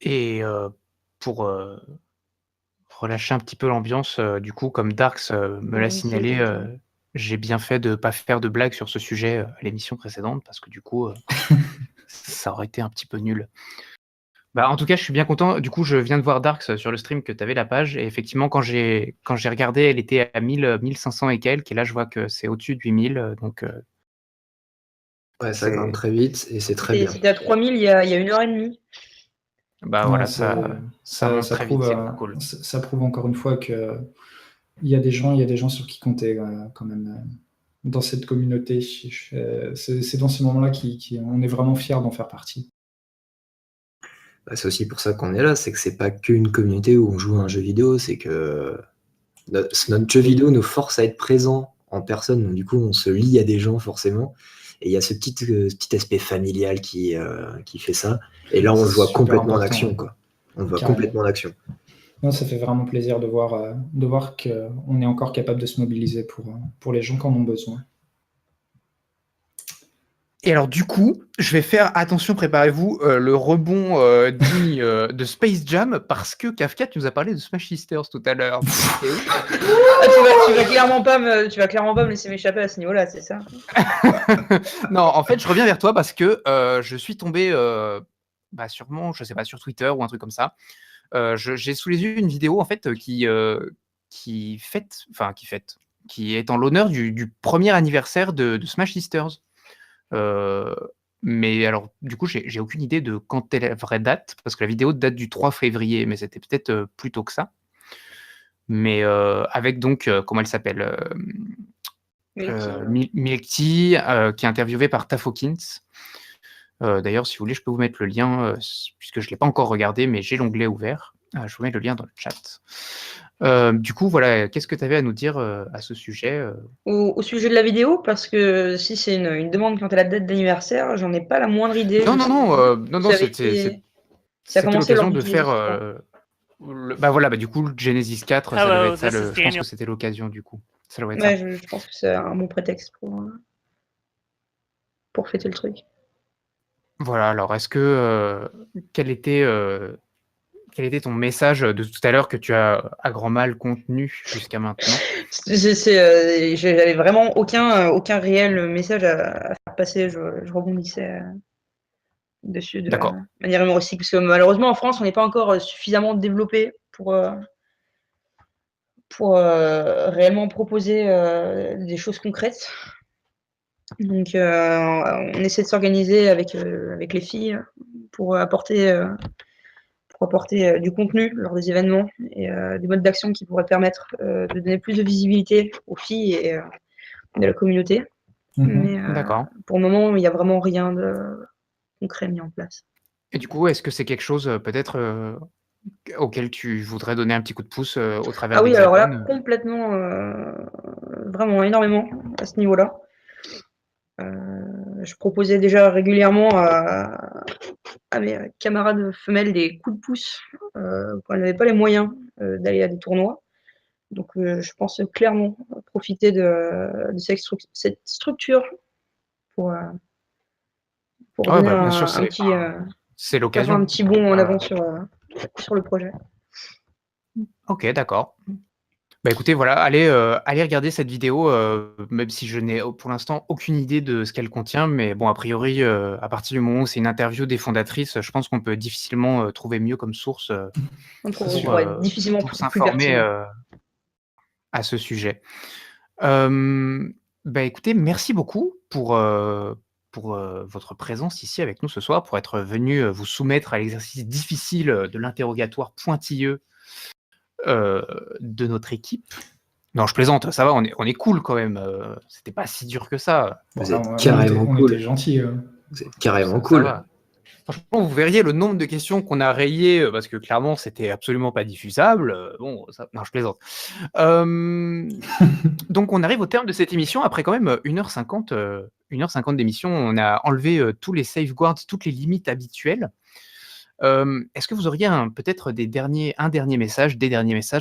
Et pour relâcher un petit peu l'ambiance, du coup, comme Darks me l'a signalé, j'ai bien fait de ne pas faire de blagues sur ce sujet à l'émission précédente, parce que du coup, ça aurait été un petit peu nul. Bah, en tout cas, je suis bien content. Du coup, je viens de voir Darks sur le stream que tu avais la page. Et effectivement, quand j'ai regardé, elle était à 1500 et quelques. Et là, je vois que c'est au-dessus de 8000. Donc, Ouais, ça grimpe très vite et c'est très bien. C'était à 3000 il y a 1h30. Bah Non, voilà, ça monte très vite, c'est cool. Ça prouve encore une fois que il y a des gens sur qui compter quand même dans cette communauté. C'est dans ces moments-là qu'on est vraiment fiers d'en faire partie. Bah, c'est aussi pour ça qu'on est là, c'est que c'est pas qu'une communauté où on joue à un jeu vidéo, c'est que notre jeu vidéo nous force à être présent en personne, donc du coup on se lie à des gens forcément, et il y a ce petit aspect familial qui fait ça, et là on le voit complètement en action, quoi. On le voit complètement en action. Non, ça fait vraiment plaisir de voir qu'on est encore capable de se mobiliser pour les gens qui en ont besoin. Et alors du coup, je vais faire, attention, préparez-vous, le rebond digne de Space Jam, parce que Kafka, tu nous as parlé de Smash Sisters tout à l'heure. Tu vas clairement pas me laisser m'échapper à ce niveau-là, c'est ça? Non, en fait, je reviens vers toi parce que je suis tombé, sûrement, je sais pas, sur Twitter ou un truc comme ça. J'ai sous les yeux une vidéo en fait qui est en l'honneur du premier anniversaire de Smash Sisters. Mais alors, du coup, j'ai aucune idée de quand est la vraie date, parce que la vidéo date du 3 février, mais c'était peut-être plus tôt que ça. Mais avec donc, comment elle s'appelle, Milky, qui est interviewée par Tafokins. D'ailleurs, si vous voulez, je peux vous mettre le lien, puisque je ne l'ai pas encore regardé, mais j'ai l'onglet ouvert. Je vous mets le lien dans le chat. Du coup, voilà, qu'est-ce que tu avais à nous dire à ce sujet Au sujet de la vidéo, parce que si c'est une demande quant à la date d'anniversaire, j'en ai pas la moindre idée. Non, c'était l'occasion de faire... du coup, le Genesis 4, ça devait être ça, je pense que c'était l'occasion, du coup. Ça doit être ça. Je pense que c'est un bon prétexte pour fêter le truc. Voilà, alors est-ce que... quel était ton message de tout à l'heure que tu as à grand mal contenu jusqu'à maintenant? J'avais vraiment aucun réel message à faire passer. Je rebondissais dessus de manière humoristique, parce que malheureusement en France on n'est pas encore suffisamment développé pour réellement proposer des choses concrètes. Donc, on essaie de s'organiser avec les filles pour apporter du contenu lors des événements et des modes d'action qui pourraient permettre de donner plus de visibilité aux filles et de la communauté. Mais D'accord. pour le moment, il n'y a vraiment rien de concret mis en place. Et du coup, est-ce que c'est quelque chose peut-être auquel tu voudrais donner un petit coup de pouce au travers Ah oui, alors là, d'Hexagone complètement, vraiment énormément à ce niveau-là. Je proposais déjà régulièrement à mes camarades femelles des coups de pouce quand elles n'avaient pas les moyens d'aller à des tournois. Donc, je pense clairement profiter de cette structure pour Ouais, donner bah, bien sûr, un petit, c'est faire un l'occasion. petit bond en avant sur le projet. Ok, d'accord. Bah écoutez, voilà, allez regarder cette vidéo, même si je n'ai pour l'instant aucune idée de ce qu'elle contient, mais bon, a priori, à partir du moment où c'est une interview des fondatrices, je pense qu'on peut difficilement trouver mieux comme source On pour pourrait être difficilement pour plus s'informer pertinent. à ce sujet. Bah écoutez, merci beaucoup pour votre présence ici avec nous ce soir, pour être venu vous soumettre à l'exercice difficile de l'interrogatoire pointilleux de notre équipe. Non, je plaisante, ça va, on est cool quand même. C'était pas si dur que ça. Bon, Vous là, êtes on carrément on cool. était gentils. Vous êtes carrément Ça cool. va. Franchement, vous verriez le nombre de questions qu'on a rayées parce que clairement, c'était absolument pas diffusable. Bon, non, je plaisante. Donc, on arrive au terme de cette émission après quand même 1h50, 1h50 d'émission. On a enlevé tous les safeguards, toutes les limites habituelles. Est-ce que vous auriez peut-être des derniers messages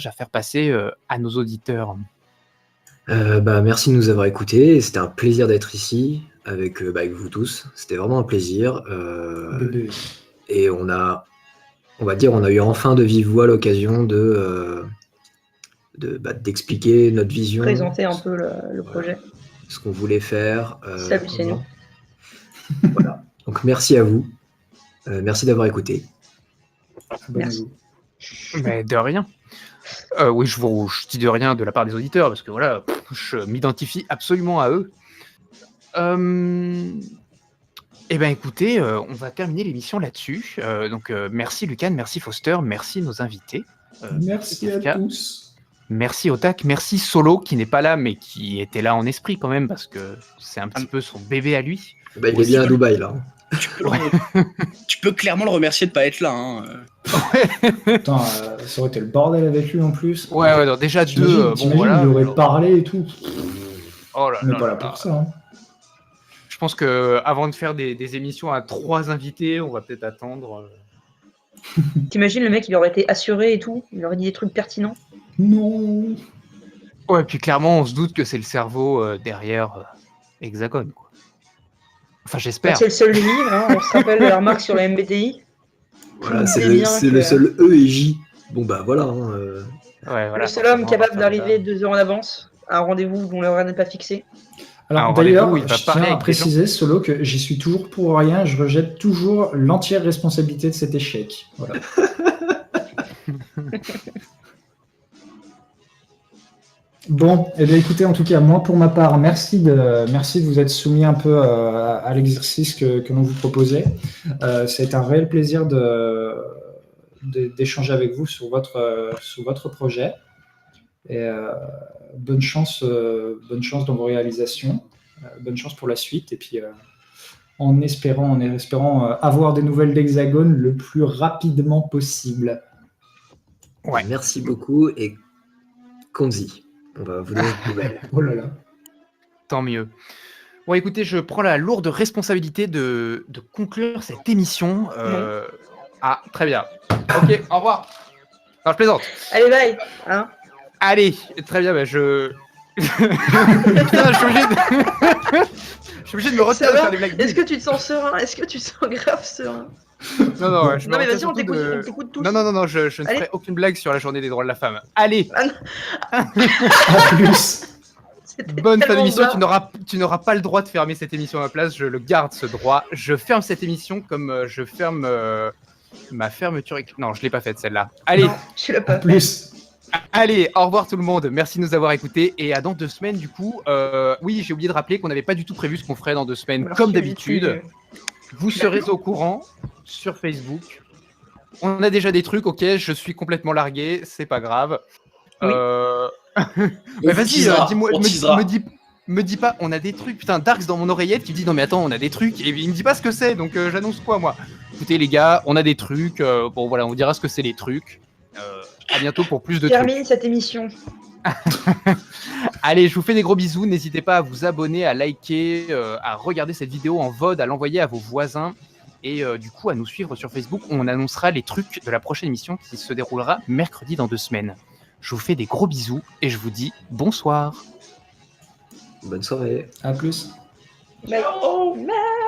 à faire passer à nos auditeurs? Merci de nous avoir écoutés. C'était un plaisir d'être ici avec vous tous. C'était vraiment un plaisir. Bébé. Et on a eu enfin de vive voix l'occasion d'expliquer notre vision, Présenter un peu le projet. ce qu'on voulait faire. Salut, c'est nous. Voilà. Donc merci à vous. Merci d'avoir écouté. Abonnez-vous. Mais de rien. Oui, je dis de rien de la part des auditeurs, parce que voilà, je m'identifie absolument à eux. Eh bien, écoutez, on va terminer l'émission là-dessus. Donc, merci Lucan, merci Foster, merci nos invités. Merci à Kafka. tous. Merci Otak, merci Solo, qui n'est pas là, mais qui était là en esprit quand même, parce que c'est un petit peu son bébé à lui. Il est bien à Dubaï là. Tu peux clairement le remercier de pas être là. Hein. Putain, ça aurait été le bordel avec lui en plus. Ouais, non, déjà deux. T'imagines, voilà. il aurait parlé et tout. Oh là On n'est pas là là pour ça. Hein. Je pense que avant de faire des émissions à 3 invités, on va peut-être attendre. T'imagines, le mec, il aurait été assuré et tout, il aurait dit des trucs pertinents. Non. Ouais, puis clairement, on se doute que c'est le cerveau derrière Hexagone, quoi. Enfin, j'espère. C'est le seul livre, hein, on se rappelle la remarque sur la MBTI. Voilà, c'est le seul E et J. Bon bah voilà. Hein, Ouais, voilà, le seul homme capable ça, d'arriver 2 heures en avance à un rendez-vous dont l'heure n'est pas fixée. Alors d'ailleurs, je tiens à préciser, Solo, que j'y suis toujours pour rien. Je rejette toujours l'entière responsabilité de cet échec. Voilà. Bon, eh bien, écoutez, en tout cas, moi pour ma part, merci de vous être soumis un peu à l'exercice que l'on vous proposait. C'est un réel plaisir d'échanger avec vous sur votre projet. Et bonne chance dans vos réalisations, bonne chance pour la suite. Et puis, en espérant avoir des nouvelles d'Hexagone le plus rapidement possible. Ouais. Merci beaucoup et Konzi. On va vous donner une nouvelle. Oh là là. Tant mieux. Bon, écoutez, je prends la lourde responsabilité de conclure cette émission. Ah, très bien. Ok, au revoir. Alors, je plaisante. Allez, bye. Hein, allez, très bien, bah, je... Putain, je suis obligé de me retirer de faire des blagues. Est-ce que tu te sens serein? Est-ce que tu te sens grave serein? Non, ouais, non mais vas-y, on t'écoute tous. Non, je ne ferai aucune blague sur la journée des droits de la femme. Allez. À plus. Bonne fin d'émission, tu n'auras pas le droit de fermer cette émission à ma place, je le garde ce droit. Je ferme cette émission comme je ferme ma fermeture. Non, je l'ai pas faite celle-là. Allez. Non, je l'ai pas à plus. Allez, au revoir tout le monde. Merci de nous avoir écoutés. Et à dans 2 semaines, du coup. Oui, j'ai oublié de rappeler qu'on n'avait pas du tout prévu ce qu'on ferait dans 2 semaines. Alors, Comme si d'habitude, vous serez au courant sur Facebook. On a déjà des trucs, ok, je suis complètement largué, c'est pas grave. Oui. Mais vas-y, teasera, dis-moi, on teasera. me dis pas, on a des trucs. Putain, Darks dans mon oreillette qui me dit non mais attends, on a des trucs. Et il me dit pas ce que c'est, donc j'annonce quoi moi? Écoutez les gars, on a des trucs. Bon voilà, on vous dira ce que c'est les trucs. À bientôt pour plus de trucs. Termine cette émission. Allez, je vous fais des gros bisous. N'hésitez pas à vous abonner, à liker, à regarder cette vidéo en VOD, à l'envoyer à vos voisins. Et du coup, à nous suivre sur Facebook, on annoncera les trucs de la prochaine émission qui se déroulera mercredi dans 2 semaines. Je vous fais des gros bisous et je vous dis bonsoir. Bonne soirée. À plus. Bye. Oh, man.